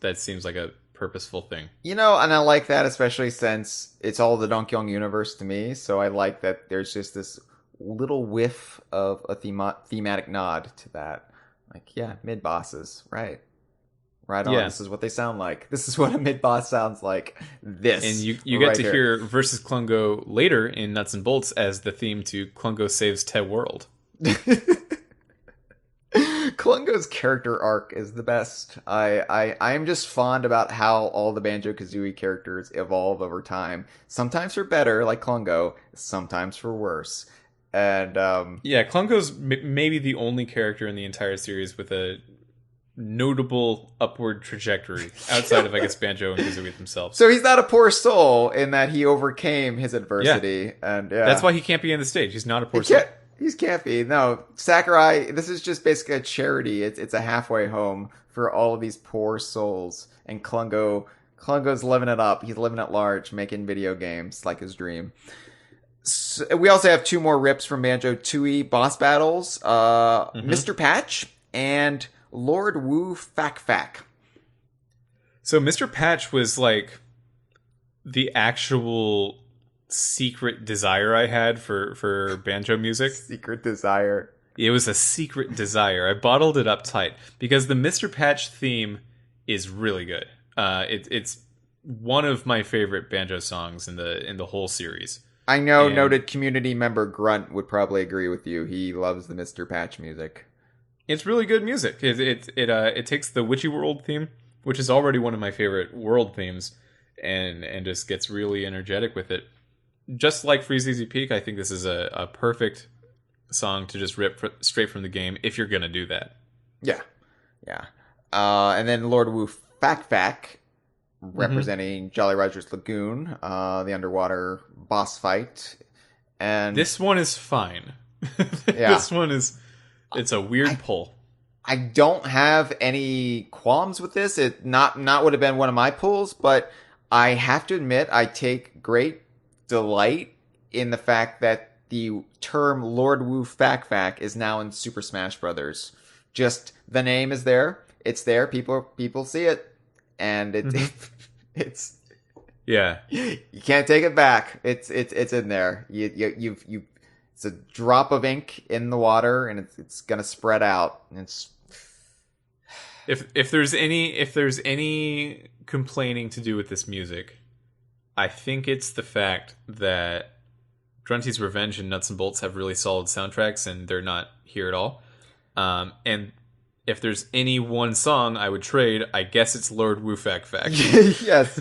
like a purposeful thing. And I like that, especially since it's all the Donkey Kong universe to me. So I like that there's just this little whiff of a thematic nod to that. Like, yeah, mid bosses, right on. Yeah. This is what they sound like. This is what a mid boss sounds like. This, and you get to hear versus Klungo later in Nuts and Bolts as the theme to Klungo Saves Te World. Klungo's character arc is the best. I'm just fond about how all the Banjo-Kazooie characters evolve over time. Sometimes for better, like Klungo. Sometimes for worse. And Klungo's maybe the only character in the entire series with a notable upward trajectory outside of, I guess, Banjo and Kazooie themselves. So he's not a poor soul in that he overcame his adversity. Yeah. And that's why he can't be on the stage. He's not a poor soul. He can't be. No, Sakurai, this is just basically a charity. It's a halfway home for all of these poor souls. And Klungo's living it up. He's living at large, making video games like his dream. So we also have 2 more rips from Banjo-Tooie boss battles. Mr. Patch and Lord Wu Fak Fak. So Mr. Patch was like the actual secret desire I had for banjo music. Secret desire. It was a secret desire. I bottled it up tight because the Mr. Patch theme is really good. It's one of my favorite banjo songs in the whole series. I know noted community member Grunt would probably agree with you. He loves the Mr. Patch music. It's really good music. It takes the Witchy World theme, which is already one of my favorite world themes, and just gets really energetic with it. Just like Freeze Easy Peak, I think this is a perfect song to just rip straight from the game if you're gonna do that. Yeah. And then Lord Wu Fak Fak, representing Jolly Roger's Lagoon, the underwater boss fight. And this one is fine. Yeah. This one is... It's a weird pull. I don't have any qualms with this. It not would have been one of my pulls, but I have to admit I take great delight in the fact that the term Lord Wu Fak Fak is now in Super Smash Brothers. Just the name is there. It's there. People see it, and it's yeah. You can't take it back. It's in there. You've it's a drop of ink in the water, and it's gonna spread out. And it's if there's any complaining to do with this music, I think it's the fact that Grunty's Revenge and Nuts and Bolts have really solid soundtracks, and they're not here at all. And if there's any one song I would trade, I guess it's Lord Wu Fak Fak. Yes,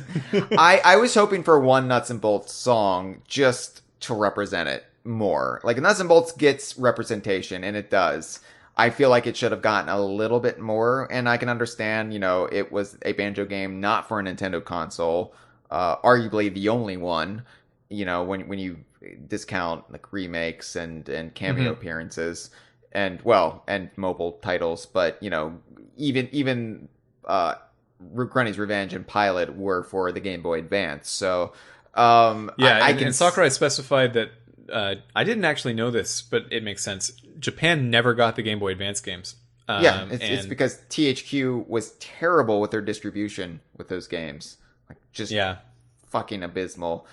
I was hoping for one Nuts and Bolts song just to represent it more. Like, Nuts and Bolts gets representation, and it does. I feel like it should have gotten a little bit more, and I can understand, it was a banjo game not for a Nintendo console, arguably the only one, when you discount like remakes and cameo appearances and mobile titles, but even Grunty's Revenge and Pilot were for the Game Boy Advance. So and Sakurai specified that I didn't actually know this, but it makes sense. Japan never got the Game Boy Advance games. It's because THQ was terrible with their distribution with those games. Like, just fucking abysmal.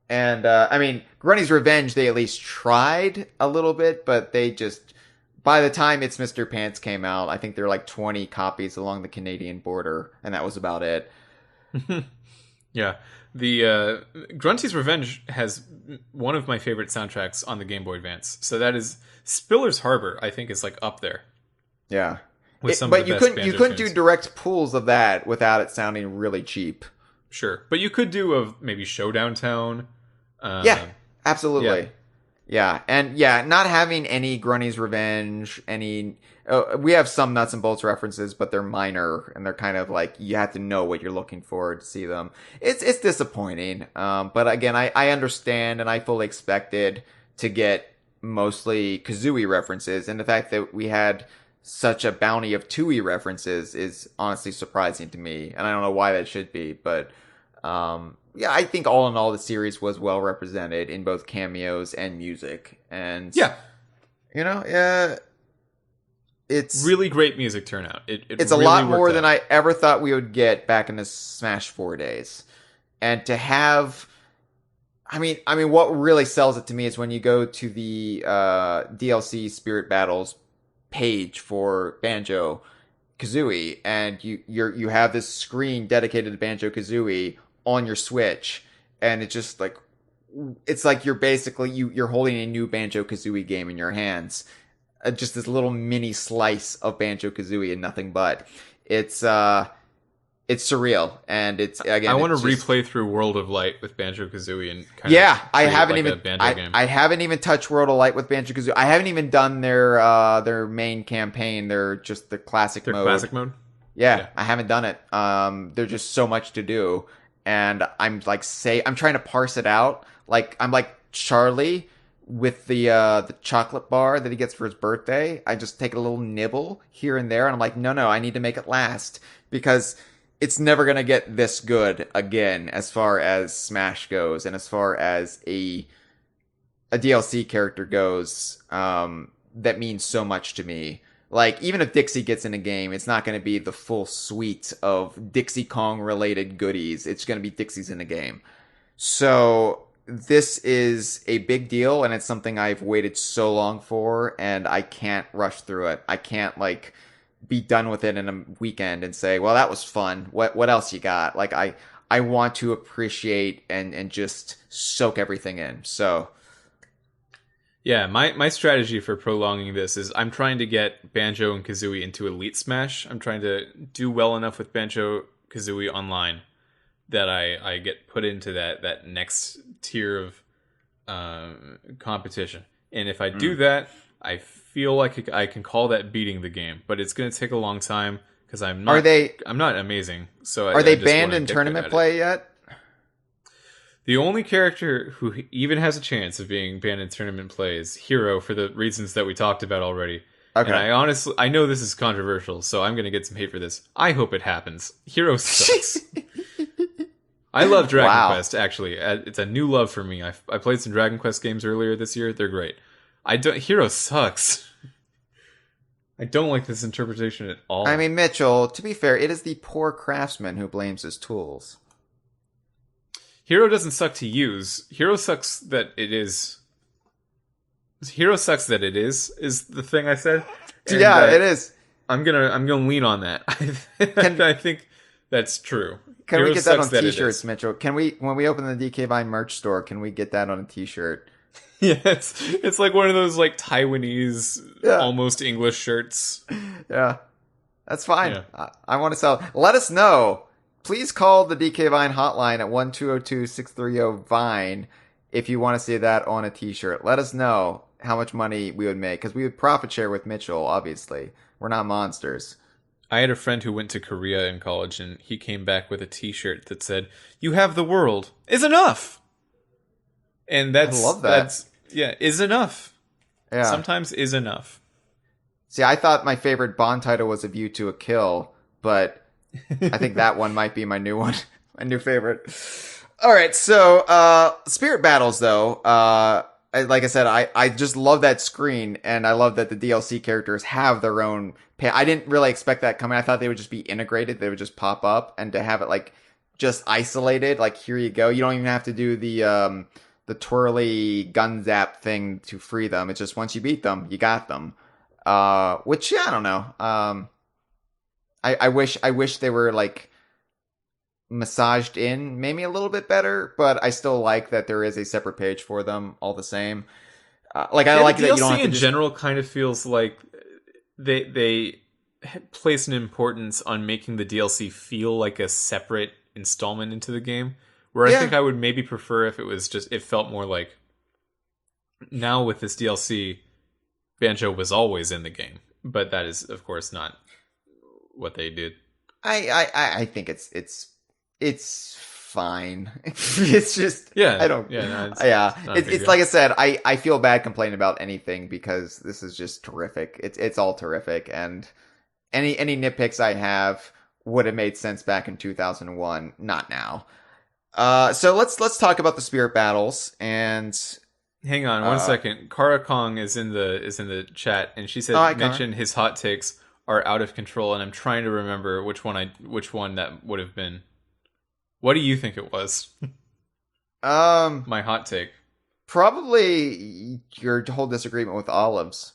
And, Grunty's Revenge, they at least tried a little bit, but they just, by the time It's Mr. Pants came out, I think there were like 20 copies along the Canadian border, and that was about it. Yeah. The Grunty's Revenge has one of my favorite soundtracks on the Game Boy Advance. So that is Spiller's Harbor, I think, is like up there. Yeah. But you couldn't do direct pulls of that without it sounding really cheap. Sure. But you could do maybe Showdown Town. Yeah, absolutely. Yeah. And not having any Grunty's Revenge, we have some Nuts and Bolts references, but they're minor, and they're kind of like, you have to know what you're looking for to see them. It's disappointing. But again, I understand, and I fully expected to get mostly Kazooie references, and the fact that we had such a bounty of Tooie references is honestly surprising to me, and I don't know why that should be, but yeah, I think all in all the series was well represented in both cameos and music, and it's really great music turnout. It's a really lot more worked than out. I ever thought we would get back in the Smash 4 days. And to have, I mean, what really sells it to me is when you go to the DLC Spirit Battles page for Banjo-Kazooie, and you have this screen dedicated to Banjo-Kazooie on your Switch, and it's just like, it's like you're basically, you're holding a new Banjo-Kazooie game in your hands. Just this little mini slice of Banjo-Kazooie and nothing but. It's surreal, and it's, again, I want to just replay through World of Light with Banjo-Kazooie and kind of I treat it haven't like even a Banjo game. I haven't even touched World of Light with Banjo-Kazooie. I haven't even done their main campaign. They're just the classic mode. Classic mode? Yeah, I haven't done it. There's just so much to do, and I'm trying to parse it out. Like, I'm like Charlie with the chocolate bar that he gets for his birthday. I just take a little nibble here and there, and I'm like, no, I need to make it last, because it's never gonna get this good again as far as Smash goes, and as far as a DLC character goes, that means so much to me. Like, even if Dixie gets in a game, it's not going to be the full suite of Dixie Kong related goodies. It's going to be Dixie's in a game. So this is a big deal, and it's something I've waited so long for, and I can't rush through it. I can't, like, be done with it in a weekend and say, well, that was fun. What else you got? Like, I want to appreciate and just soak everything in. So Yeah, my strategy for prolonging this is I'm trying to get Banjo and Kazooie into Elite Smash. I'm trying to do well enough with Banjo-Kazooie online that I get put into that next tier of competition. And if I do that, I feel like I can call that beating the game. But it's going to take a long time because I'm not amazing. So are they banned in tournament play yet? The only character who even has a chance of being banned in tournament play is Hero, for the reasons that we talked about already. Okay. And I know this is controversial, so I'm going to get some hate for this. I hope it happens. Hero sucks. I love Dragon Quest, actually. It's a new love for me. I played some Dragon Quest games earlier this year. They're great. Hero sucks. I don't like this interpretation at all. I mean, Mitchell, to be fair, it is the poor craftsman who blames his tools. Hero doesn't suck to use. Hero sucks that it is. Hero sucks that it is the thing I said. And, it is. I'm gonna lean on that. I think that's true. Can Hero we get that on sucks t-shirts, Mitchell? Can we, when we open the DK Vine merch store, can we get that on a t-shirt? Yeah, it's like one of those like Taiwanese, almost English shirts. Yeah, that's fine. Yeah. I want to sell. Let us know. Please call the DK Vine hotline at 1-202-630-VINE if you want to see that on a t-shirt. Let us know how much money we would make, because we would profit share with Mitchell, obviously. We're not monsters. I had a friend who went to Korea in college, and he came back with a t-shirt that said, "You have the world is enough." And I love that. Is enough. Yeah. Sometimes is enough. See, I thought my favorite Bond title was A View to a Kill, but I think that one might be my new one. My new favorite. All right, so Spirit Battles, though. Like I said, I just love that screen, and I love that the DLC characters have their own I didn't really expect that coming. I thought they would just be integrated. They would just pop up, and to have it like just isolated, like here you go. You don't even have to do the twirly gun zap thing to free them. It's just once you beat them, you got them. Which, yeah, I don't know. I wish they were like massaged in maybe a little bit better, but I still like that there is a separate page for them all the same. I like the that DLC you don't have to in general kind of feels like they place an importance on making the DLC feel like a separate installment into the game, where I think I would maybe prefer if it was just, it felt more like, now with this DLC, Banjo was always in the game, but that is of course not what they did. I think it's fine. It's just, Yeah. I don't, Yeah, no, not a big it's deal. like I said, I feel bad complaining about anything because this is just terrific. It's all terrific, and any nitpicks I have would have made sense back in 2001, not now. So let's talk about the spirit battles, and Hang on one second. Kara Kong is in the chat, and she said hi, Kara. mentioned his hot takes are out of control, and I'm trying to remember which one that would have been. What do you think it was? My hot take. Probably your whole disagreement with olives.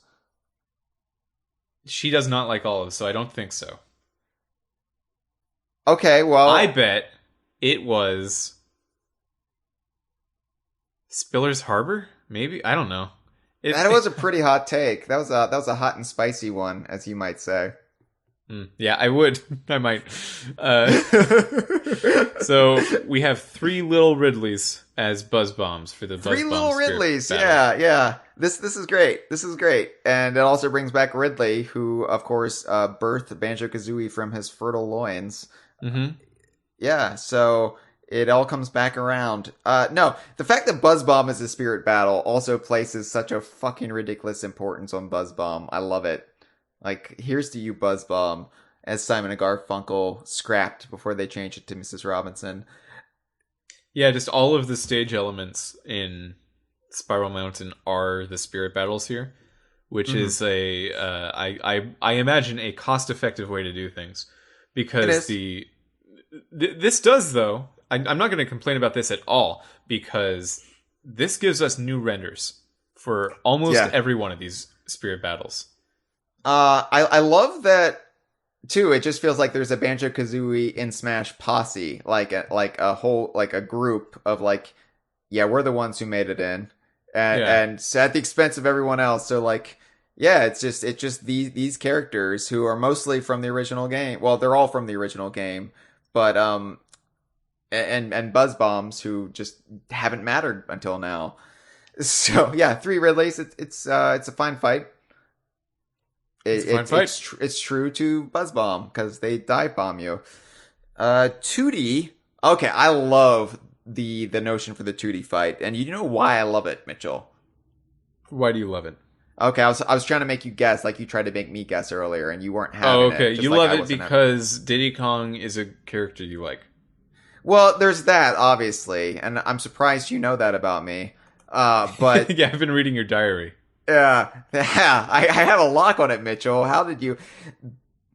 She does not like olives, so I don't think so. Okay, well, I bet it was Spiller's Harbor. Maybe, I don't know. that was a pretty hot take. That was a hot and spicy one, as you might say. Yeah, I would. I might. So we have 3 little Ridleys as buzz bombs for the buzz 3 little bomb spirit Ridleys. battle. Yeah. This is great. This is great, and it also brings back Ridley, who of course birthed Banjo-Kazooie from his fertile loins. Mm-hmm. Yeah, so it all comes back around. No, the fact that Buzz Bomb is a spirit battle also places such a fucking ridiculous importance on Buzz Bomb. I love it. Like, here's to you, Buzz Bomb, as Simon and Garfunkel scrapped before they changed it to Mrs. Robinson. Yeah, just all of the stage elements in Spiral Mountain are the spirit battles here, which is I imagine a cost-effective way to do things, because this does, though. I'm not going to complain about this at all, because this gives us new renders for almost every one of these spirit battles. I love that too. It just feels like there's a Banjo-Kazooie in Smash posse, like a whole, like a group of like, yeah, we're the ones who made it in, and so at the expense of everyone else. So like, yeah, it's just these characters who are mostly from the original game. Well, they're all from the original game, but and Buzz Bombs who just haven't mattered until now. So yeah, 3 Ridleys. It's a fine fight. It's true to Buzz Bomb because they dive bomb you. 2D. Okay, I love the notion for the 2D fight, and you know why I love it, Mitchell. Why do you love it? Okay, I was trying to make you guess, like you tried to make me guess earlier, and you weren't having Oh, okay. it. just You like love I it wasn't because Diddy Kong is a character you like. Well, there's that, obviously, and I'm surprised you know that about me. But Yeah, I've been reading your diary. yeah, I have a lock on it, Mitchell. How did you?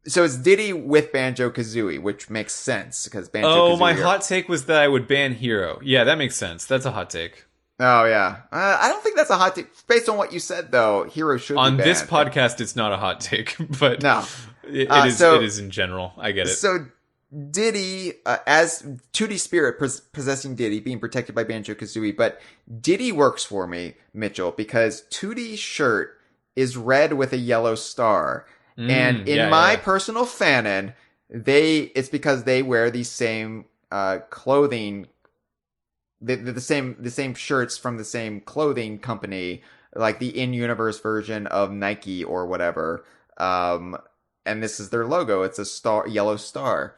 So it's Diddy with Banjo-Kazooie, which makes sense because Banjo-Kazooie. Oh, my hot take was that I would ban Hero. Yeah, that makes sense. That's a hot take. Oh yeah, I don't think that's a hot take. Based on what you said, though, Hero should On be this banned. podcast, it's not a hot take, but No. it So- is in general. I get it. So Diddy, as 2D spirit possessing Diddy, being protected by Banjo-Kazooie, but Diddy works for me, Mitchell, because 2D shirt is red with a yellow star, and in my personal fanon, it's because they wear the same clothing, the same shirts from the same clothing company, like the in-universe version of Nike or whatever. And this is their logo. It's a yellow star.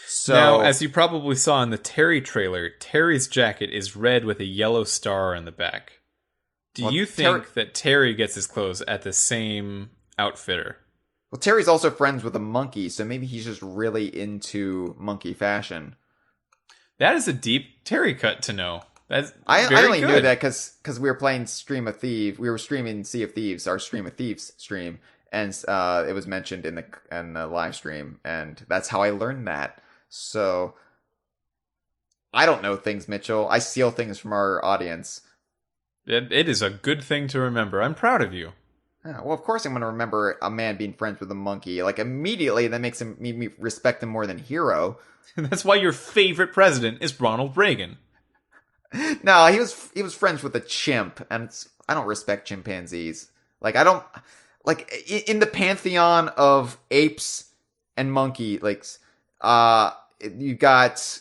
So Now, as you probably saw in the Terry trailer, Terry's jacket is red with a yellow star on the back. Do Well, you think that Terry gets his clothes at the same outfitter? well, Terry's also friends with a monkey, so maybe he's just really into monkey fashion. That is a deep Terry cut to know. That's I very only knew good. that because we were playing Stream of Thieves. We were streaming Sea of Thieves, our Stream of Thieves stream, and it was mentioned in the live stream, and that's how I learned that. So I don't know things, Mitchell. I steal things from our audience. It is a good thing to remember. I'm proud of you. Yeah, well, of course I'm going to remember a man being friends with a monkey. Like, immediately, that makes me respect him more than Hero. That's why your favorite president is Ronald Reagan. No, he was friends with a chimp, and I don't respect chimpanzees. Like, I don't... Like, in the pantheon of apes and monkey, like, you got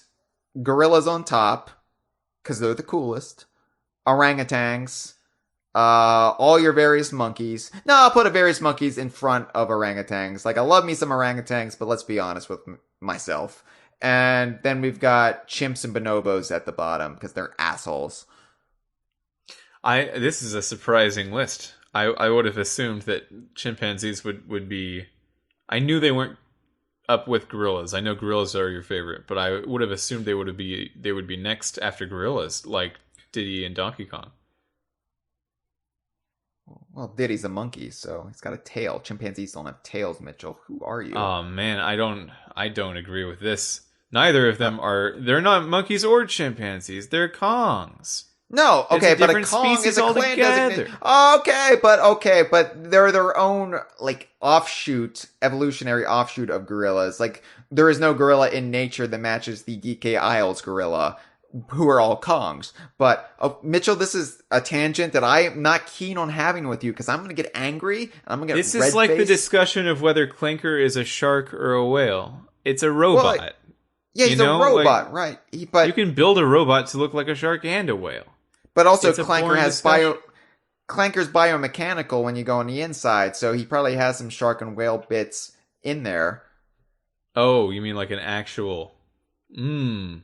gorillas on top, because they're the coolest, orangutans, all your various monkeys. No, I'll put various monkeys in front of orangutans. Like, I love me some orangutans, but let's be honest with myself. And then we've got chimps and bonobos at the bottom because they're assholes. This is a surprising list. I would have assumed that chimpanzees would be. I knew they weren't up with gorillas. I know gorillas are your favorite, but I would have assumed they would be next after gorillas, like Diddy and Donkey Kong. Well, Diddy's a monkey, so he's got a tail. Chimpanzees don't have tails, Mitchell. Who are you? Oh man, I don't agree with this. Neither of them are. They're not monkeys or chimpanzees. They're Kongs. No, okay, but a different Kong species is a clan altogether. designation. Okay, but they're their own like evolutionary offshoot of gorillas. Like there is no gorilla in nature that matches the DK Isles gorilla, who are all Kongs. But Mitchell, this is a tangent that I'm not keen on having with you because I'm going to get angry. And I'm going to get This is like the discussion of whether Clanker is a shark or a whale. It's a robot. Well, yeah, he's a robot, right? But you can build a robot to look like a shark and a whale. But also, It's a Clanker boring has discussion. Clanker's biomechanical when you go on the inside, so he probably has some shark and whale bits in there. Oh, you mean like an actual? Yeah.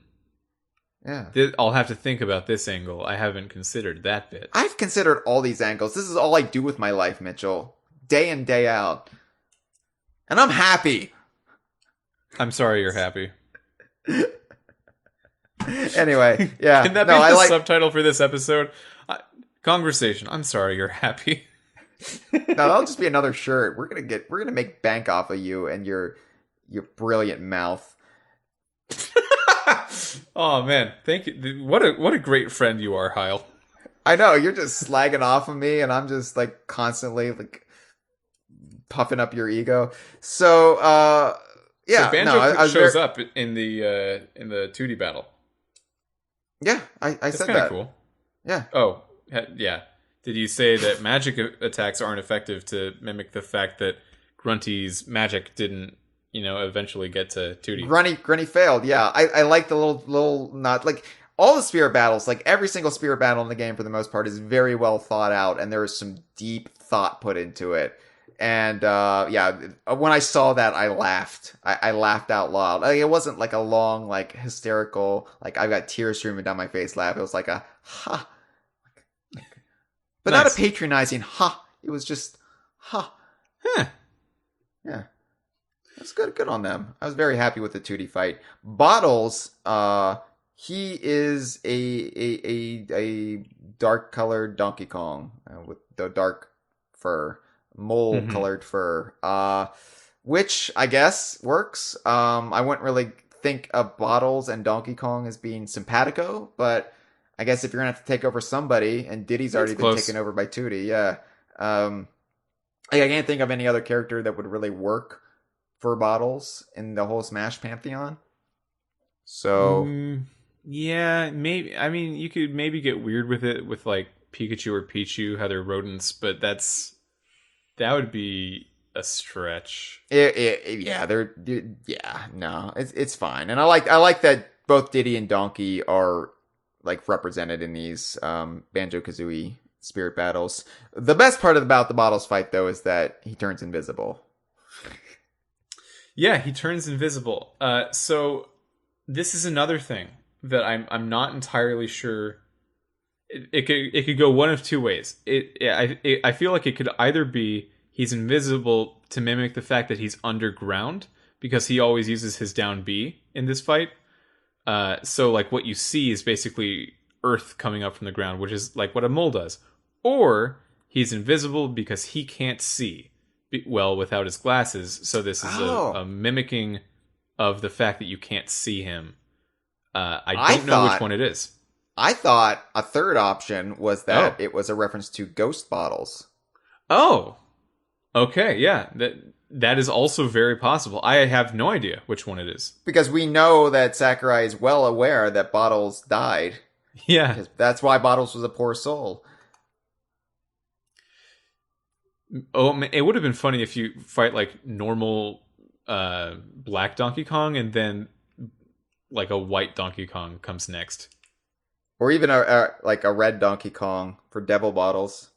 I'll have to think about this angle. I haven't considered that bit. I've considered all these angles. This is all I do with my life, Mitchell. Day in, day out. And I'm happy. I'm sorry you're happy. Anyway, yeah. Can that be the subtitle for this episode? Kongversation. I'm sorry you're happy. No, that'll just be another shirt. We're gonna make bank off of you and your brilliant mouth. Oh man, thank you. What a great friend you are, Hyle. I know, you're just slagging off of me and I'm just like constantly like puffing up your ego. So yeah, so Banjo I shows up in the 2D battle. Yeah, I That's said kind of that. cool. Yeah. Oh, yeah. Did you say that magic attacks aren't effective to mimic the fact that Grunty's magic didn't, eventually get to 2D? Grunty failed. Yeah, I like the little not like all the spirit battles. Like every single spirit battle in the game, for the most part, is very well thought out, and there is some deep thought put into it. And yeah, when I saw that, I laughed. I laughed out loud. Like, it wasn't like a long, like hysterical, like I've got tears streaming down my face laugh. It was like a ha, but Nice. not a patronizing ha. It was just ha. Huh. Yeah, that's good. Good on them. I was very happy with the 2D fight. Bottles, he is a dark colored Donkey Kong with the dark fur. Mole colored fur, which I guess works. I wouldn't really think of Bottles and Donkey Kong as being simpatico, but I guess if you're gonna have to take over somebody, and Diddy's already been taken over by Tootie, yeah. I can't think of any other character that would really work for Bottles in the whole Smash pantheon. So yeah, maybe. I mean, you could maybe get weird with it with like Pikachu or Pichu, how they're rodents, but that would be a stretch. Yeah, no, it's fine, and I like that both Diddy and Donkey are like represented in these Banjo-Kazooie spirit battles. The best part about the Bottles fight, though, is that he turns invisible. Yeah, he turns invisible. So this is another thing that I'm not entirely sure. It could go one of two ways. I feel like it could either be he's invisible to mimic the fact that he's underground because he always uses his down B in this fight. So like what you see is basically earth coming up from the ground, which is like what a mole does. Or he's invisible because he can't see well without his glasses. So this is a mimicking of the fact that you can't see him. I don't know which one it is. I thought a third option was that it was a reference to ghost bottles. Oh, okay, yeah. That is also very possible. I have no idea which one it is. Because we know that Sakurai is well aware that Bottles died. Yeah. Because that's why Bottles was a poor soul. Oh, it would have been funny if you fight like normal black Donkey Kong and then like a white Donkey Kong comes next. Or even a red Donkey Kong for Devil Bottles.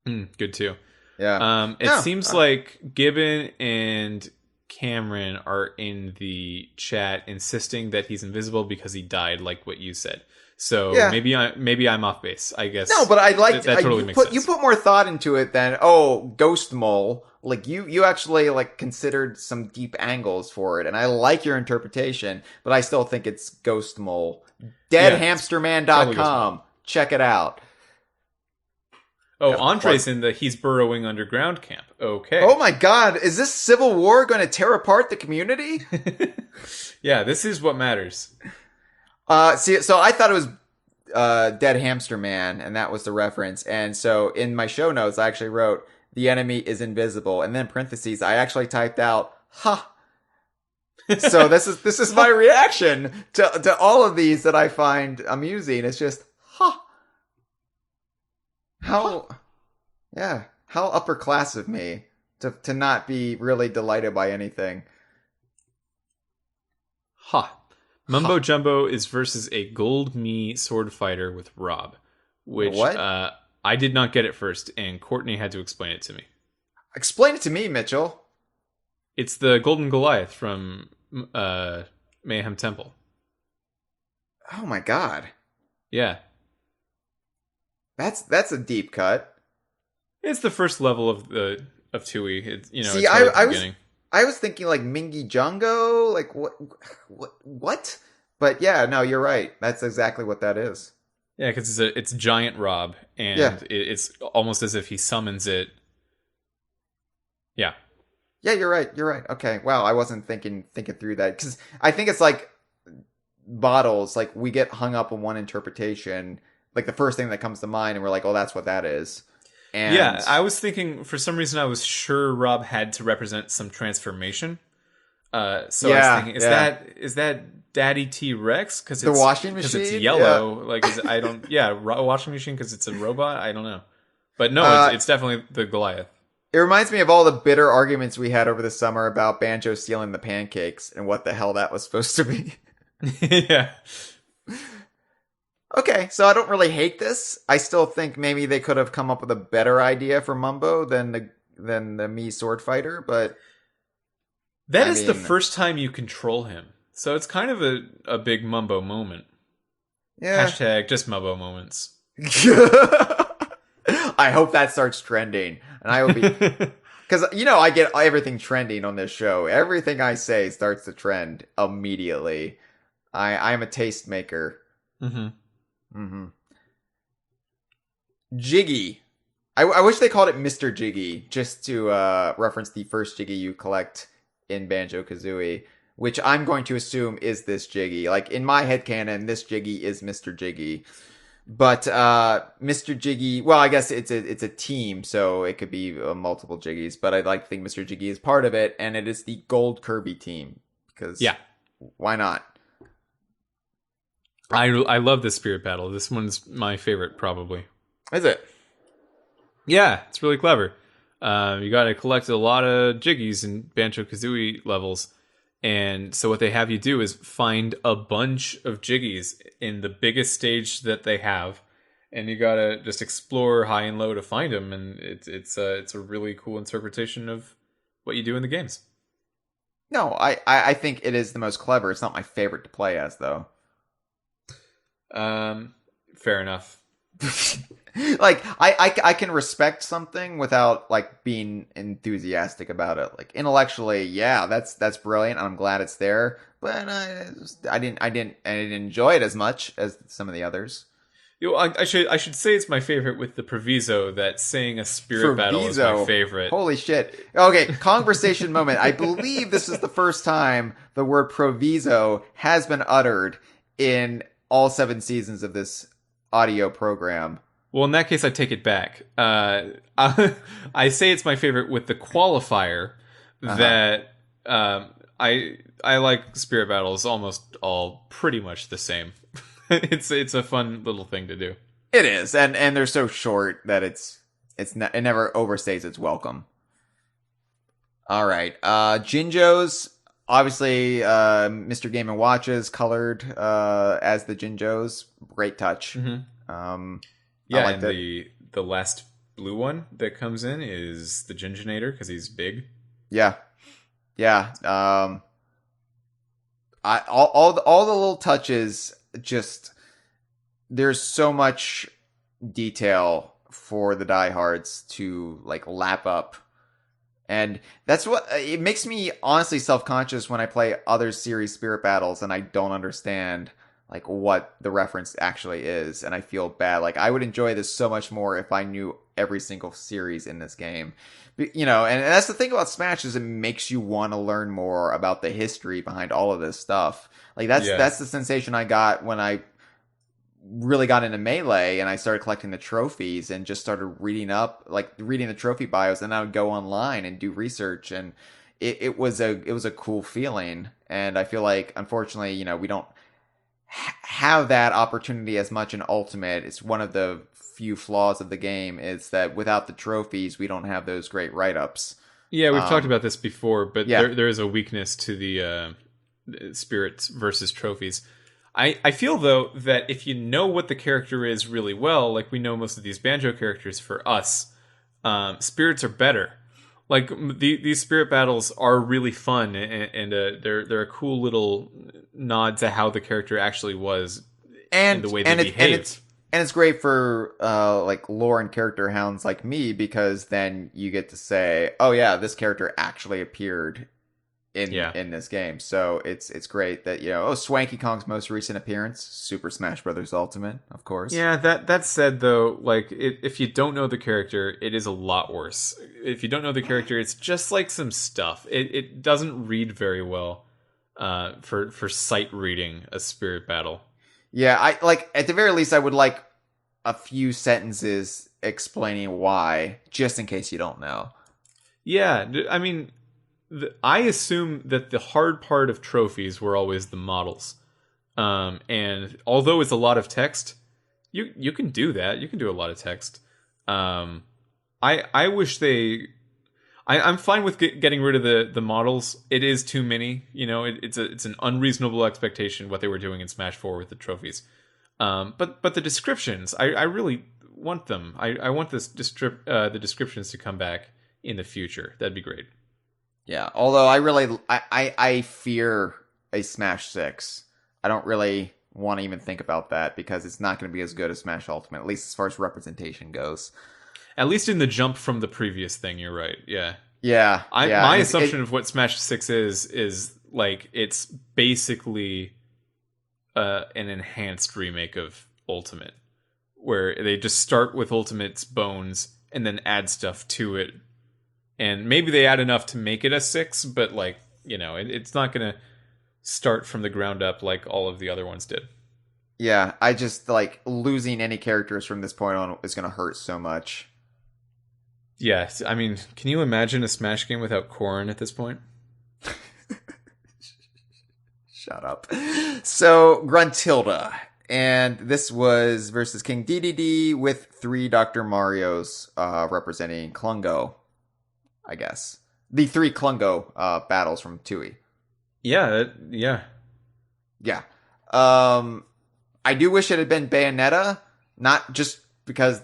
Good too. Yeah. It seems like Gibbon and Cameron are in the chat insisting that he's invisible because he died, like what you said. So Yeah. maybe I'm off base, I guess. No, but I like that totally makes sense. You put more thought into it than ghost mole. Like you actually like considered some deep angles for it, and I like your interpretation, but I still think it's ghost mole. Deadhamsterman.com. Check it out. Oh, Andre's in the he's burrowing underground camp. Okay. Oh my god, is this civil war going to tear apart the community? Yeah, this is what matters. So I thought it was Dead Hamster Man, and that was the reference. And so in my show notes, I actually wrote, the enemy is invisible. And then parentheses, I actually typed out, ha. So this is my reaction to all of these that I find amusing. It's just, ha. How upper class of me to not be really delighted by anything. Ha. Mumbo Jumbo is versus a Gold Me sword fighter with Rob, which I did not get at first, and Courtney had to explain it to me. Explain it to me, Mitchell. It's the Golden Goliath from Mayhem Temple. Oh my god. Yeah. That's a deep cut. It's the first level of Tui. It's, you know, see, it's right at the beginning. I was thinking like Mingy Jungo, like what? But yeah, no, you're right. That's exactly what that is. Yeah, because it's giant Rob, and it's almost as if he summons it. Yeah. Yeah, you're right. You're right. Okay. Wow, I wasn't thinking through that, because I think it's like bottles. Like we get hung up on one interpretation, like the first thing that comes to mind, and we're like, oh, that's what that is. And yeah, I was thinking, for some reason, I was sure Rob had to represent some transformation. So I was thinking, is that Daddy T-Rex? Because the washing machine, because it's yellow. Yeah. Like washing machine because it's a robot. I don't know, but no, it's definitely the Goliath. It reminds me of all the bitter arguments we had over the summer about Banjo stealing the pancakes and what the hell that was supposed to be. Yeah. Okay, so I don't really hate this. I still think maybe they could have come up with a better idea for Mumbo than the Mii sword fighter, but that is the first time you control him. So it's kind of a big Mumbo moment. Yeah. Hashtag just Mumbo moments. I hope that starts trending. And I will be... Because, I get everything trending on this show. Everything I say starts to trend immediately. I'm a tastemaker. Mm-hmm. Mm-hmm. Jiggy. I wish they called it Mr. Jiggy, just to reference the first Jiggy you collect in Banjo-Kazooie, which I'm going to assume is this Jiggy. Like, in my headcanon, this Jiggy is Mr. Jiggy. But Mr. Jiggy, well, I guess it's a team, so it could be multiple Jiggies, but I'd like to think Mr. Jiggy is part of it, and it is the Gold Kirby team. Because, why not? I love this spirit battle. This one's my favorite, probably. Is it? Yeah, it's really clever. You got to collect a lot of Jiggies in Banjo-Kazooie levels. And so what they have you do is find a bunch of Jiggies in the biggest stage that they have. And you got to just explore high and low to find them. And it's a really cool interpretation of what you do in the games. No, I think it is the most clever. It's not my favorite to play as, though. Fair enough. Like I can respect something without like being enthusiastic about it. Like intellectually, yeah, that's brilliant. I'm glad it's there, but I didn't enjoy it as much as some of the others. I should say it's my favorite with the proviso that saying a spirit battle is my favorite. Holy shit. Okay, conversation moment. I believe this is the first time the word proviso has been uttered in all 7 seasons of this audio program. Well, in that case, I take it back. I say it's my favorite with the qualifier that I like spirit battles almost all pretty much the same. It's a fun little thing to do. It is, and they're so short that it never overstays its welcome. All right, Jinjos. Obviously, Mr. Game & Watches colored as the Jinjos. Great touch. Mm-hmm. Yeah, and the last blue one that comes in is the Ginjonator because he's big. Yeah. Yeah. All the little touches, just there's so much detail for the diehards to like lap up. And that's what it makes me honestly self-conscious when I play other series spirit battles and I don't understand like what the reference actually is, and I feel bad. Like I would enjoy this so much more if I knew every single series in this game. You know, and that's the thing about Smash is it makes you want to learn more about the history behind all of this stuff. Like that's the sensation I got when I really got into Melee and I started collecting the trophies and just started reading the trophy bios, and I would go online and do research, and it was a cool feeling. And I feel like unfortunately, you know, we don't have that opportunity as much in Ultimate. It's one of the few flaws of the game is that without the trophies, we don't have those great write-ups. Yeah, we've talked about this before, but yeah. there is a weakness to the spirits versus trophies. I feel, though, that if you know what the character is really well, like we know most of these Banjo characters for us, spirits are better. Like, these spirit battles are really fun, and they're a cool little nod to how the character actually was and the way they behave. And it's great for like lore and character hounds like me, because then you get to say, oh yeah, this character actually appeared in this game. So it's great that, you know, Swanky Kong's most recent appearance, Super Smash Bros. Ultimate, of course. Yeah, that said, though, like if you don't know the character, it is a lot worse. If you don't know the character, it's just like some stuff. It doesn't read very well for sight reading a spirit battle. Yeah, I like at the very least I would like a few sentences explaining why, just in case you don't know. Yeah, I mean, I assume that the hard part of trophies were always the models. And although it's a lot of text, you can do that. You can do a lot of text. I wish I'm fine with getting rid of the models. It is too many. You know, it's an unreasonable expectation what they were doing in Smash 4 with the trophies. But the descriptions, I really want them. I want the descriptions to come back in the future. That'd be great. Yeah, although I fear a Smash 6. I don't really want to even think about that because it's not going to be as good as Smash Ultimate, at least as far as representation goes. At least in the jump from the previous thing, you're right. Yeah. Yeah. My assumption of what Smash 6 is like it's basically an enhanced remake of Ultimate, where they just start with Ultimate's bones and then add stuff to it. And maybe they add enough to make it a 6, but like, you know, it's not going to start from the ground up like all of the other ones did. Yeah, I just like losing any characters from this point on is going to hurt so much. Yes, I mean, can you imagine a Smash game without Corrin at this point? Shut up. So, Gruntilda. And this was versus King DDD with 3 Dr. Marios representing Klungo, I guess. The 3 Klungo battles from Tui. Yeah. Yeah. I do wish it had been Bayonetta, not just because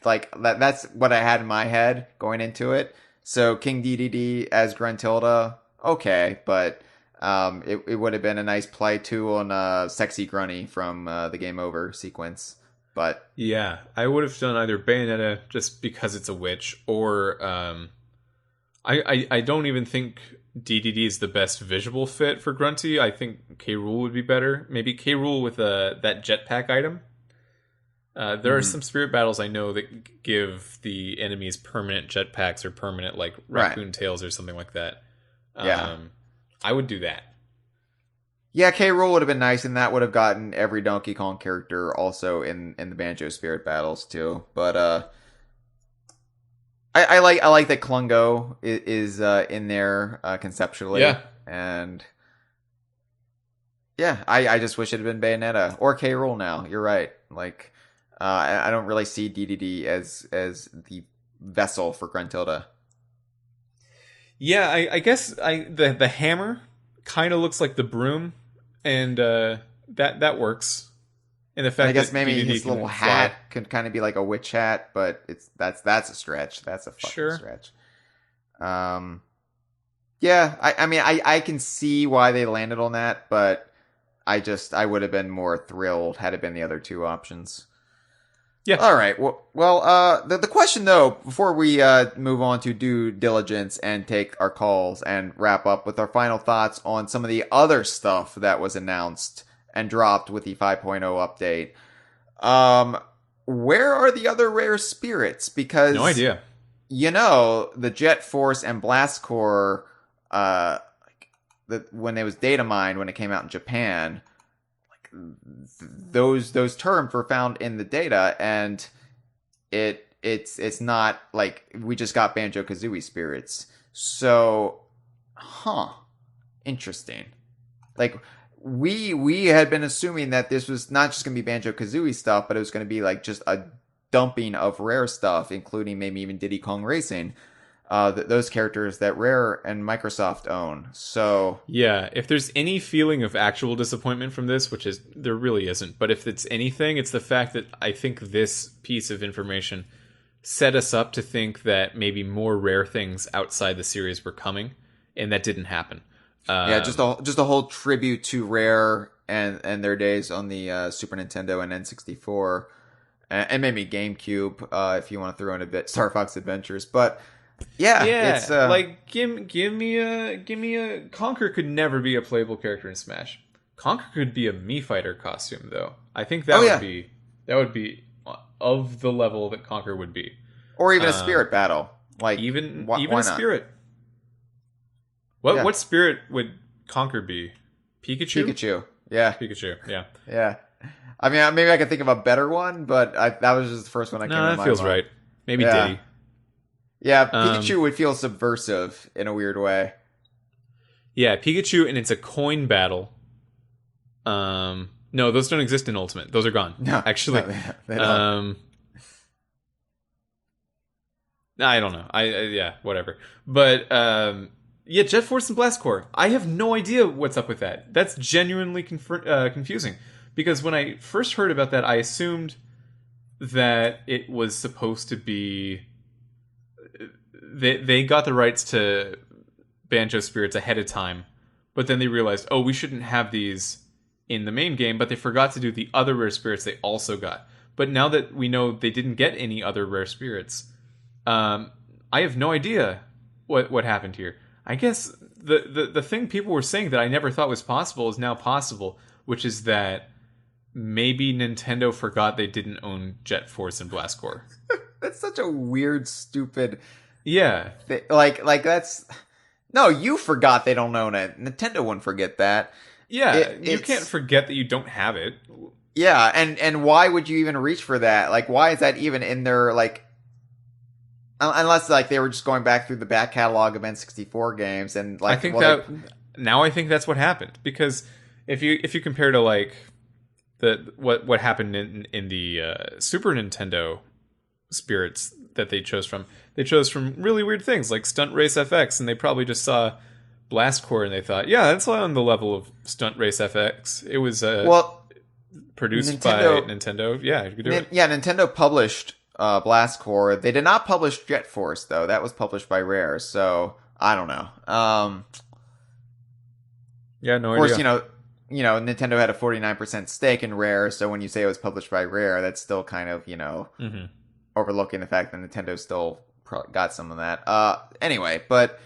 that's what I had in my head going into it. So King DDD as Gruntilda, okay, but it would have been a nice play too on Sexy Grunny from the Game Over sequence. But yeah, I would have done either Bayonetta just because it's a witch, or I don't even think DDD is the best visual fit for Grunty. I think K. Rool would be better. Maybe K. Rool with that jetpack item. There are some spirit battles I know that give the enemies permanent jetpacks or permanent like raccoon tails or something like that. I would do that. Yeah, K. Rool would have been nice, and that would have gotten every Donkey Kong character also in the Banjo spirit battles too. But I like that Klungo is in there conceptually. Yeah. And yeah, I just wish it had been Bayonetta or K. Rool now. You're right. Like I don't really see DDD as the vessel for Gruntilda. Yeah, I guess the hammer kind of looks like the broom, and that works. And the fact I guess that maybe DDD his little hat could kind of be like a witch hat, but that's a stretch. That's a fucking stretch. Yeah, I mean, I can see why they landed on that, but I would have been more thrilled had it been the other two options. Yeah. All right. The question though, before we move on to due diligence and take our calls and wrap up with our final thoughts on some of the other stuff that was announced and dropped with the 5.0 update. Where are the other rare spirits? Because No idea. The Jet Force and Blast Core, when it was data mined when it came out in Japan, those terms were found in the data, and it's not like we just got Banjo-Kazooie spirits. So, interesting. Like we had been assuming that this was not just going to be Banjo-Kazooie stuff, but it was going to be like just a dumping of rare stuff, including maybe even Diddy Kong Racing. Those characters that Rare and Microsoft own. So yeah, if there's any feeling of actual disappointment from this, which is there really isn't, but if it's anything, it's the fact that I think this piece of information set us up to think that maybe more rare things outside the series were coming, and that didn't happen. Just a whole tribute to Rare and their days on the Super Nintendo and N64, and maybe GameCube if you want to throw in a bit Star Fox Adventures, but. Yeah, it's like give me a Conker could never be a playable character in Smash. Conker could be a Mii Fighter costume though. I think that would be of the level that Conker would be, or even a spirit battle, like even why a spirit. What spirit would Conker be? Pikachu. Yeah. I mean, maybe I could think of a better one, but that was just the first one I came to mind. That feels right. Maybe Diddy. Yeah, Pikachu would feel subversive in a weird way. Yeah, Pikachu, and it's a coin battle. No, those don't exist in Ultimate. Those are gone. No, actually, they don't. I don't know. Whatever. But Jet Force and Blast Core. I have no idea what's up with that. That's genuinely confusing, because when I first heard about that, I assumed that it was supposed to be. They got the rights to Banjo Spirits ahead of time, but then they realized, we shouldn't have these in the main game, but they forgot to do the other rare spirits they also got. But now that we know they didn't get any other rare spirits, I have no idea what happened here. I guess the thing people were saying that I never thought was possible is now possible, which is that maybe Nintendo forgot they didn't own Jet Force and Blast Core. That's such a weird, stupid... Yeah. Like that's... No, you forgot they don't own it. Nintendo wouldn't forget that. Yeah, you can't forget that you don't have it. Yeah, and why would you even reach for that? Like, why is that even in their, like... Unless, like, they were just going back through the back catalog of N64 games and, like... Now I think that's what happened. Because if you compare to, like, what happened in the Super Nintendo spirits that they chose from really weird things like Stunt Race FX, and they probably just saw Blast Core and they thought, yeah, that's on the level of Stunt Race FX. It was produced by Nintendo. Yeah, you could do it. Yeah, Nintendo published Blast Core. They did not publish Jet Force though. That was published by Rare. So I don't know. Yeah, no idea. Of course, Nintendo had a 49% stake in Rare. So when you say it was published by Rare, that's still kind of overlooking the fact that Nintendo still got some of that. Anyway, but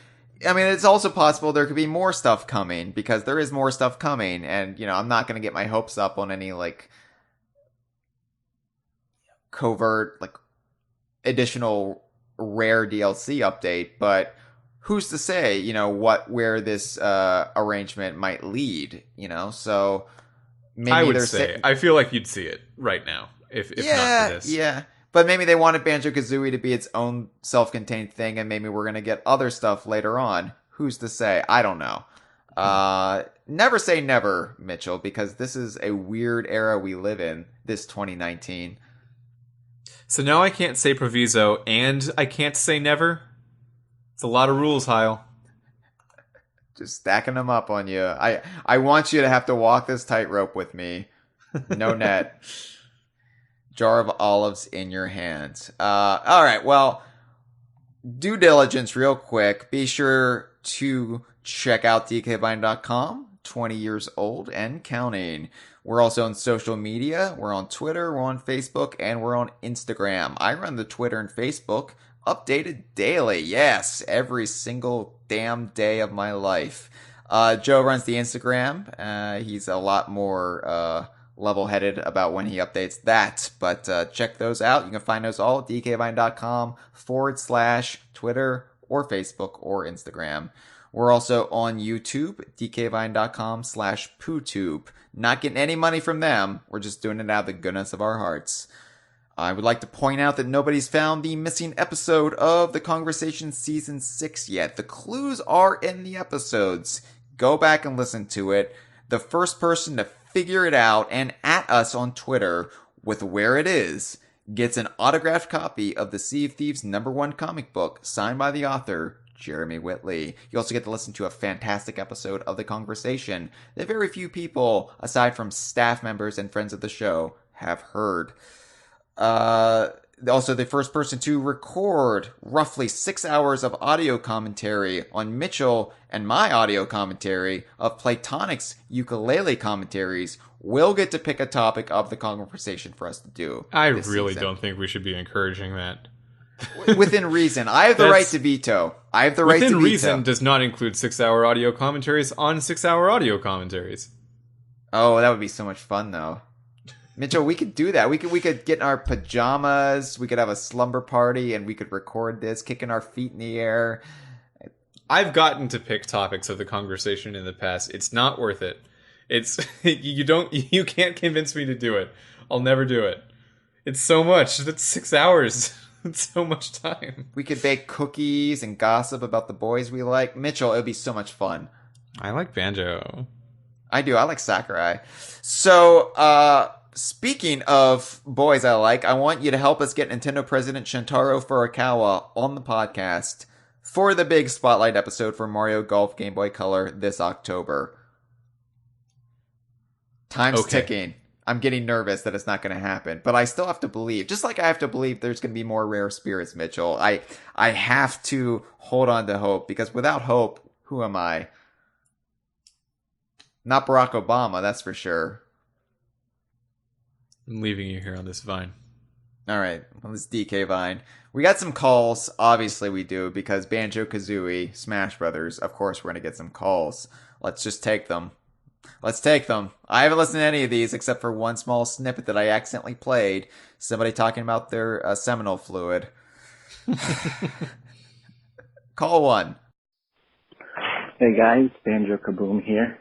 I mean, it's also possible there could be more stuff coming, because there is more stuff coming, and I'm not going to get my hopes up on any like covert like additional Rare DLC update, but who's to say where this arrangement might lead, so maybe I would say I feel like you'd see it right now if not for this. Yeah. But maybe they wanted Banjo-Kazooie to be its own self-contained thing, and maybe we're going to get other stuff later on. Who's to say? I don't know. Never say never, Mitchell, because this is a weird era we live in, this 2019. So now I can't say proviso, and I can't say never? It's a lot of rules, Hyle. Just stacking them up on you. I want you to have to walk this tightrope with me. No net. Jar of olives in your hands. All right. Well, due diligence real quick. Be sure to check out dkvine.com, 20 years old and counting. We're also on social media. We're on Twitter, we're on Facebook, and we're on Instagram. I run the Twitter and Facebook, updated daily. Yes, every single damn day of my life. Joe runs the Instagram. He's a lot more level-headed about when he updates that. But check those out. You can find those all at dkvine.com/Twitter or Facebook or Instagram. We're also on YouTube, dkvine.com/PooTube. Not getting any money from them. We're just doing it out of the goodness of our hearts. I would like to point out that nobody's found the missing episode of the Kongversation Season 6 yet. The clues are in the episodes. Go back and listen to it. The first person to figure it out and at us on Twitter with where it is gets an autographed copy of the Sea of Thieves #1 comic book signed by the author, Jeremy Whitley. You also get to listen to a fantastic episode of The Kongversation that very few people, aside from staff members and friends of the show, have heard. Also, the first person to record roughly 6 hours of audio commentary on Mitchell and my audio commentary of Platonic's ukulele commentaries will get to pick a topic of the Kongversation for us to do. I really don't think we should be encouraging that. Within reason. I have the right to veto. I have the right to veto. Within reason does not include 6-hour audio commentaries on 6-hour audio commentaries. Oh, that would be so much fun, though. Mitchell, we could do that. We could get in our pajamas. We could have a slumber party, and we could record this, kicking our feet in the air. I've gotten to pick topics of the Kongversation in the past. It's not worth it. It's you can't convince me to do it. I'll never do it. It's so much. That's 6 hours. It's so much time. We could bake cookies and gossip about the boys we like. Mitchell, it would be so much fun. I like Banjo. I do. I like Sakurai. So, speaking of boys I like, I want you to help us get Nintendo President Shintaro Furukawa on the podcast for the big spotlight episode for Mario Golf Game Boy Color this October. Time's ticking. I'm getting nervous that it's not going to happen, but I still have to believe. Just like I have to believe there's going to be more rare spirits, Mitchell. I have to hold on to hope, because without hope, who am I? Not Barack Obama, that's for sure. I'm leaving you here on this vine. All right, on this DK Vine. We got some calls. Obviously we do, because Banjo-Kazooie, Smash Brothers, of course we're going to get some calls. Let's just take them. Let's take them. I haven't listened to any of these except for one small snippet that I accidentally played. Somebody talking about their seminal fluid. Call one. Hey guys, Banjo-Kaboom here.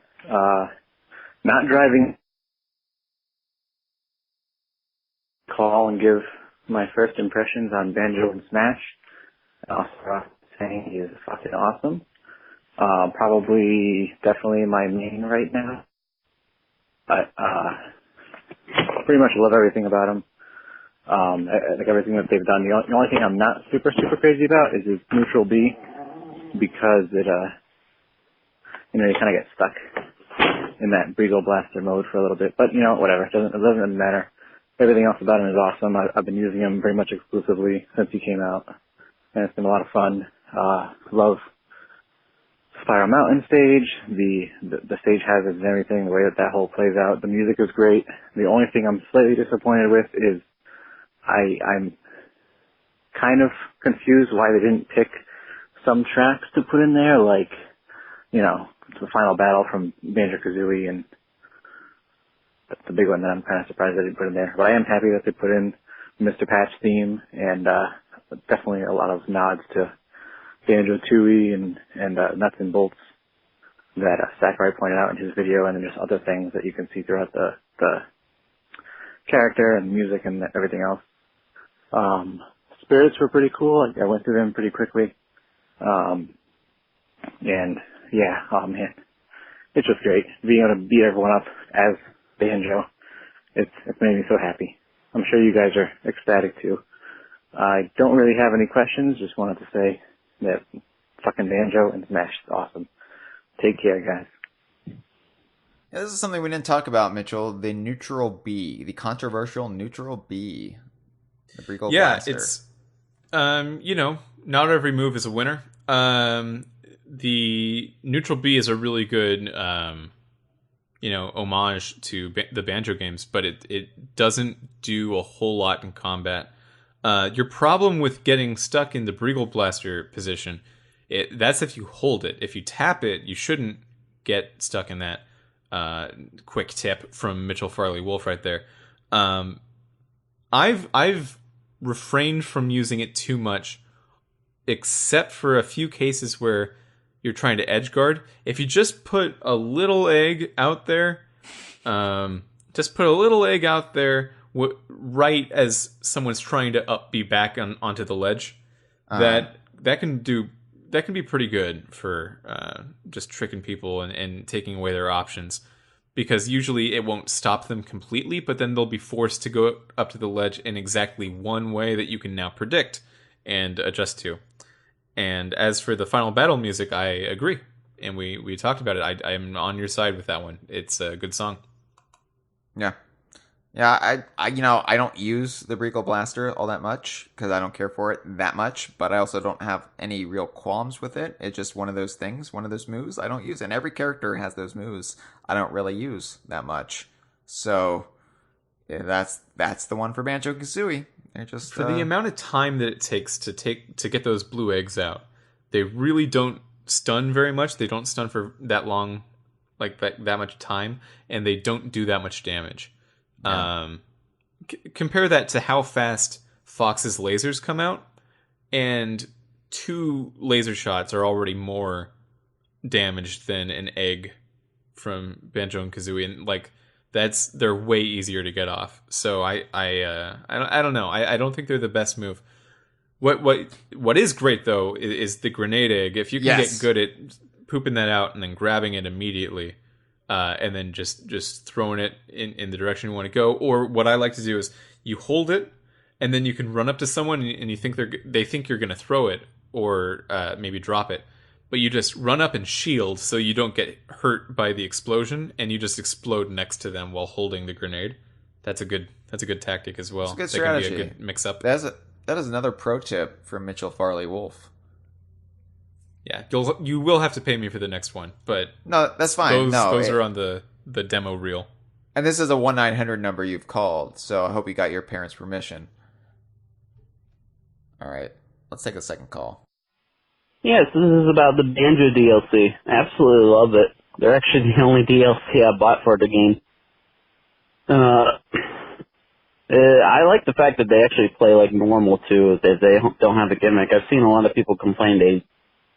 Not driving. Call and give my first impressions on Banjo and Smash. Also saying he is fucking awesome. Probably, definitely my main right now. But, pretty much love everything about him. Like everything that they've done. The only thing I'm not super crazy about is his neutral B, because it, you kind of get stuck in that Breegle Blaster mode for a little bit. But, whatever. It doesn't matter. Everything else about him is awesome. I've been using him pretty much exclusively since he came out. And it's been a lot of fun. Love Spiral Mountain stage, the stage hazards and everything, the way that whole plays out. The music is great. The only thing I'm slightly disappointed with is I'm kind of confused why they didn't pick some tracks to put in there, like, the final battle from Banjo-Kazooie, and that's the big one that I'm kind of surprised they didn't put in there. But I am happy that they put in Mr. Patch theme, and definitely a lot of nods to Banjo-Tooie and nuts and bolts that Sakurai pointed out in his video, and then just other things that you can see throughout the character and music and everything else. Spirits were pretty cool. I went through them pretty quickly. And yeah, oh man, it's just great being able to beat everyone up as Banjo. It's made me so happy. I'm sure you guys are ecstatic too. I don't really have any questions. Just wanted to say that fucking Banjo and Smash is awesome. Take care, guys. Yeah, this is something we didn't talk about, Mitchell. The neutral B, the controversial neutral B. The Breegle Blaster. It's, not every move is a winner. the neutral B is a really good, homage to the Banjo games, but it doesn't do a whole lot in combat. Your problem with getting stuck in the Breagle Blaster position, that's if you hold it. If you tap it, you shouldn't get stuck in that. Quick tip from Mitchell Farley Wolfe right there. I've refrained from using it too much, except for a few cases where you're trying to edge guard. If you just put a little egg out there, right as someone's trying to be back onto the ledge, that can be pretty good for just tricking people and taking away their options. Because usually it won't stop them completely, but then they'll be forced to go up to the ledge in exactly one way that you can now predict and adjust to. And as for the final battle music, I agree. And we talked about it. I'm on your side with that one. It's a good song. Yeah. Yeah, I don't use the Breagle Blaster all that much because I don't care for it that much, but I also don't have any real qualms with it. It's just one of those things, one of those moves I don't use. And every character has those moves I don't really use that much. So yeah, that's the one for Banjo-Kazooie. They're just for the amount of time that it takes to get those blue eggs out, they really don't stun very much. They don't stun for that long, like that much time, and they don't do that much damage. Yeah. Compare that to how fast Fox's lasers come out, and 2 laser shots are already more damaged than an egg from Banjo and Kazooie, and like they're way easier to get off. So I don't know. I don't think they're the best move. What is great though is the grenade egg. If you can get good at pooping that out and then grabbing it immediately. And then just throwing it in the direction you want to go. Or what I like to do is you hold it, and then you can run up to someone and you think they think you're going to throw it or maybe drop it, but you just run up and shield so you don't get hurt by the explosion, and you just explode next to them while holding the grenade. That's a good tactic as well. It's a good strategy. Can be a good mix up. That is another pro tip from Mitchell Farley Wolfe. Yeah, you will have to pay me for the next one, but no, that's fine. Those are on the demo reel. And this is a 1-900 number you've called, so I hope you got your parents' permission. All right, let's take a second call. Yes, this is about the Banjo DLC. Absolutely love it. They're actually the only DLC I bought for the game. I like the fact that they actually play like normal too. That they don't have a gimmick. I've seen a lot of people complain they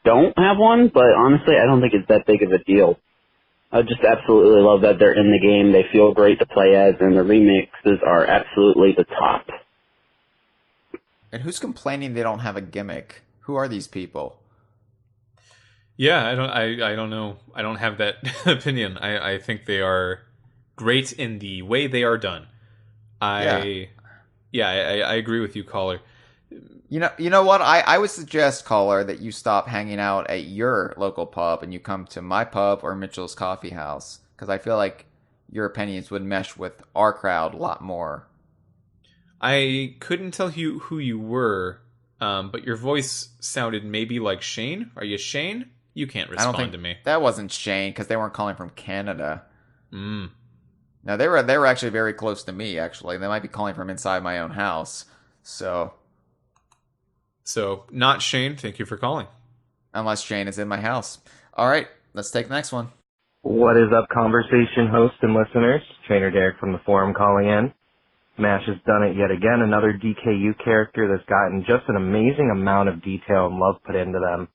don't have one, but honestly, I don't think it's that big of a deal. I just absolutely love that they're in the game. They feel great to play as, and the remixes are absolutely the top. And who's complaining they don't have a gimmick? Who are these people? Yeah, I don't know. I don't have that opinion. I think they are great in the way they are done. I agree with you, caller. You know what? I would suggest, caller, that you stop hanging out at your local pub and you come to my pub or Mitchell's Coffee House, because I feel like your opinions would mesh with our crowd a lot more. I couldn't tell you who you were, but your voice sounded maybe like Shane. Are you Shane? You can't respond to me. That wasn't Shane, because they weren't calling from Canada. No, they were actually very close to me, actually. They might be calling from inside my own house. So, not Shane, thank you for calling. Unless Shane is in my house. All right, let's take the next one. What is up, Kongversation hosts and listeners? Trainer Derek from the forum calling in. Mash has done it yet again, another DKU character that's gotten just an amazing amount of detail and love put into them.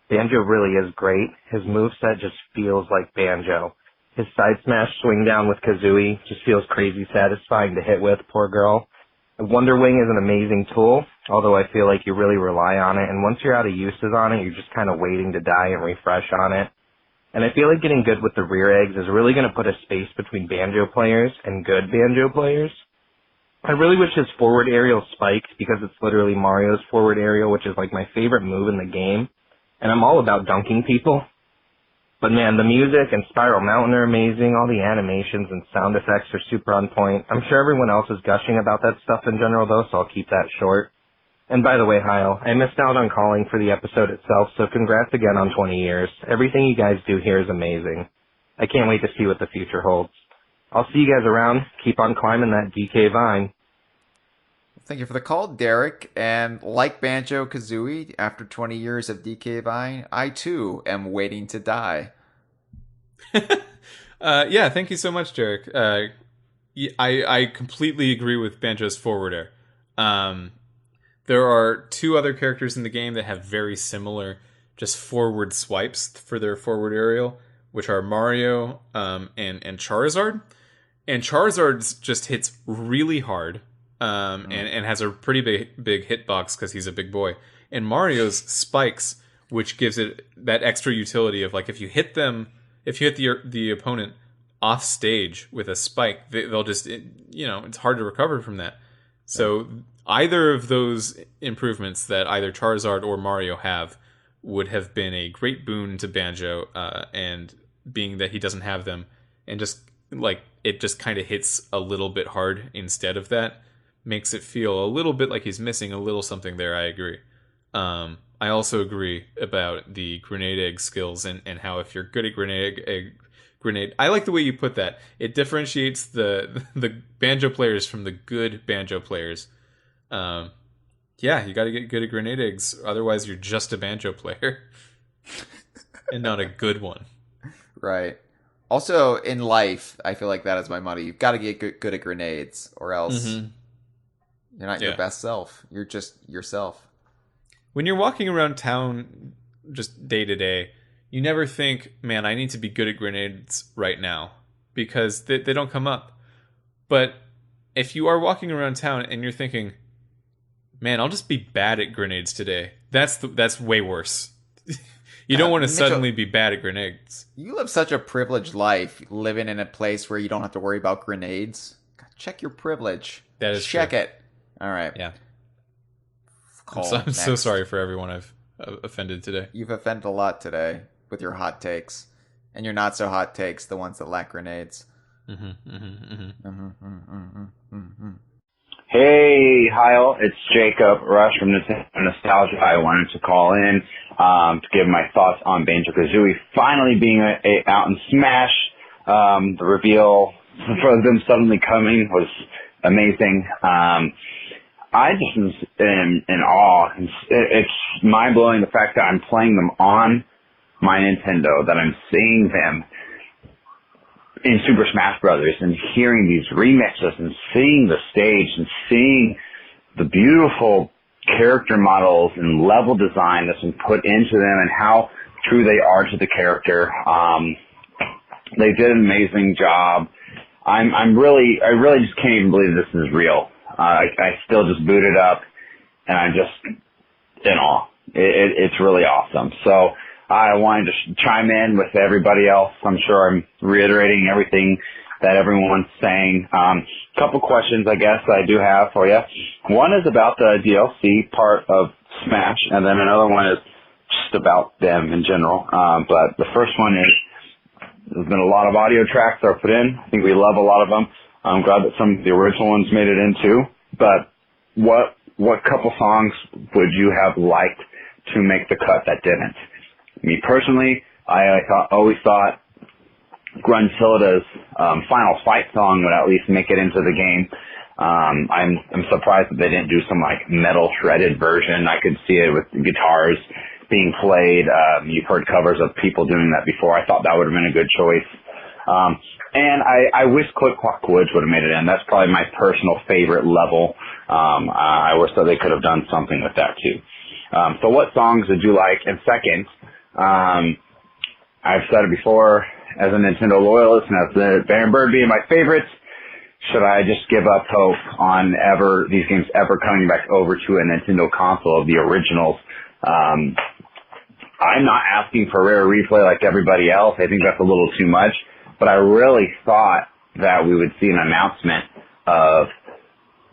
Banjo really is great. His moveset just feels like Banjo. His side smash swing down with Kazooie just feels crazy satisfying to hit with, poor girl. Wonder Wing is an amazing tool, although I feel like you really rely on it, and once you're out of uses on it, you're just kind of waiting to die and refresh on it. And I feel like getting good with the rear eggs is really going to put a space between Banjo players and good Banjo players. I really wish his forward aerial spiked, because it's literally Mario's forward aerial, which is like my favorite move in the game, and I'm all about dunking people. But man, the music and Spiral Mountain are amazing. All the animations and sound effects are super on point. I'm sure everyone else is gushing about that stuff in general though, so I'll keep that short. And by the way, Hyle, I missed out on calling for the episode itself, so congrats again on 20 years. Everything you guys do here is amazing. I can't wait to see what the future holds. I'll see you guys around. Keep on climbing that DK vine. Thank you for the call, Derek. And like Banjo-Kazooie, after 20 years of DK Vine, I too am waiting to die. Yeah, thank you so much, Derek. I completely agree with Banjo's forward air. There are two other characters in the game that have very similar just forward swipes for their forward aerial, which are Mario and Charizard. And Charizard's just hits really hard and has a pretty big hitbox because he's a big boy. And Mario's spikes, which gives it that extra utility of like if you hit the opponent off stage with a spike, they'll just, it's hard to recover from that. So either of those improvements that either Charizard or Mario have would have been a great boon to Banjo, and being that he doesn't have them, and just like it just kind of hits a little bit hard instead of that, makes it feel a little bit like he's missing a little something there. I agree. I also agree about the grenade egg skills and how if you're good at grenade, I like the way you put that. It differentiates the Banjo players from the good Banjo players. Yeah, you got to get good at grenade eggs, otherwise you're just a Banjo player and not a good one. Right. Also, in life, I feel like that is my motto. You've got to get good at grenades, or else you're not your best self. You're just yourself. When you're walking around town just day to day, you never think, man, I need to be good at grenades right now, because they don't come up. But if you are walking around town and you're thinking, man, I'll just be bad at grenades today, that's way worse. You don't want to suddenly be bad at grenades. You live such a privileged life, living in a place where you don't have to worry about grenades. Check your privilege. That is Check true. it. All right. Yeah. I'm so sorry for everyone I've offended today. You've offended a lot today with your hot takes, and your not so hot takes, the ones that lack grenades. Hey, Hyle, it's Jacob Rush from Nostalgia. I wanted to call in to give my thoughts on Banjo-Kazooie finally being out in Smash. The reveal for them suddenly coming was amazing. I just am in awe. It's mind-blowing the fact that I'm playing them on my Nintendo, that I'm seeing them in Super Smash Brothers and hearing these remixes and seeing the stage and seeing the beautiful character models and level design that's been put into them and how true they are to the character. They did an amazing job. I really just can't even believe this is real. I still just boot it up and I'm just in awe. It's really awesome. So I wanted to chime in with everybody else. I'm sure I'm reiterating everything that everyone's saying. Couple questions, I guess, I do have for you. One is about the DLC part of Smash, and then another one is just about them in general. But the first one is, there's been a lot of audio tracks that are put in. I think we love a lot of them. I'm glad that some of the original ones made it in too. But what couple songs would you have liked to make the cut that didn't? Me personally, I always thought Gruntilda's Final Fight song would at least make it into the game. I'm surprised that they didn't do some like metal shredded version. I could see it with guitars being played. You've heard covers of people doing that before. I thought that would have been a good choice. And I wish Click Clock Woods would have made it in. That's probably my personal favorite level. I wish that they could have done something with that too. So what songs would you like? And second, I've said it before, as a Nintendo loyalist and as the Baron Bird being my favorites, should I just give up hope on these games ever coming back over to a Nintendo console of the originals? I'm not asking for rare replay like everybody else. I think that's a little too much. But I really thought that we would see an announcement of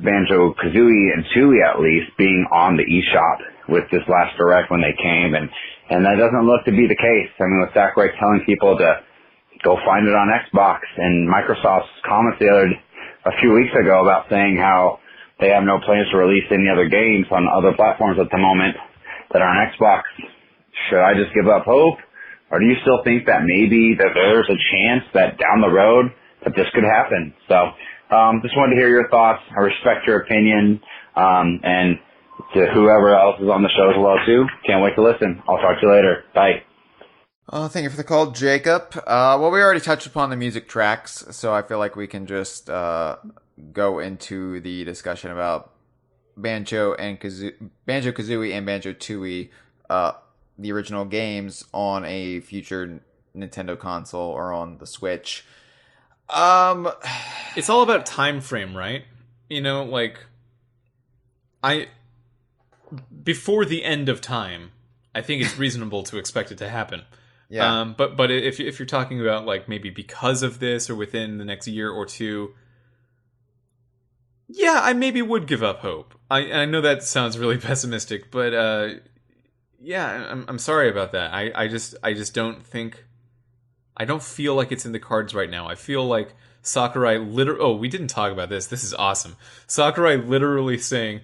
Banjo-Kazooie and Tooie at least being on the eShop with this last Direct when they came, and that doesn't look to be the case. I mean, with Sakurai telling people to go find it on Xbox, and Microsoft's comments a few weeks ago about saying how they have no plans to release any other games on other platforms at the moment that are on Xbox. Should I just give up hope? Or do you still think that maybe that there's a chance that down the road that this could happen? So, just wanted to hear your thoughts. I respect your opinion. And to whoever else is on the show as well too. Can't wait to listen. I'll talk to you later. Bye. Thank you for the call, Jacob. Well, we already touched upon the music tracks, so I feel like we can just go into the discussion about Banjo-Kazooie and Banjo-Tooie, the original games on a future Nintendo console or on the Switch. It's all about time frame, right? You know, like before the end of time, I think it's reasonable to expect it to happen. Yeah. But if you're talking about like maybe because of this or within the next year or two, yeah, I maybe would give up hope. I know that sounds really pessimistic, but yeah, I'm sorry about that. I just don't think, I don't feel like it's in the cards right now. I feel like Sakurai we didn't talk about this. This is awesome. Sakurai literally saying,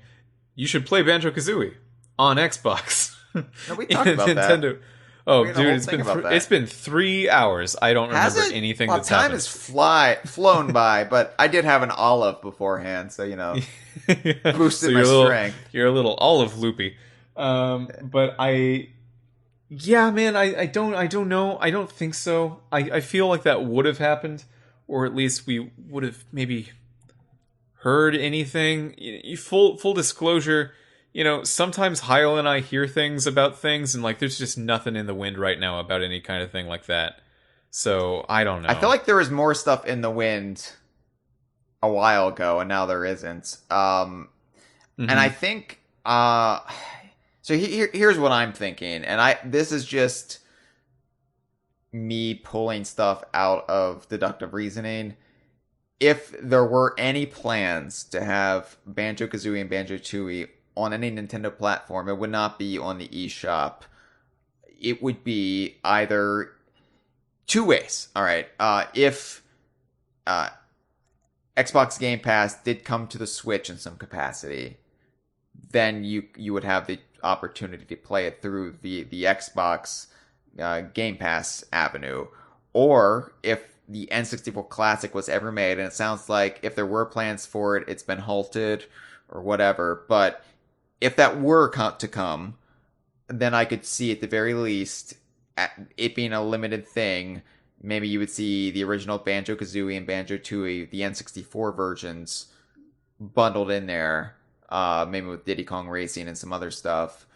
you should play Banjo-Kazooie on Xbox. No, we talked about Nintendo. that. Oh, dude, it's been 3 hours. I don't remember anything that's time happened. has flown by, but I did have an olive beforehand, so, you know, boosted my strength. You're a little olive loopy. But yeah, man, I don't know. I don't think so. I feel like that would have happened, or at least we would have maybe heard anything. Full disclosure, you know, sometimes Hyle and I hear things about things, and like there's just nothing in the wind right now about any kind of thing like that. So I don't know. I feel like there was more stuff in the wind a while ago, and now there isn't. And I think so. Here's what I'm thinking, and this is just me pulling stuff out of deductive reasoning. If there were any plans to have Banjo-Kazooie and Banjo-Tooie on any Nintendo platform, it would not be on the eShop. It would be either two ways. All right. If Xbox Game Pass did come to the Switch in some capacity, then you would have the opportunity to play it through the Xbox Game Pass avenue. Or if the N64 Classic was ever made, and it sounds like if there were plans for it, it's been halted or whatever, but if that were to come, then I could see at the very least it being a limited thing. Maybe you would see the original Banjo-Kazooie and Banjo-Tooie, the N64 versions, bundled in there, maybe with Diddy Kong Racing and some other stuff.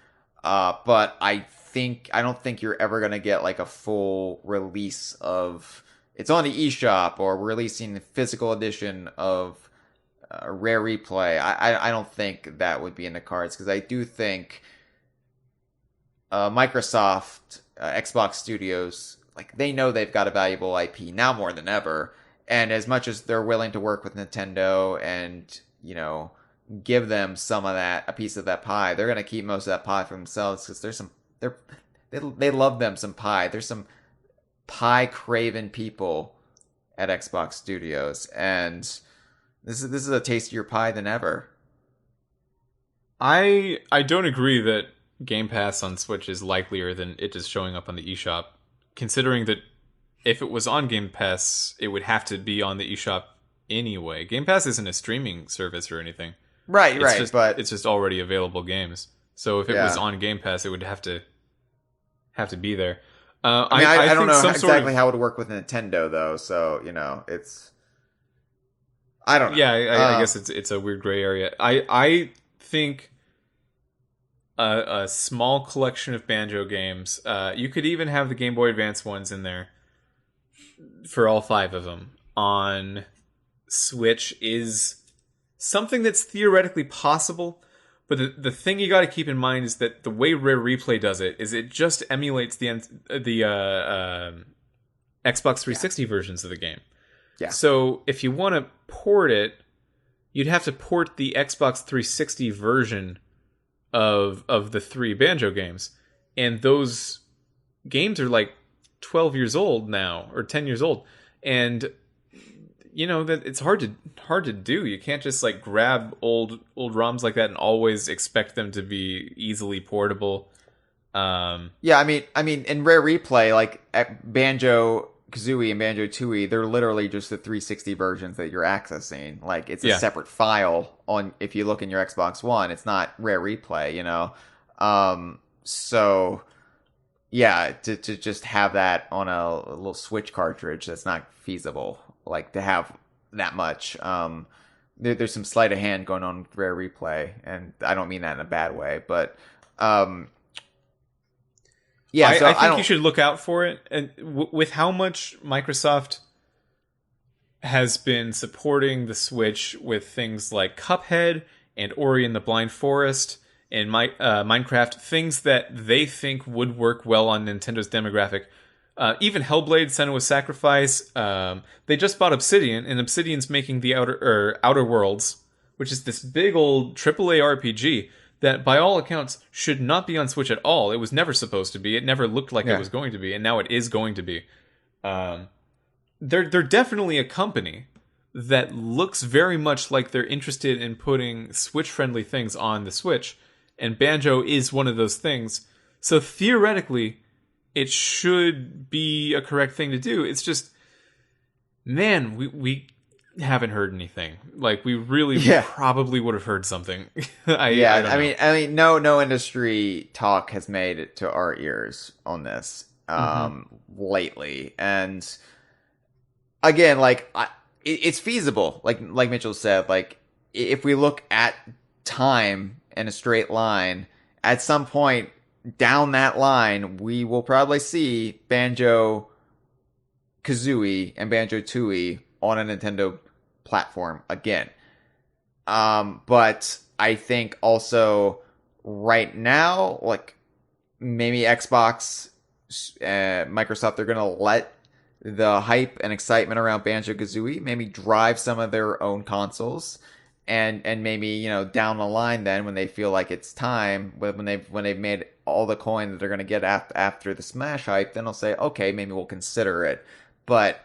But I don't think you're ever gonna get like a full release of it's on the eShop or releasing the physical edition of Rare Replay. I don't think that would be in the cards, because I do think Microsoft, Xbox Studios, like they know they've got a valuable IP now more than ever, and as much as they're willing to work with Nintendo and, you know, give them a piece of that pie, they're gonna keep most of that pie for themselves, because they love them some pie. There's some pie craven people at Xbox Studios, and this is a tastier pie than ever. I don't agree that Game Pass on Switch is likelier than it just showing up on the eShop, considering that if it was on Game Pass, it would have to be on the eShop anyway. Game Pass isn't a streaming service or anything. Right, but it's just already available games. So if it was on Game Pass, it would have to be there. I don't know exactly how it would work with Nintendo, though. So, you know, I don't know. Yeah, I guess it's a weird gray area. I think a small collection of Banjo games. You could even have the Game Boy Advance ones in there for all 5 of them on Switch is something that's theoretically possible. But the thing you got to keep in mind is that the way Rare Replay does it is it just emulates the Xbox 360 versions of the game. Yeah. So if you want to port it, you'd have to port the Xbox 360 version of the 3 Banjo games, and those games are like 12 years old now or 10 years old, and that it's hard to do. You can't just like grab old ROMs like that and always expect them to be easily portable. Yeah, I mean, in Rare Replay, like Banjo-Kazooie and Banjo-Tooie, they're literally just the 360 versions that you're accessing. Like, it's a separate file if you look in your Xbox One, it's not Rare Replay, So, yeah, to just have that on a little Switch cartridge, that's not feasible. Like, to have that much. There's some sleight of hand going on with Rare Replay, and I don't mean that in a bad way, but, yeah, I think you should look out for it. And with how much Microsoft has been supporting the Switch with things like Cuphead and Ori and the Blind Forest and Minecraft, things that they think would work well on Nintendo's demographic. Even Hellblade: Senua's Sacrifice. They just bought Obsidian, and Obsidian's making the Outer Worlds, which is this big old AAA RPG that, by all accounts, should not be on Switch at all. It was never supposed to be. It never looked like it was going to be, and now it is going to be. They're definitely a company that looks very much like they're interested in putting Switch-friendly things on the Switch, and Banjo is one of those things. So theoretically, it should be a correct thing to do. It's just, man, we haven't heard anything. Like, we really probably would have heard something. I mean, no industry talk has made it to our ears on this lately. And again, like, it's feasible. Like Mitchell said, like, if we look at time in a straight line, at some point down that line, we will probably see Banjo-Kazooie and Banjo-Tooie on a Nintendo platform again. But I think also right now, like, maybe Xbox, Microsoft, they're going to let the hype and excitement around Banjo-Kazooie maybe drive some of their own consoles. And maybe, down the line then, when they feel like it's time, when they've made all the coin that they're going to get after the Smash hype, then they'll say, okay, maybe we'll consider it. But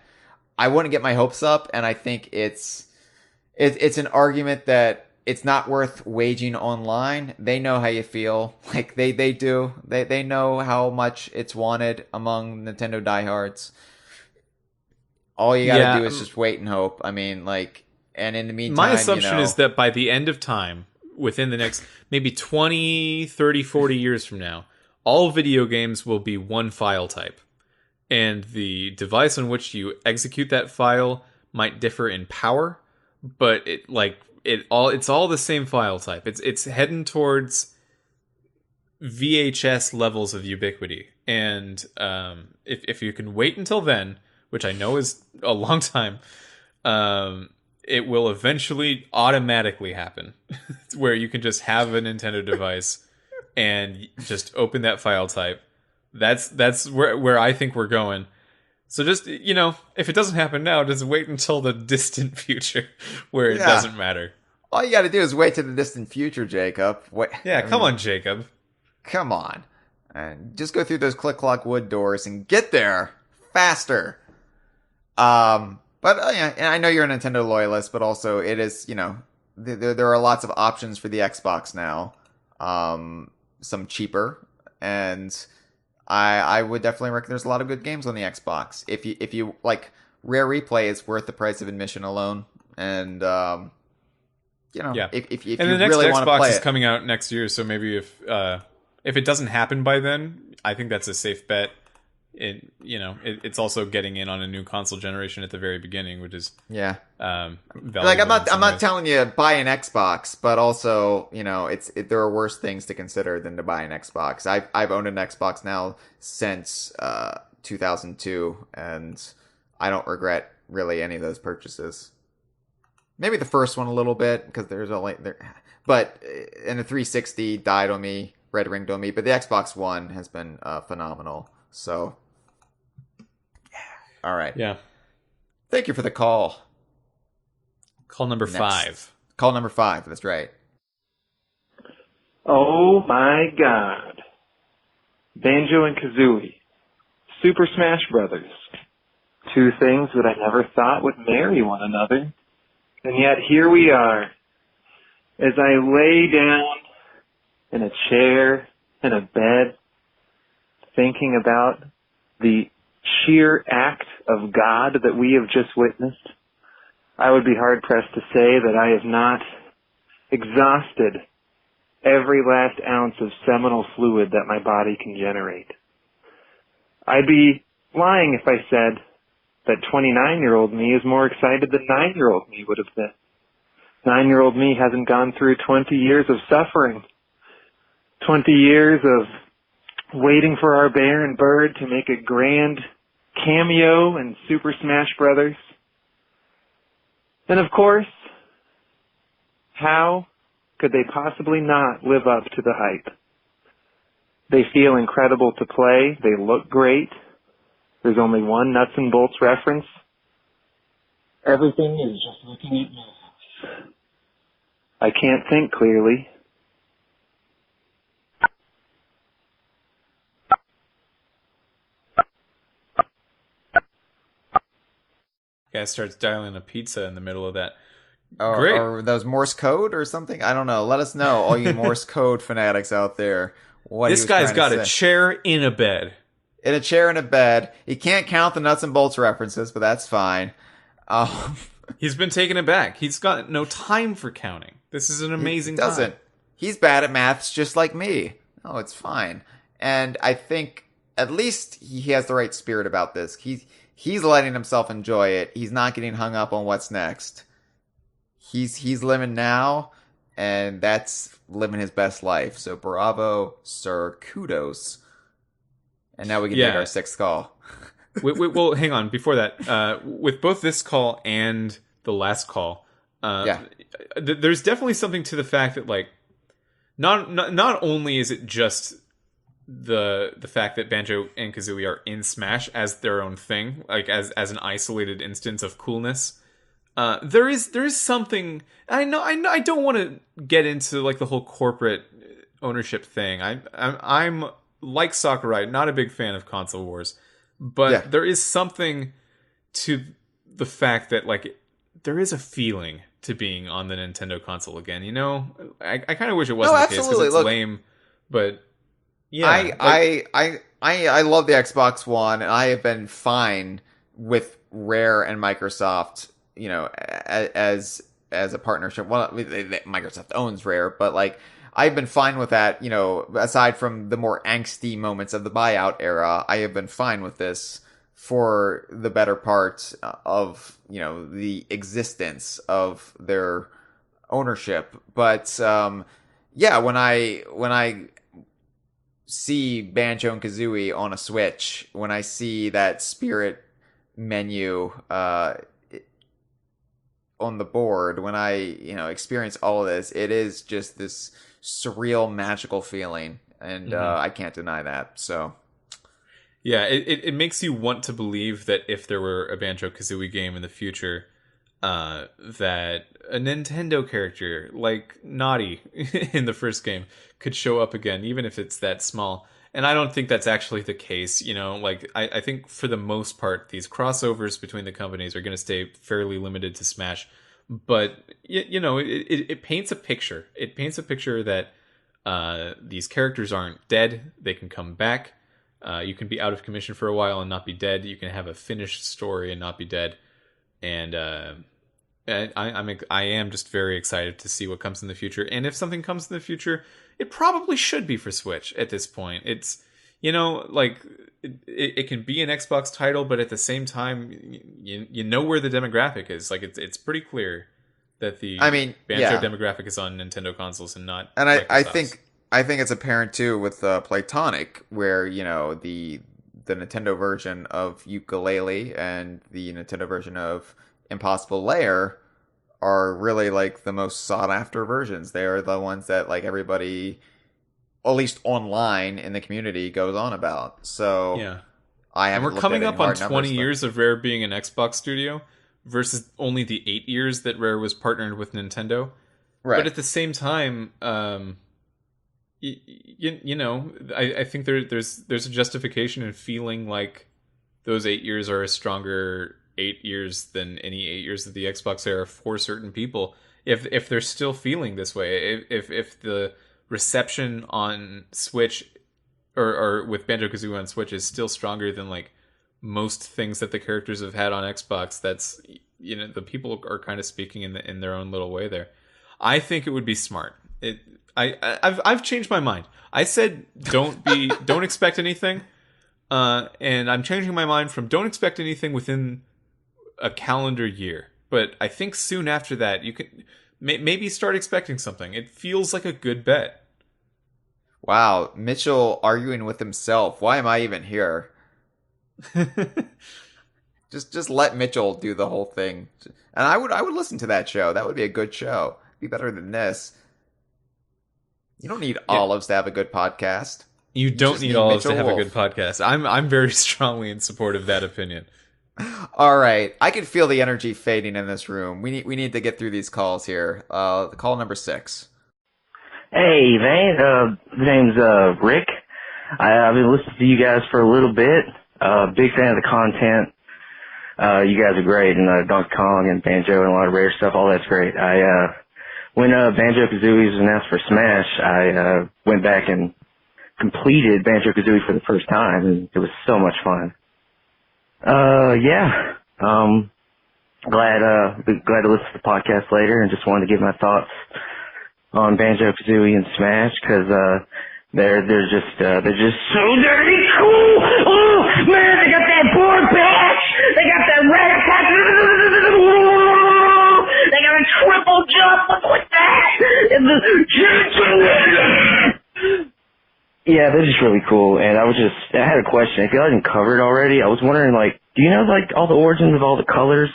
I wouldn't get my hopes up, and I think it's an argument that it's not worth waging online. They know how you feel. Like, they do. They know how much it's wanted among Nintendo diehards. All you gotta do is just wait and hope. I mean, like, and in the meantime, my assumption is that by the end of time, within the next maybe 20, 30, 40 years from now, all video games will be one file type. And the device on which you execute that file might differ in power, but it's all the same file type. It's heading towards VHS levels of ubiquity. And if you can wait until then, which I know is a long time, it will eventually automatically happen, where you can just have a Nintendo device and just open that file type. That's where I think we're going. So just, if it doesn't happen now, just wait until the distant future where it doesn't matter. All you got to do is wait to the distant future, Jacob. Come on, Jacob. Come on. And just go through those click-clock wood doors and get there faster. But and I know you're a Nintendo loyalist, but also it is, there are lots of options for the Xbox now. Some cheaper, and I would definitely reckon there's a lot of good games on the Xbox. If you like, Rare Replay is worth the price of admission alone, and if and you the next really want to Xbox play is it, coming out next year, so maybe if it doesn't happen by then, I think that's a safe bet. It's also getting in on a new console generation at the very beginning, which is like, I'm not telling you buy an Xbox, but also, there are worse things to consider than to buy an Xbox. I've owned an Xbox now since 2002, and I don't regret really any of those purchases. Maybe the first one a little bit, because there's only there, but and the 360 died on me, red ringed on me, but the Xbox One has been phenomenal. So, all right. Yeah. Thank you for the call. Call number 5. Call number 5. That's right. Oh my God. Banjo and Kazooie. Super Smash Brothers. Two things that I never thought would marry one another. And yet here we are. As I lay down in a chair, in a bed, thinking about the sheer act of God that we have just witnessed, I would be hard-pressed to say that I have not exhausted every last ounce of seminal fluid that my body can generate. I'd be lying if I said that 29-year-old me is more excited than 9-year-old me would have been. 9-year-old me hasn't gone through 20 years of suffering, 20 years of waiting for our bear and bird to make a grand cameo in Super Smash Brothers. And of course, how could they possibly not live up to the hype? They feel incredible to play. They look great. There's only one nuts and bolts reference. Everything is just looking at my house. I can't think clearly. Guy starts dialing a pizza in the middle of that. Great. Or those Morse code or something? I don't know. Let us know, all you Morse code fanatics out there. What this guy's got a chair in a bed. In a chair in a bed. He can't count the nuts and bolts references, but that's fine. He's been taken aback. He's got no time for counting. This is an amazing time. He doesn't. He's bad at maths just like me. Oh, it's fine. And I think at least he has the right spirit about this. He's letting himself enjoy it. He's not getting hung up on what's next. He's living now, and that's living his best life. So bravo, sir. Kudos. And now we can take our sixth call. Well, hang on. Before that, with both this call and the last call, there's definitely something to the fact that, like, not only is it just the fact that Banjo and Kazooie are in Smash as their own thing, like as an isolated instance of coolness. There is something. I know. I don't want to get into like the whole corporate ownership thing. I'm like Sakurai, not a big fan of console wars, but there is something to the fact that like there is a feeling to being on the Nintendo console again. You know, I kind of wish it wasn't the case because it's lame, but yeah, I love the Xbox One, and I have been fine with Rare and Microsoft. You know, as a partnership. Well, Microsoft owns Rare, but like I've been fine with that. You know, aside from the more angsty moments of the buyout era, I have been fine with this for the better part of, you know, the existence of their ownership. But yeah, when I see Banjo and Kazooie on a Switch, when I see that Spirit menu on the board, when I, you know, experience all of this, it is just this surreal, magical feeling, and I can't deny that. So yeah, it makes you want to believe that if there were a Banjo-Kazooie game in the future, that a Nintendo character like Naughty in the first game could show up again, even if it's that small. And I don't think that's actually the case. You know, like I think for the most part, these crossovers between the companies are going to stay fairly limited to Smash. But you know, it paints a picture. It paints a picture that these characters aren't dead. They can come back. You can be out of commission for a while and not be dead. You can have a finished story and not be dead. And I am just very excited to see what comes in the future. And if something comes in the future, it probably should be for Switch at this point. It's, you know, like it can be an Xbox title, but at the same time, you know where the demographic is. Like it's pretty clear that the Banjo demographic is on Nintendo consoles and not. And I think it's apparent too with Playtonic, where, you know, the Nintendo version of Yooka-Laylee and the Nintendo version of Impossible Lair are really like the most sought after versions. They are the ones that like everybody, at least online in the community, goes on about. So yeah, and we're coming up on 20 years of Rare being an Xbox studio versus only the 8 years that Rare was partnered with Nintendo. Right. But at the same time, you know, I think there's a justification in feeling like those 8 years are a stronger 8 years than any 8 years of the Xbox era for certain people. If they're still feeling this way, if the reception on Switch or with Banjo-Kazooie on Switch is still stronger than like most things that the characters have had on Xbox, that's, you know, the people are kind of speaking in their own little way there. I think it would be smart. I've changed my mind. I said don't expect anything, and I'm changing my mind from don't expect anything within a calendar year. But I think soon after that you can maybe start expecting something. It feels like a good bet. Wow, Mitchell arguing with himself. Why am I even here? just let Mitchell do the whole thing, and I would listen to that show. That would be a good show. Be better than this. You don't need olives to have a good podcast. You don't need olives to have a good podcast. I'm very strongly in support of that opinion. All right, I can feel the energy fading in this room. We need to get through these calls here. Call number 6. Hey, man. The name's Rick. I've been listening to you guys for a little bit. Big fan of the content. You guys are great, and Donkey Kong and Banjo and a lot of rare stuff. All that's great. When Banjo-Kazooie was announced for Smash, I went back and completed Banjo-Kazooie for the first time, and it was so much fun. Glad to listen to the podcast later, and just wanted to give my thoughts on Banjo-Kazooie and Smash, because they're just so dirty cool. Oh man, they got that board patch, they got that red patch, they got a triple jump. Look at that, and the yeah, they're just really cool. And I had a question. If y'all didn't cover it already, I was wondering, like, do you know like all the origins of all the colors?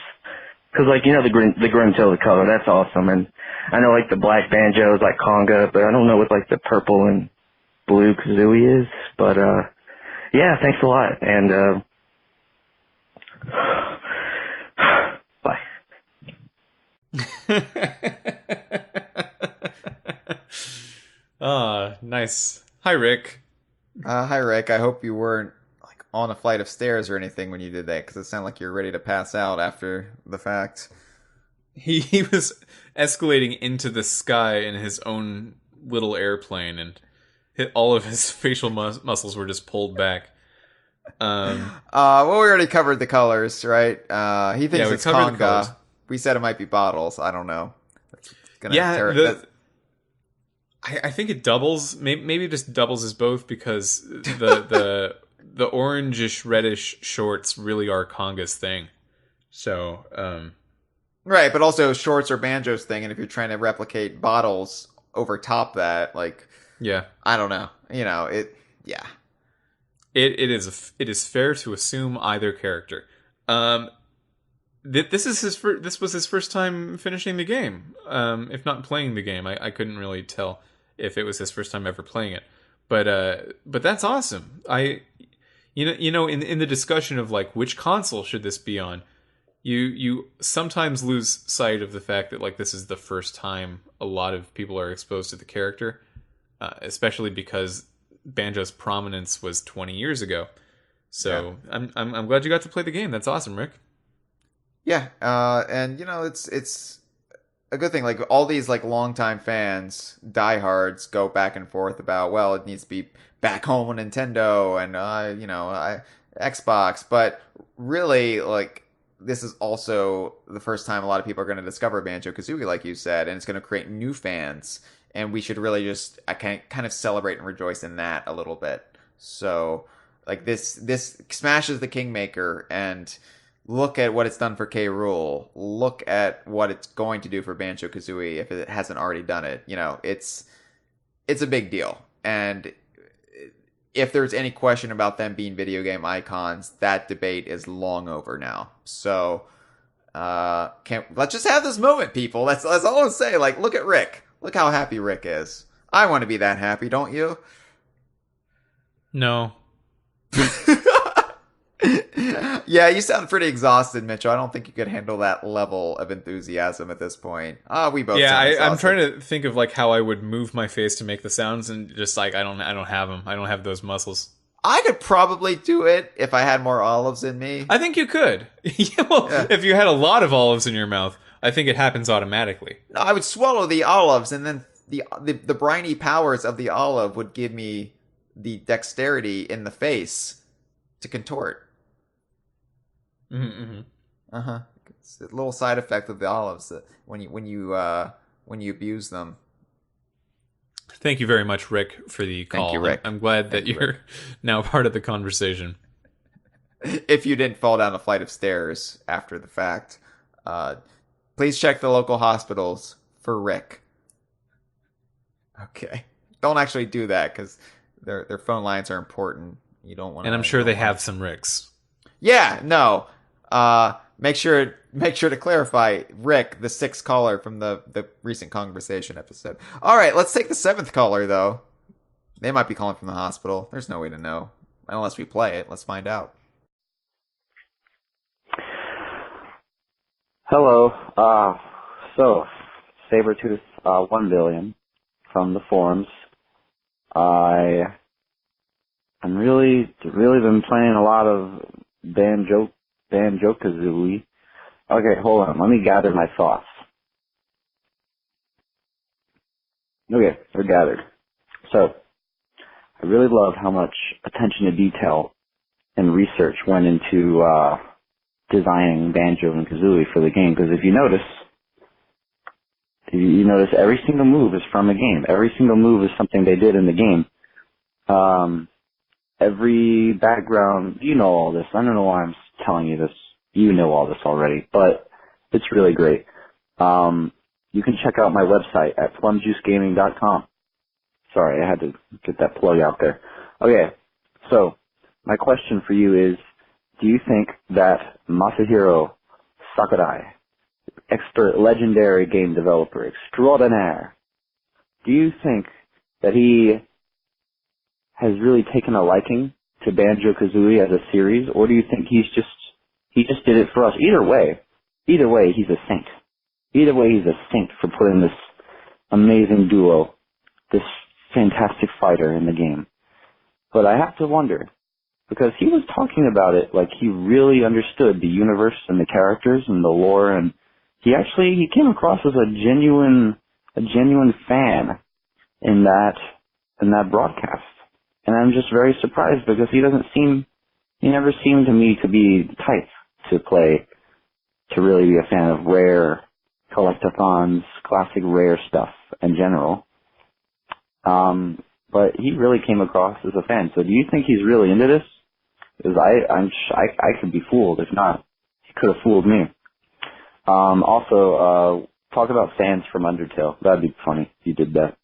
Because like, you know, the Grimtail color, that's awesome, and I know like the black Banjo is like Conga, but I don't know what like the purple and blue Kazooie is. But yeah, thanks a lot, and bye. Nice. Hi, Rick. Hi, Rick. I hope you weren't like on a flight of stairs or anything when you did that, because it sounded like you were ready to pass out after the fact. He was escalating into the sky in his own little airplane, and all of his facial muscles were just pulled back. Well, we already covered the colors, right? He thinks it's Conga. We said it might be bottles. I don't know. I think it doubles. Maybe it just doubles as both, because the orangish reddish shorts really are Conga's thing. So right, but also shorts are Banjo's thing, and if you're trying to replicate bottles over top that, like, yeah, I don't know. You know, it is fair to assume either character. This was his first time finishing the game, if not playing the game. I couldn't really tell if it was his first time ever playing it, but that's awesome. You know, in the discussion of like which console should this be on, you sometimes lose sight of the fact that like this is the first time a lot of people are exposed to the character, especially because Banjo's prominence was 20 years ago. So yeah. I'm glad you got to play the game. That's awesome, Rick. Yeah, and you know, it's a good thing. Like, all these like longtime fans, diehards, go back and forth about, well, it needs to be back home on Nintendo and Xbox, but really, like, this is also the first time a lot of people are going to discover Banjo-Kazooie, like you said, and it's going to create new fans, and we should really just kind of celebrate and rejoice in that a little bit. So, like, this Smash is the kingmaker, and look at what it's done for K. Rool. Look at what it's going to do for Banjo-Kazooie if it hasn't already done it. You know, it's a big deal. And if there's any question about them being video game icons, that debate is long over now. So, let's just have this moment, people. That's all I'll say. Like, look at Rick. Look how happy Rick is. I want to be that happy, don't you? No. Yeah, you sound pretty exhausted, Mitchell. I don't think you could handle that level of enthusiasm at this point. We both. Yeah, sound exhausted. I'm trying to think of like how I would move my face to make the sounds, and just like I don't have them. I don't have those muscles. I could probably do it if I had more olives in me. I think you could. If you had a lot of olives in your mouth, I think it happens automatically. No, I would swallow the olives, and then the briny powers of the olive would give me the dexterity in the face to contort. Mm-hmm. It's a little side effect of the olives that when you abuse them. Thank you very much, Rick, for the call. Thank you, Rick. I'm glad that you're now part of the conversation. If you didn't fall down a flight of stairs after the fact, please check the local hospitals for Rick. Okay. Don't actually do that because their phone lines are important. You don't want. And I'm sure they have some Ricks. Yeah. No. Make sure to clarify Rick, the sixth caller from the recent Kongversation episode. All right, let's take the seventh caller though. They might be calling from the hospital. There's no way to know unless we play it. Let's find out. Hello. So Sabretooth 1 billion from the forums. I'm really been playing a lot of Banjo-Kazooie. Okay, hold on. Let me gather my thoughts. Okay, they're gathered. So, I really love how much attention to detail and research went into designing Banjo and Kazooie for the game. Because if you notice every single move is from a game. Every single move is something they did in the game. Every background, you know all this. I don't know why I'm telling you this. You know all this already, but it's really great. You can check out my website at plumjuicegaming.com. Sorry, I had to get that plug out there. Okay, so my question for you is, do you think that Masahiro Sakurai, expert legendary game developer extraordinaire, do you think that he has really taken a liking to Banjo-Kazooie as a series, or do you think he just did it for us? Either way, he's a saint. Either way, he's a saint for putting this amazing duo, this fantastic fighter in the game. But I have to wonder, because he was talking about it like he really understood the universe and the characters and the lore, and he came across as a genuine fan in that broadcast. And I'm just very surprised because he never seemed to me to be the type to really be a fan of rare collectathons, classic rare stuff in general. But he really came across as a fan. So do you think he's really into this? Because I could be fooled. If not, he could have fooled me. Also, talk about fans from Undertale. That'd be funny if you did that.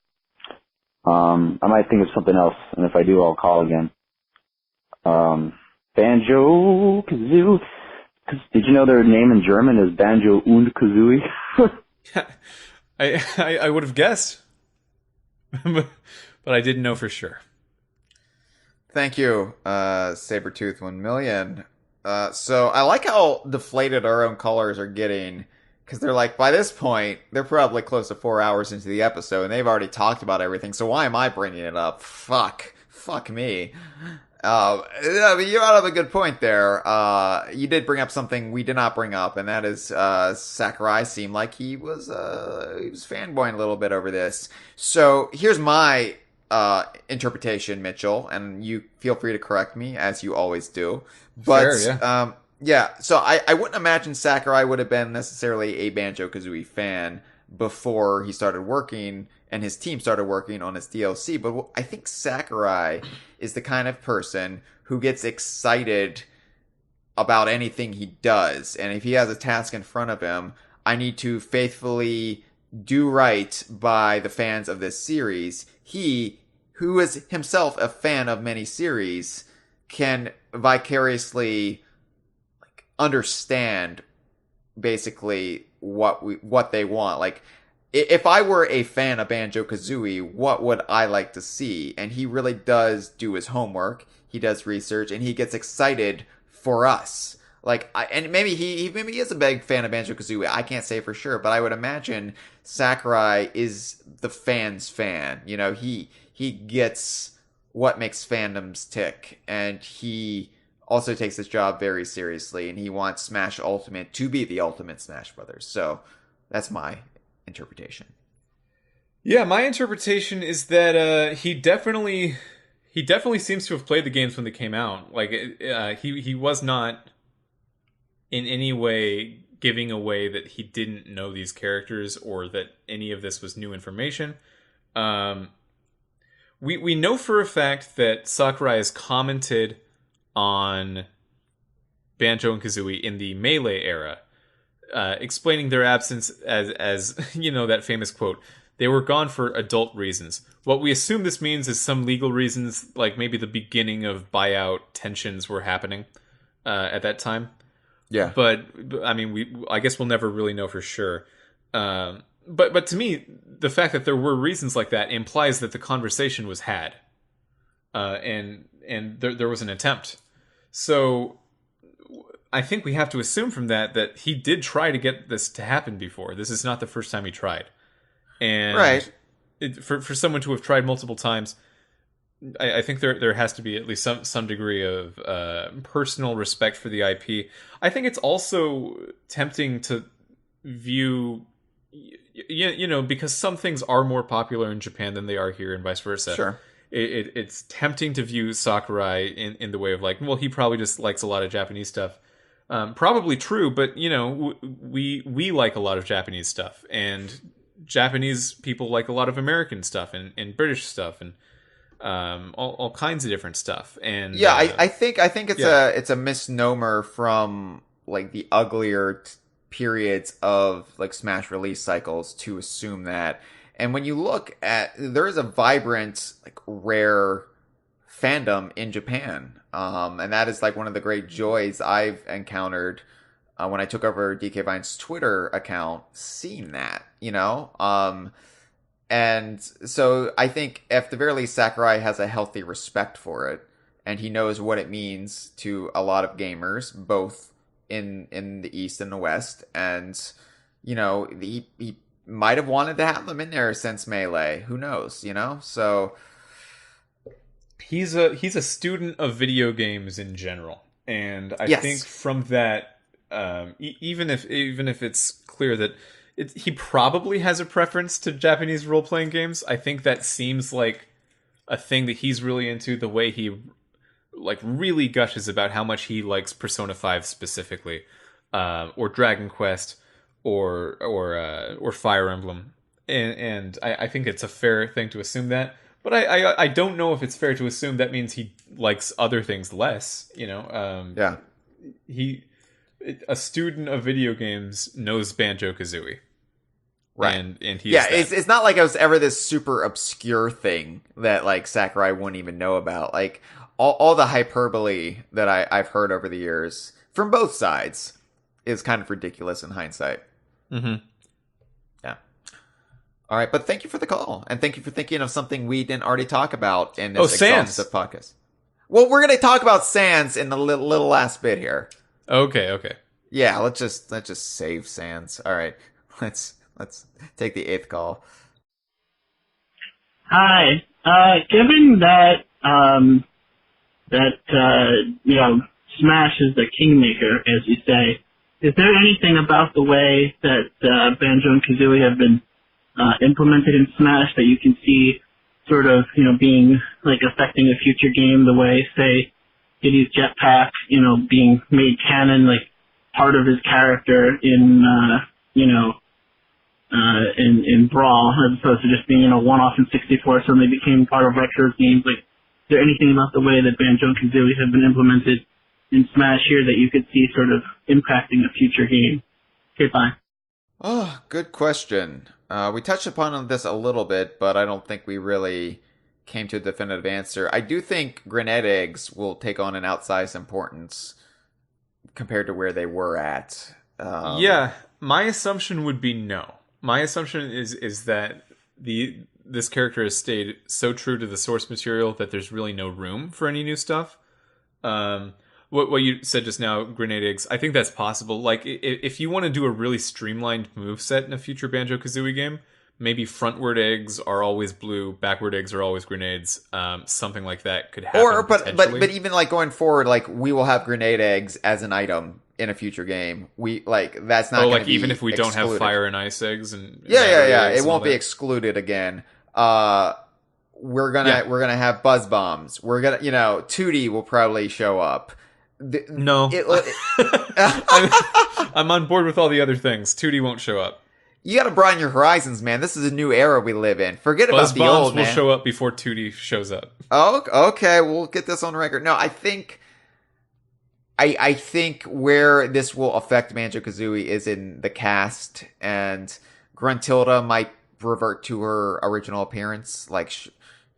I might think of something else, and if I do, I'll call again. Banjo-Kazooie. Did you know their name in German is Banjo und Kazooie? I would have guessed, but I didn't know for sure. Thank you, Sabretooth 1 million. So I like how deflated our own colors are getting, because they're like, by this point, they're probably close to 4 hours into the episode, and they've already talked about everything, so why am I bringing it up? Fuck me. I mean, you brought up a good point there. You did bring up something we did not bring up, and that is Sakurai seemed like he was fanboying a little bit over this. So here's my interpretation, Mitchell, and you feel free to correct me as you always do. But Fair, yeah. So I wouldn't imagine Sakurai would have been necessarily a Banjo-Kazooie fan before he started working and his team started working on his DLC. But I think Sakurai is the kind of person who gets excited about anything he does. And if he has a task in front of him, I need to faithfully do right by the fans of this series. He, who is himself a fan of many series, can vicariously understand basically what they want. Like, if I were a fan of Banjo-Kazooie, what would I like to see? And he really does do his homework. He does research, and he gets excited for us. Like, and maybe he is a big fan of Banjo-Kazooie. I can't say for sure, but I would imagine Sakurai is the fan's fan. You know, he gets what makes fandoms tick, and he also takes his job very seriously, and he wants Smash Ultimate to be the ultimate Smash Brothers. So that's my interpretation. Yeah, my interpretation is that he definitely seems to have played the games when they came out. Like he was not in any way giving away that he didn't know these characters or that any of this was new information. We know for a fact that Sakurai has commented on Banjo and Kazooie in the Melee era, explaining their absence as that famous quote, "They were gone for adult reasons." What we assume this means is some legal reasons, like maybe the beginning of buyout tensions were happening at that time. Yeah. But I mean, I guess we'll never really know for sure. But to me, the fact that there were reasons like that implies that the conversation was had, and there was an attempt. So I think we have to assume from that he did try to get this to happen before. This is not the first time he tried. And right. For someone to have tried multiple times, I think there has to be at least some degree of personal respect for the IP. I think it's also tempting to view, because some things are more popular in Japan than they are here, and vice versa. Sure. It's tempting to view Sakurai in the way of like, well, he probably just likes a lot of Japanese stuff. Probably true, but we like a lot of Japanese stuff, and Japanese people like a lot of American stuff and British stuff and all kinds of different stuff. And yeah, I think it's a misnomer from like the uglier periods of like Smash release cycles to assume that. And when you look at, there is a vibrant, like rare fandom in Japan. And that is like one of the great joys I've encountered when I took over DK Vine's Twitter account, seeing that, and so I think at the very least Sakurai has a healthy respect for it, and he knows what it means to a lot of gamers, both in the East and the West, and he might have wanted to have them in there since Melee. Who knows, So he's a student of video games in general, and I yes. think from that, even if it's clear that he probably has a preference to Japanese role-playing games, I think that seems like a thing that he's really into, the way he like really gushes about how much he likes Persona 5 specifically, or Dragon Quest, or Fire Emblem, and I think it's a fair thing to assume that. But I don't know if it's fair to assume that means he likes other things less. Yeah. A student of video games knows Banjo-Kazooie. Right. And he's it's not like it was ever this super obscure thing that like Sakurai wouldn't even know about. Like all the hyperbole that I've heard over the years from both sides is kind of ridiculous in hindsight. Mm-hmm. Yeah. All right, but thank you for the call, and thank you for thinking of something we didn't already talk about in this exhaustive podcast. Well, we're going to talk about Sans in the little last bit here. Okay. Yeah, let's just save Sans. All right, let's take the 8th call. Hi. Given that Smash is the kingmaker, as you say, is there anything about the way that Banjo and Kazooie have been implemented in Smash that you can see sort of being like affecting a future game, the way, say, Diddy's jetpack, being made canon, like part of his character in Brawl, as opposed to just being, one-off in 64, suddenly became part of retro games. Like, is there anything about the way that Banjo and Kazooie have been implemented in Smash here that you could see sort of impacting a future game? Okay, bye. Oh, good question. We touched upon this a little bit, but I don't think we really came to a definitive answer. I do think grenade eggs will take on an outsized importance compared to where they were at. Yeah, my assumption would be no. My assumption is that this character has stayed so true to the source material that there's really no room for any new stuff. What you said just now, grenade eggs, I think that's possible. Like, if you want to do a really streamlined moveset in a future Banjo-Kazooie game, maybe frontward eggs are always blue, backward eggs are always grenades. Something like that could happen. But even like going forward, like we will have grenade eggs as an item in a future game. That's not like even if we don't have fire and ice eggs and it won't be excluded again. We're gonna have buzz bombs. We're gonna, Tootie will probably show up. No, I'm on board with all the other things. Tootie won't show up. You got to broaden your horizons, man. This is a new era we live in. Forget Buzz about the old, man. will show up before Tootie shows up. Oh, okay. We'll get this on record. No, I think where this will affect Banjo-Kazooie is in the cast, and Gruntilda might revert to her original appearance. Like,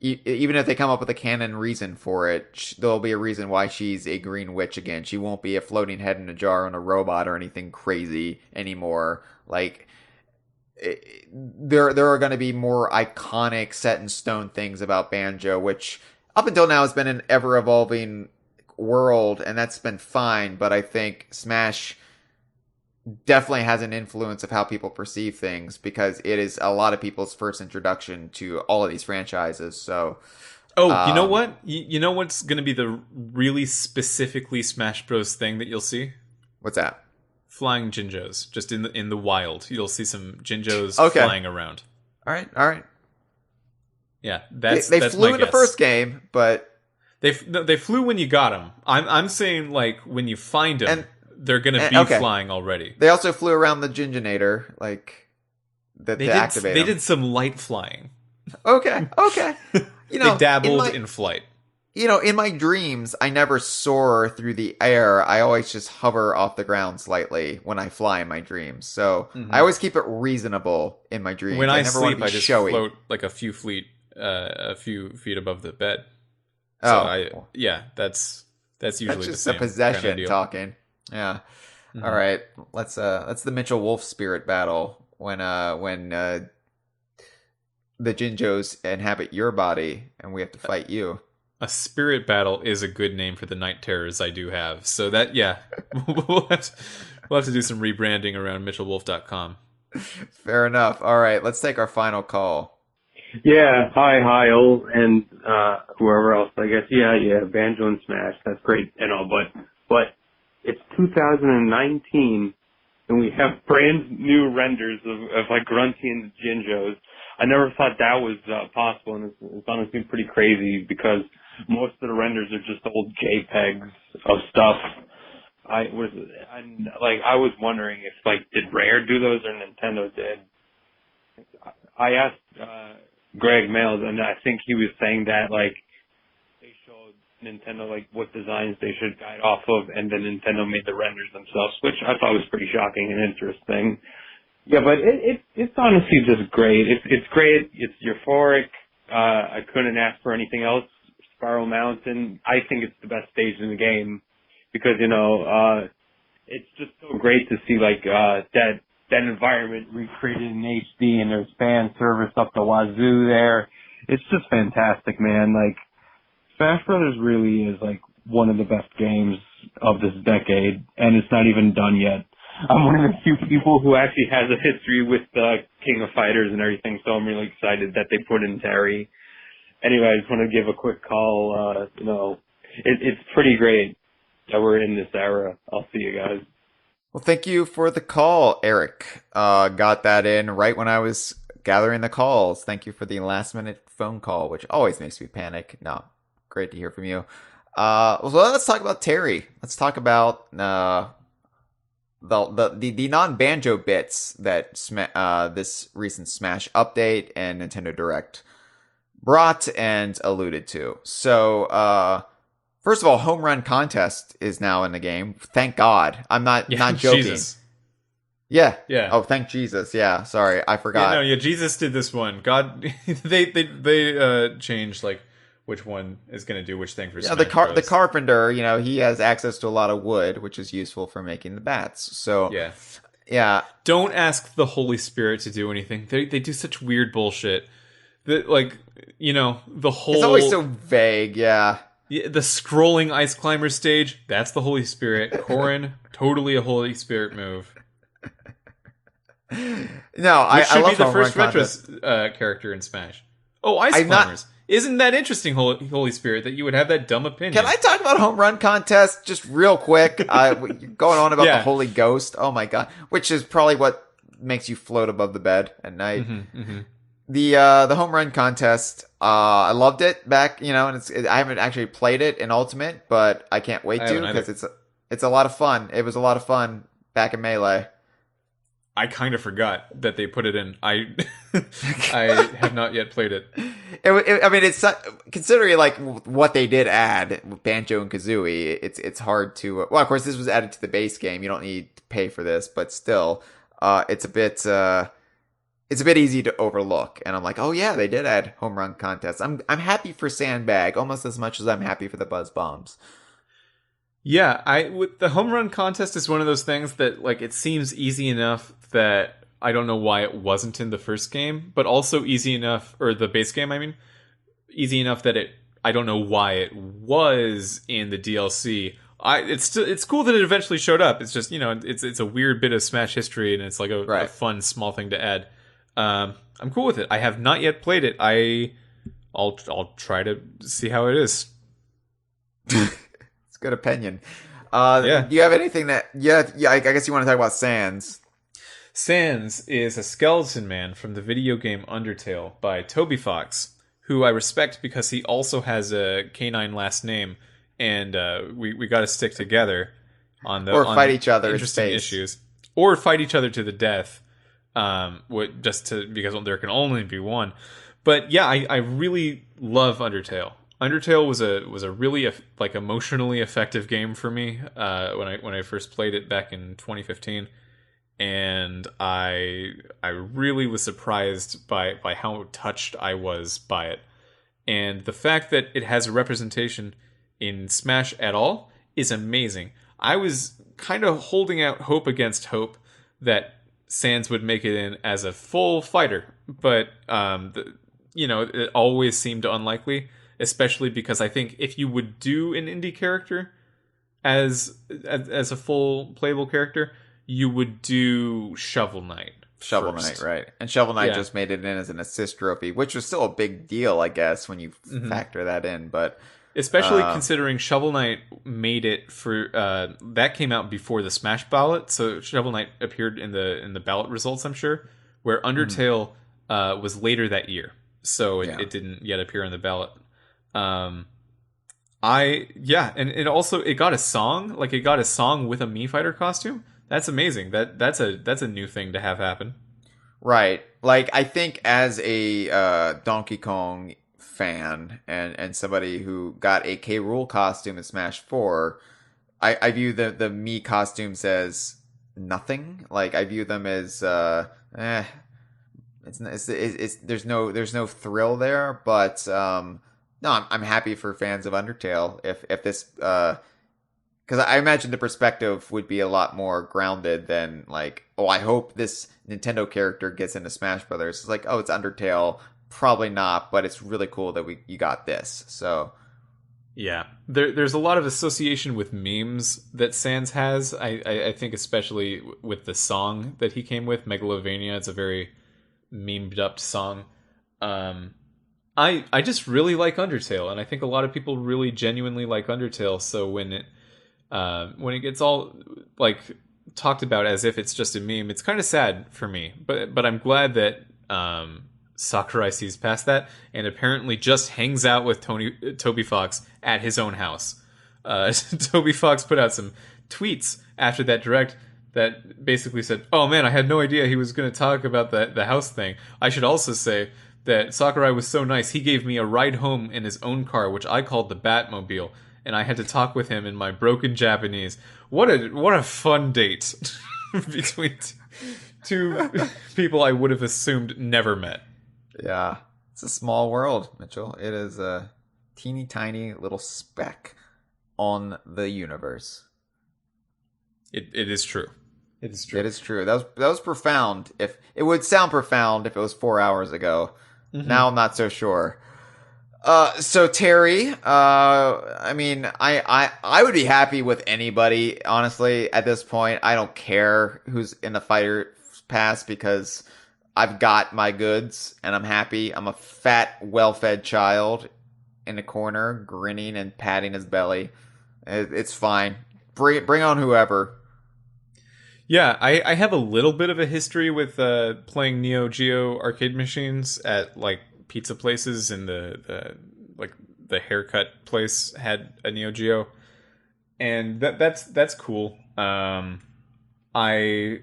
even if they come up with a canon reason for it, there'll be a reason why she's a green witch again. She won't be a floating head in a jar on a robot or anything crazy anymore. Like, there are going to be more iconic set in stone things about Banjo, which up until now has been an ever evolving world, and that's been fine. But I think Smash definitely has an influence of how people perceive things, because it is a lot of people's first introduction to all of these franchises. So, you know what? You know what's going to be the really specifically Smash Bros. Thing that you'll see? What's that? Flying Jinjos, just in the wild. You'll see some Jinjos flying around. All right. Yeah, they flew in the first game, but they flew when you got them. I'm saying like when you find them, they're going to be flying already. They also flew around the Jinjonator, like to activate. They did some light flying. Okay. They dabbled in flight. In my dreams, I never soar through the air. I always just hover off the ground slightly when I fly in my dreams. So I always keep it reasonable in my dreams. When I never sleep, I just showy. float like a few feet above the bed. So that's usually that's just the same a possession kind of deal. Talking. Yeah. Mm-hmm. All right. Let's the Mitchell Wolfe spirit battle when the Jinjos inhabit your body and we have to fight you. A spirit battle is a good name for the night terrors I do have. So that, we'll have to do some rebranding around MitchellWolfe.com. Fair enough. All right, let's take our final call. Yeah, hi, Hyle, and whoever else, I guess. Yeah, Banjo and Smash, that's great and all, but it's 2019, and we have brand new renders of like Grunty and the Jinjos. I never thought that was possible, and it's honestly pretty crazy because most of the renders are just old JPEGs of stuff. I was wondering if did Rare do those or Nintendo did. I asked Greg Mails, and I think he was saying that they showed Nintendo what designs they should guide off of, and then Nintendo made the renders themselves, which I thought was pretty shocking and interesting. Yeah, but it's honestly just great. It's great. It's euphoric. I couldn't ask for anything else. Spiral Mountain, I think it's the best stage in the game because, it's just so great to see that environment recreated in HD, and there's fan service up the wazoo there. It's just fantastic, man. Smash Brothers really is one of the best games of this decade, and it's not even done yet. I'm one of the few people who actually has a history with King of Fighters and everything, so I'm really excited that they put in Terry. Anyway, I just want to give a quick call. It's pretty great that we're in this era. I'll see you guys. Well, thank you for the call, Eric. Got that in right when I was gathering the calls. Thank you for the last minute phone call, which always makes me panic. No, great to hear from you. So let's talk about Terry. Let's talk about the non-Banjo bits that this recent Smash update and Nintendo Direct brought and alluded to. So, first of all, Home Run Contest is now in the game. Thank God. I'm not joking. Jesus. Yeah. Yeah. Oh, thank Jesus. Yeah. Sorry, I forgot. Jesus did this one. God, they changed which one is going to do which thing for Smash Bros. The carpenter, he has access to a lot of wood, which is useful for making the bats. So yeah. Don't ask the Holy Spirit to do anything. They do such weird bullshit. That the whole. It's always so vague. Yeah. The scrolling ice climber stage. That's the Holy Spirit. Corrin, totally a Holy Spirit move. No, Which I should love be the home first run retro contest. character in Smash. Oh, Ice I'm not- Climbers. Isn't that interesting, Holy Spirit, that you would have that dumb opinion? Can I talk about home run contest just real quick? You're going on about the Holy Ghost. Oh my god, which is probably what makes you float above the bed at night. The home run contest, I loved it back, and I haven't actually played it in Ultimate, but I can't wait to because it's a lot of fun. It was a lot of fun back in Melee. I kind of forgot that they put it in. I have not yet played it. It's considering like what they did add with Banjo and Kazooie. It's hard to. Well, of course, this was added to the base game. You don't need to pay for this, but still, it's a bit easy to overlook. And I'm like, oh yeah, they did add home run contests. I'm happy for Sandbag almost as much as I'm happy for the Buzz Bombs. Yeah, with the home run contest is one of those things that like it seems easy enough that I don't know why it wasn't in the first game, but also easy enough, or the base game, I mean, easy enough that I don't know why it was in the DLC. It's cool that it eventually showed up. It's just, it's a weird bit of Smash history, and it's like a fun small thing to add. I'm cool with it. I have not yet played it. I'll try to see how it is. Good opinion. Do you have anything that? Yeah. I guess you want to talk about Sans. Sans is a skeleton man from the video game Undertale by Toby Fox, who I respect because he also has a canine last name, and we got to stick together on fight each other interesting issues, or fight each other to the death. Because there can only be one. But yeah, I really love Undertale. Undertale was a really emotionally effective game for me when I first played it back in 2015, and I really was surprised by how touched I was by it, and the fact that it has a representation in Smash at all is amazing. I was kind of holding out hope against hope that Sans would make it in as a full fighter, but it always seemed unlikely. Especially because I think if you would do an indie character as a full playable character, you would do Shovel Knight. Shovel Knight, right? And Shovel Knight just made it in as an assist trophy, which was still a big deal, I guess, when you factor that in. But especially considering Shovel Knight made it for that came out before the Smash ballot, so Shovel Knight appeared in the ballot results, I'm sure. Where Undertale was later that year, so it didn't yet appear on the ballot. And also it got a song, with a Mii Fighter costume. That's amazing. That's a new thing to have happen. Right. Like, I think as a Donkey Kong fan and somebody who got a K. Rool costume in Smash 4, I view the Mii costumes as nothing. Like, I view them as it's there's no thrill there, but no, I'm happy for fans of Undertale if this, because I imagine the perspective would be a lot more grounded than like, oh, I hope this Nintendo character gets into Smash Brothers. It's like, oh, it's Undertale, probably not, but it's really cool that you got this. So yeah, there's a lot of association with memes that Sans has. I think especially with the song that he came with, Megalovania. It's a very memed up song. I just really like Undertale, and I think a lot of people really genuinely like Undertale. So when it gets all like talked about as if it's just a meme, it's kind of sad for me. But I'm glad that Sakurai sees past that and apparently just hangs out with Toby Fox at his own house. Toby Fox put out some tweets after that direct that basically said, "Oh man, I had no idea he was going to talk about the house thing. I should also say that Sakurai was so nice, he gave me a ride home in his own car, which I called the Batmobile, and I had to talk with him in my broken Japanese." What a fun date between two people I would have assumed never met. Yeah, it's a small world, Mitchell. It is a teeny tiny little speck on the universe. It is true. It is true. It is true. That was profound. If it would sound profound if it was 4 hours ago. Mm-hmm. Now I'm not so sure. So Terry, I mean, I would be happy with anybody, honestly, at this point. I don't care who's in the fighter pass because I've got my goods and I'm happy. I'm a fat, well-fed child in a corner, grinning and patting his belly. It's fine. Bring on whoever. Yeah, I have a little bit of a history with playing Neo Geo arcade machines at like pizza places, and the haircut place had a Neo Geo, and that's cool. I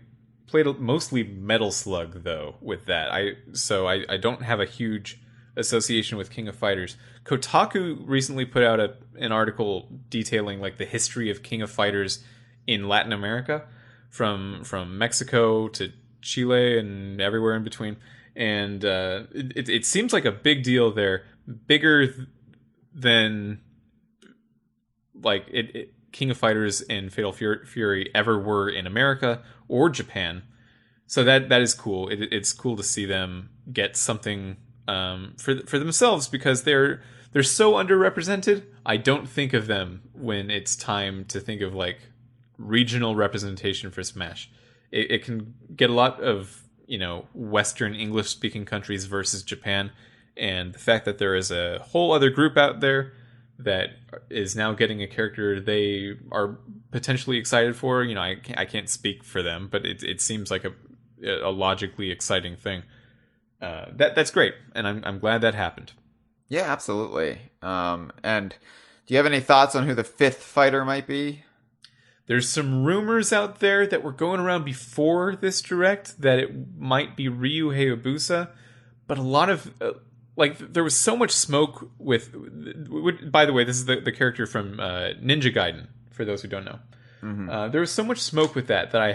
played mostly Metal Slug though with that. I don't have a huge association with King of Fighters. Kotaku recently put out an article detailing like the history of King of Fighters in Latin America, from Mexico to Chile and everywhere in between. And it seems like a big deal there, bigger than like King of Fighters and Fatal Fury ever were in America or Japan. So that is cool. It's cool to see them get something for themselves, because they're so underrepresented. I don't think of them when it's time to think of like regional representation for Smash. It can get a lot of, Western English speaking countries versus Japan, and the fact that there is a whole other group out there that is now getting a character they are potentially excited for. I can't speak for them, but it seems like a logically exciting thing. That's great, and I'm glad that happened. Yeah, absolutely. And do you have any thoughts on who the fifth fighter might be? There's some rumors out there that were going around before this direct that it might be Ryu Hayabusa, but a lot of there was so much smoke with. By the way, this is the character from Ninja Gaiden. For those who don't know, there was so much smoke with that I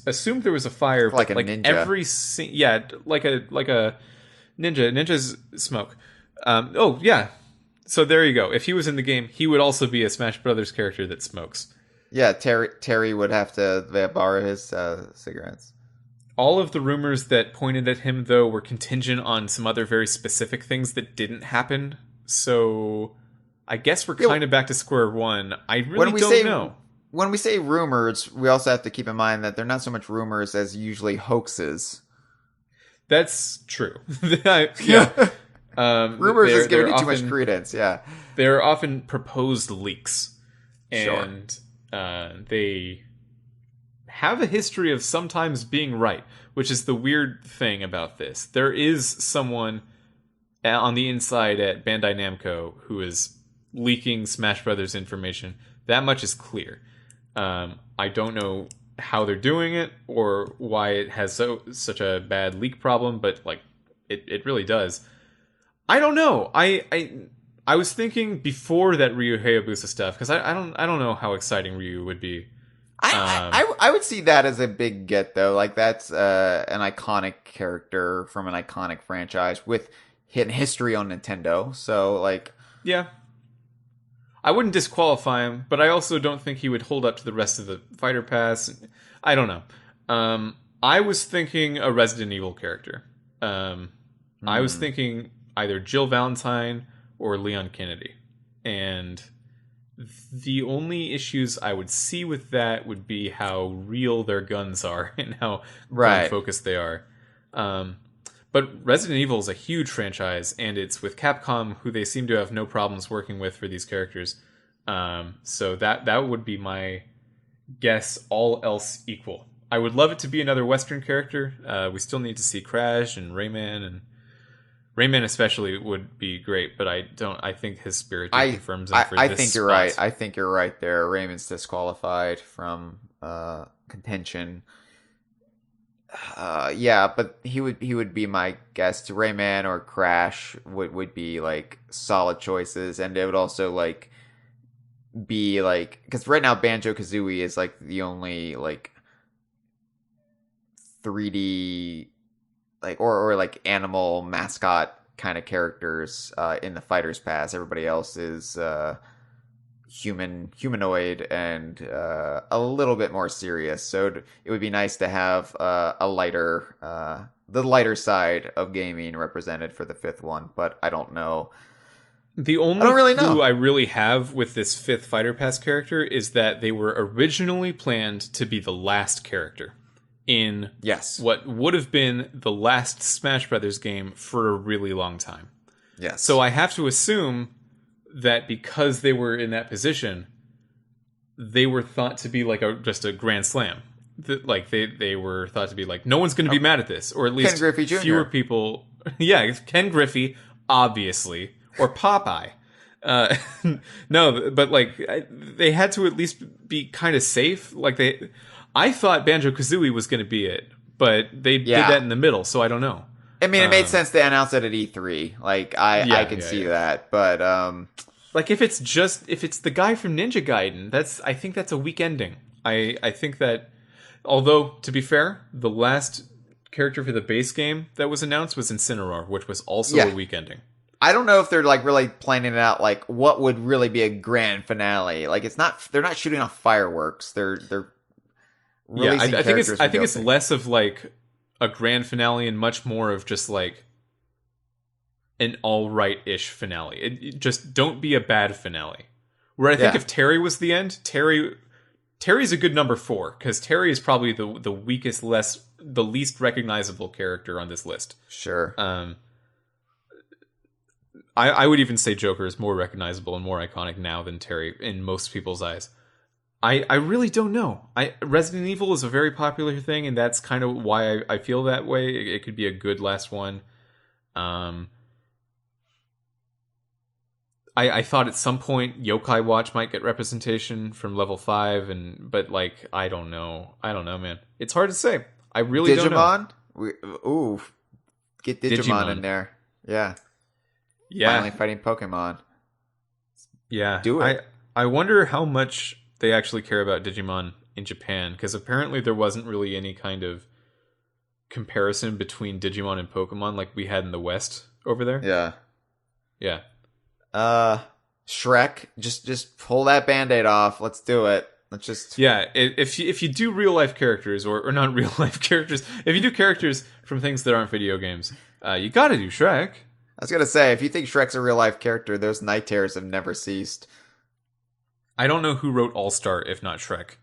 assumed there was a fire, like a ninja. Like a ninja's smoke. Oh yeah, so there you go. If he was in the game, he would also be a Smash Brothers character that smokes. Yeah, Terry would have to borrow his cigarettes. All of the rumors that pointed at him, though, were contingent on some other very specific things that didn't happen. So I guess we're kind of back to square one. I really don't know. When we say rumors, we also have to keep in mind that they're not so much rumors as usually hoaxes. That's true. Yeah. Rumors is giving it too much credence, yeah. They're often proposed leaks. And sure. They have a history of sometimes being right, which is the weird thing about this. There is someone on the inside at Bandai Namco who is leaking Smash Brothers information. That much is clear. I don't know how they're doing it or why it has such a bad leak problem, but like it really does. I don't know. I was thinking before that Ryu Hayabusa stuff, because I don't know how exciting Ryu would be. I would see that as a big get, though. Like, that's an iconic character from an iconic franchise with hidden history on Nintendo. So, like, yeah, I wouldn't disqualify him, but I also don't think he would hold up to the rest of the Fighter Pass. I don't know. I was thinking a Resident Evil character. I was thinking either Jill Valentine or Leon Kennedy. And the only issues I would see with that would be how real their guns are and how gun-focused they are. But Resident Evil is a huge franchise, and it's with Capcom, who they seem to have no problems working with for these characters. So that would be my guess, all else equal. I would love it to be another Western character. We still need to see Crash and Rayman, and Rayman especially would be great, but I think his spirit confirms him for this. I think you're right. I think you're right there. Rayman's disqualified from contention. Yeah, but he would be my guess. Rayman or Crash would be like solid choices, and it would also like be like, because right now Banjo-Kazooie is like the only like 3D like or like animal mascot kind of characters in the Fighters Pass. Everybody else is humanoid and a little bit more serious. So it would be nice to have a lighter the lighter side of gaming represented for the fifth one, but I don't know. The only clue I really have with this fifth Fighter Pass character is that they were originally planned to be the last character in Yes. what would have been the last Smash Brothers game for a really long time. Yes. So I have to assume that because they were in that position, they were thought to be like just a grand slam. Like they were thought to be like, no one's going to be mad at this, or at least Ken Griffey Jr. fewer people. Yeah, Ken Griffey, obviously, or Popeye. No, but like they had to at least be kind of safe. Like I thought Banjo-Kazooie was going to be it, but they did that in the middle, so I don't know. I mean, it made sense to announce it at E3. Like I can see that, but like if it's the guy from Ninja Gaiden, I think that's a weak ending. I think that, although to be fair, the last character for the base game that was announced was Incineroar, which was also a weak ending. I don't know if they're like really planning it out. Like, what would really be a grand finale? Like, they're not shooting off fireworks. They're releasing I think it's less of like a grand finale and much more of just like an all right-ish finale. It just don't be a bad finale. Where I think if Terry was the end, Terry's a good number 4 because Terry is probably the weakest, the least recognizable character on this list. Sure. I would even say Joker is more recognizable and more iconic now than Terry in most people's eyes. I really don't know. Resident Evil is a very popular thing, and that's kind of why I feel that way. It could be a good last one. I thought at some point Yokai Watch might get representation from level 5, but like I don't know, man. It's hard to say. I really don't know. Ooh, get Digimon in there. Yeah. Finally fighting Pokemon. Yeah. Do it. I wonder how much they actually care about Digimon in Japan, because apparently there wasn't really any kind of comparison between Digimon and Pokemon like we had in the West over there. Yeah. Yeah. Shrek, just pull that Band-Aid off. Let's do it. Let's just... Yeah, if you do real life characters, or not real life characters, if you do characters from things that aren't video games, you gotta do Shrek. I was gonna say, if you think Shrek's a real life character, those night terrors have never ceased. I don't know who wrote All-Star if not Shrek.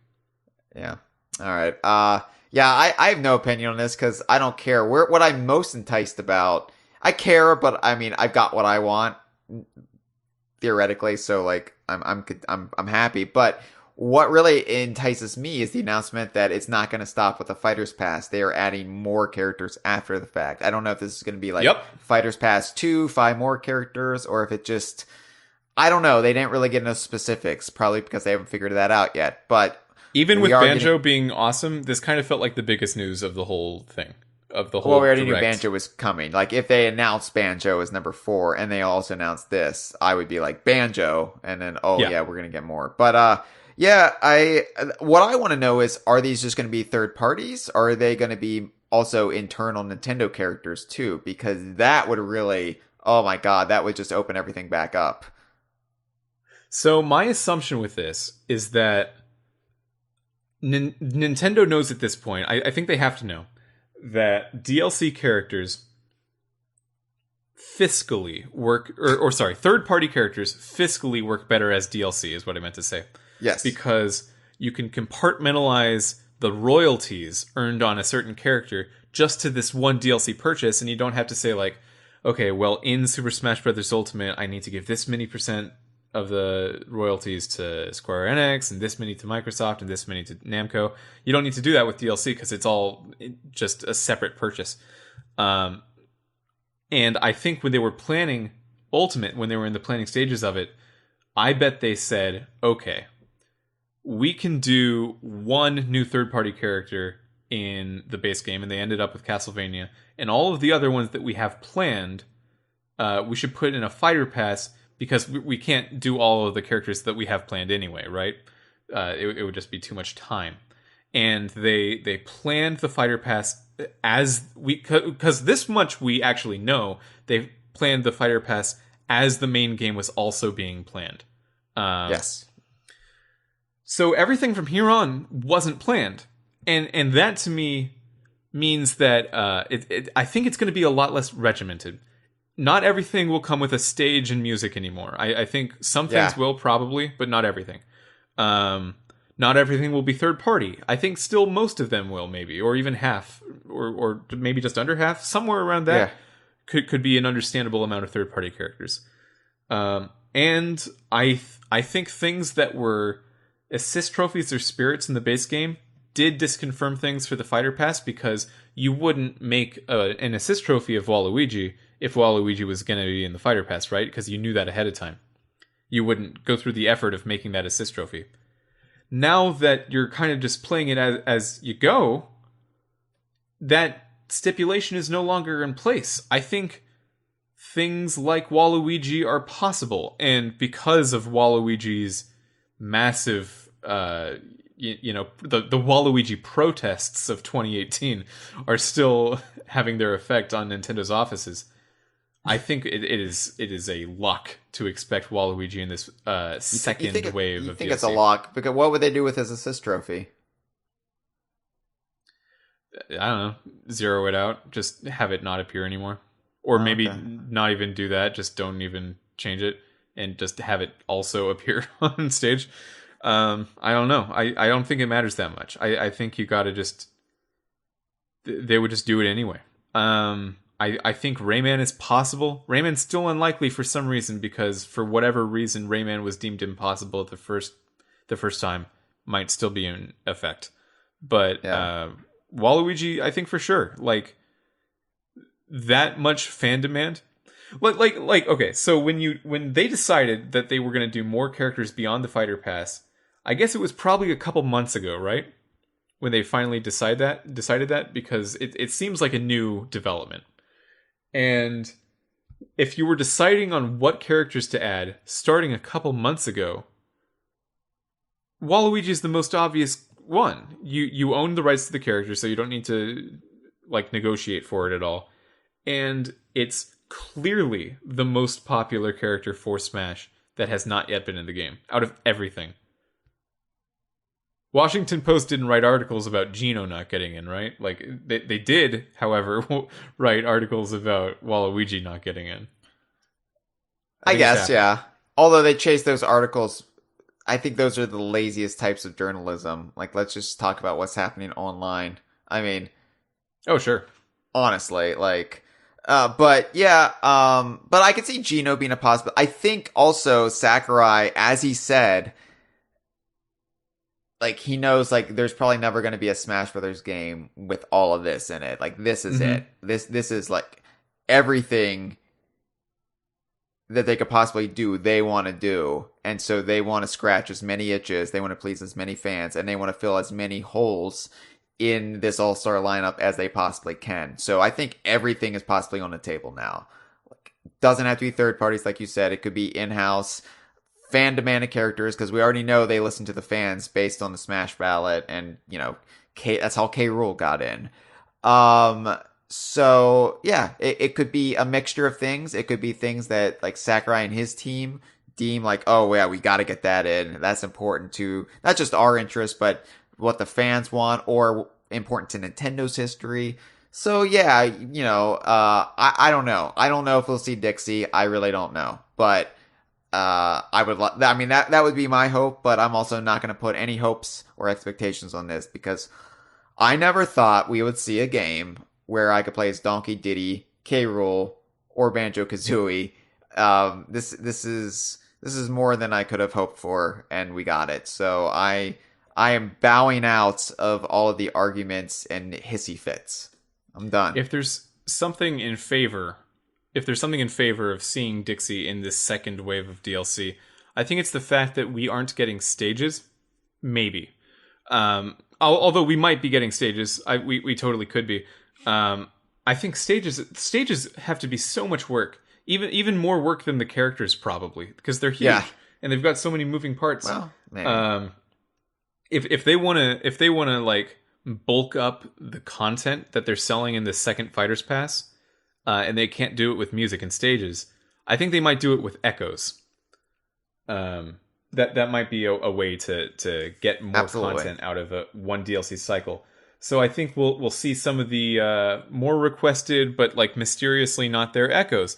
Yeah. All right. Yeah, I have no opinion on this because I don't care. What I'm most enticed about, I care, but I mean, I've got what I want theoretically, so like I'm happy. But what really entices me is the announcement that it's not going to stop with the Fighters Pass. They are adding more characters after the fact. I don't know if this is going to be like Fighters Pass 2, 5 more characters, or if it just, I don't know. They didn't really get into specifics, probably because they haven't figured that out yet. But even with Banjo being awesome, this kind of felt like the biggest news of the whole thing. Well, we already knew Banjo was coming. Like, if they announced Banjo as number 4 and they also announced this, I would be like, Banjo, and then, we're going to get more. But, yeah, what I want to know is, are these just going to be third parties? Or are they going to be also internal Nintendo characters too? Because that would really, oh my god, that would just open everything back up. So my assumption with this is that Nintendo knows at this point, I think they have to know, that DLC characters fiscally work, third-party characters fiscally work better as DLC, is what I meant to say. Yes. Because you can compartmentalize the royalties earned on a certain character just to this one DLC purchase, and you don't have to say like, okay, well, in Super Smash Bros. Ultimate, I need to give this many % of the royalties to Square Enix, and this many to Microsoft, and this many to Namco. You don't need to do that with DLC because it's all just a separate purchase. And I think when they were planning Ultimate, when they were in the planning stages of it, I bet they said, okay, we can do one new third-party character in the base game, and they ended up with Castlevania. And all of the other ones that we have planned, we should put in a fighter pass, because we can't do all of the characters that we have planned anyway, right? It would just be too much time. And they planned the fighter pass because this much we actually know, they planned the fighter pass as the main game was also being planned. Yes. So everything from here on wasn't planned. And that to me means that I think it's going to be a lot less regimented. Not everything will come with a stage and music anymore. I think some things will probably, but not everything. Not everything will be third party. I think still most of them will, maybe, or even half, or maybe just under half, somewhere around that. Could be an understandable amount of third party characters. And I think things that were assist trophies or spirits in the base game did disconfirm things for the fighter pass, because you wouldn't make an assist trophy of Waluigi if Waluigi was going to be in the fighter pass, right? Because you knew that ahead of time. You wouldn't go through the effort of making that assist trophy. Now that you're kind of just playing it as you go, that stipulation is no longer in place. I think things like Waluigi are possible, and because of Waluigi's massive, the Waluigi protests of 2018 are still having their effect on Nintendo's offices. I think it is a lock to expect Waluigi in this second wave of DLC. You think it's a lock? Because what would they do with his assist trophy? I don't know. Zero it out. Just have it not appear anymore. Or maybe not even do that. Just don't even change it. And just have it also appear on stage. I don't know. I don't think it matters that much. I think you gotta just... They would just do it anyway. I think Rayman is possible. Rayman's still unlikely for some reason, because for whatever reason Rayman was deemed impossible the first time, might still be in effect. But Waluigi, I think for sure. Like, that much fan demand. Like okay, so when they decided that they were going to do more characters beyond the fighter pass, I guess it was probably a couple months ago, right? When they finally decided that, because it seems like a new development. And if you were deciding on what characters to add starting a couple months ago, Waluigi is the most obvious one. You own the rights to the character, so you don't need to like negotiate for it at all. And it's clearly the most popular character for Smash that has not yet been in the game, out of everything. Washington Post didn't write articles about Geno not getting in, right? Like, they did, however, write articles about Waluigi not getting in. I guess, yeah. Although they chase those articles, I think those are the laziest types of journalism. Like, let's just talk about what's happening online. I mean... Oh, sure. Honestly, like... but I could see Geno being a possible... I think also Sakurai, as he said... Like, he knows, like, there's probably never going to be a Smash Brothers game with all of this in it. Like, this is it. This is, like, everything that they could possibly do, they want to do. And so they want to scratch as many itches, they want to please as many fans, and they want to fill as many holes in this all-star lineup as they possibly can. So I think everything is possibly on the table now. Like, doesn't have to be third parties, like you said. It could be in-house fan-demanded characters, because we already know they listen to the fans based on the Smash ballot, and, you know, that's how K. Rool got in. So, yeah, it could be a mixture of things. It could be things that, like, Sakurai and his team deem like, oh, yeah, we gotta get that in. That's important to, not just our interest, but what the fans want, or important to Nintendo's history. So, yeah, you know, I don't know. I don't know if we'll see Dixie. I really don't know. But... that would be my hope, but I'm also not going to put any hopes or expectations on this, because I never thought we would see a game where I could play as Donkey, Diddy, K. Rool, or Banjo-Kazooie. This is more than I could have hoped for, and we got it. So I am bowing out of all of the arguments and hissy fits. I'm done. If there's something in favor of seeing Dixie in this second wave of DLC, I think it's the fact that we aren't getting stages. Maybe. Although we might be getting stages. We totally could be. I think stages have to be so much work. Even more work than the characters, probably, because they're huge. Yeah. And they've got so many moving parts. Well, maybe. If they wanna like bulk up the content that they're selling in the second Fighters Pass, and they can't do it with music and stages, I think they might do it with echoes. That might be a way to get more content out of one DLC cycle. So I think we'll see some of the more requested but like mysteriously not there echoes,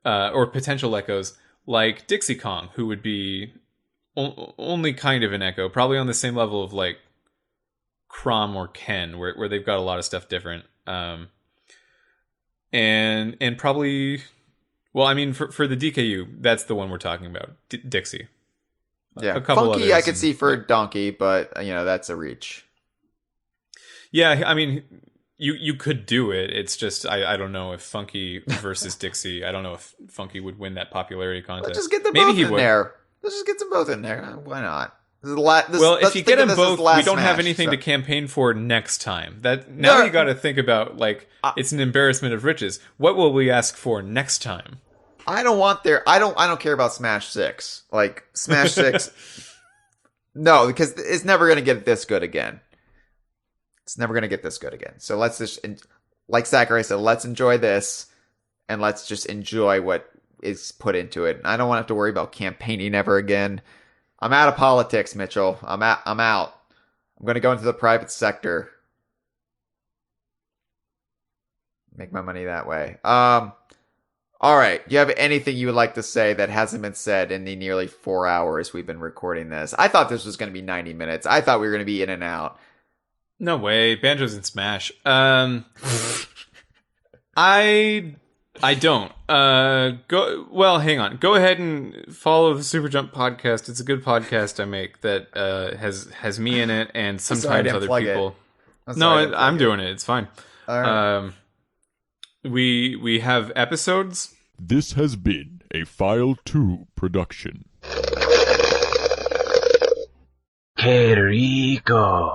or potential echoes, like Dixie Kong, who would be only kind of an echo, probably on the same level of like Crom or Ken, where they've got a lot of stuff different. And probably, well, I mean, for the DKU, that's the one we're talking about, Dixie. Yeah, a couple Funky others I could see for Donkey, but that's a reach. Yeah, I mean, you could do it. It's just I don't know if Funky versus Dixie. I don't know if Funky would win that popularity contest. Let's just get them Maybe both he in would. there. Let's just get them both in there. Why not? If you get them both, we don't have anything to to campaign for next time. Now you got to think about like it's an embarrassment of riches. What will we ask for next time? I don't care about Smash 6. Like Smash 6 no, because it's never going to get this good again. It's never going to get this good again. So let's just, like Sakurai said, let's enjoy this and let's just enjoy what is put into it. I don't want to have to worry about campaigning ever again. I'm out of politics, Mitchell. I'm out. I'm going to go into the private sector. Make my money that way. All right. Do you have anything you would like to say that hasn't been said in the nearly 4 hours we've been recording this? I thought this was going to be 90 minutes. I thought we were going to be in and out. No way. Banjo's in Smash. I don't. Hang on. Go ahead and follow the Super Jump podcast. It's a good podcast I make that has me in it and sometimes other people. I'm doing it. It's fine. All right. We have episodes. This has been a File 2 production. Que rico.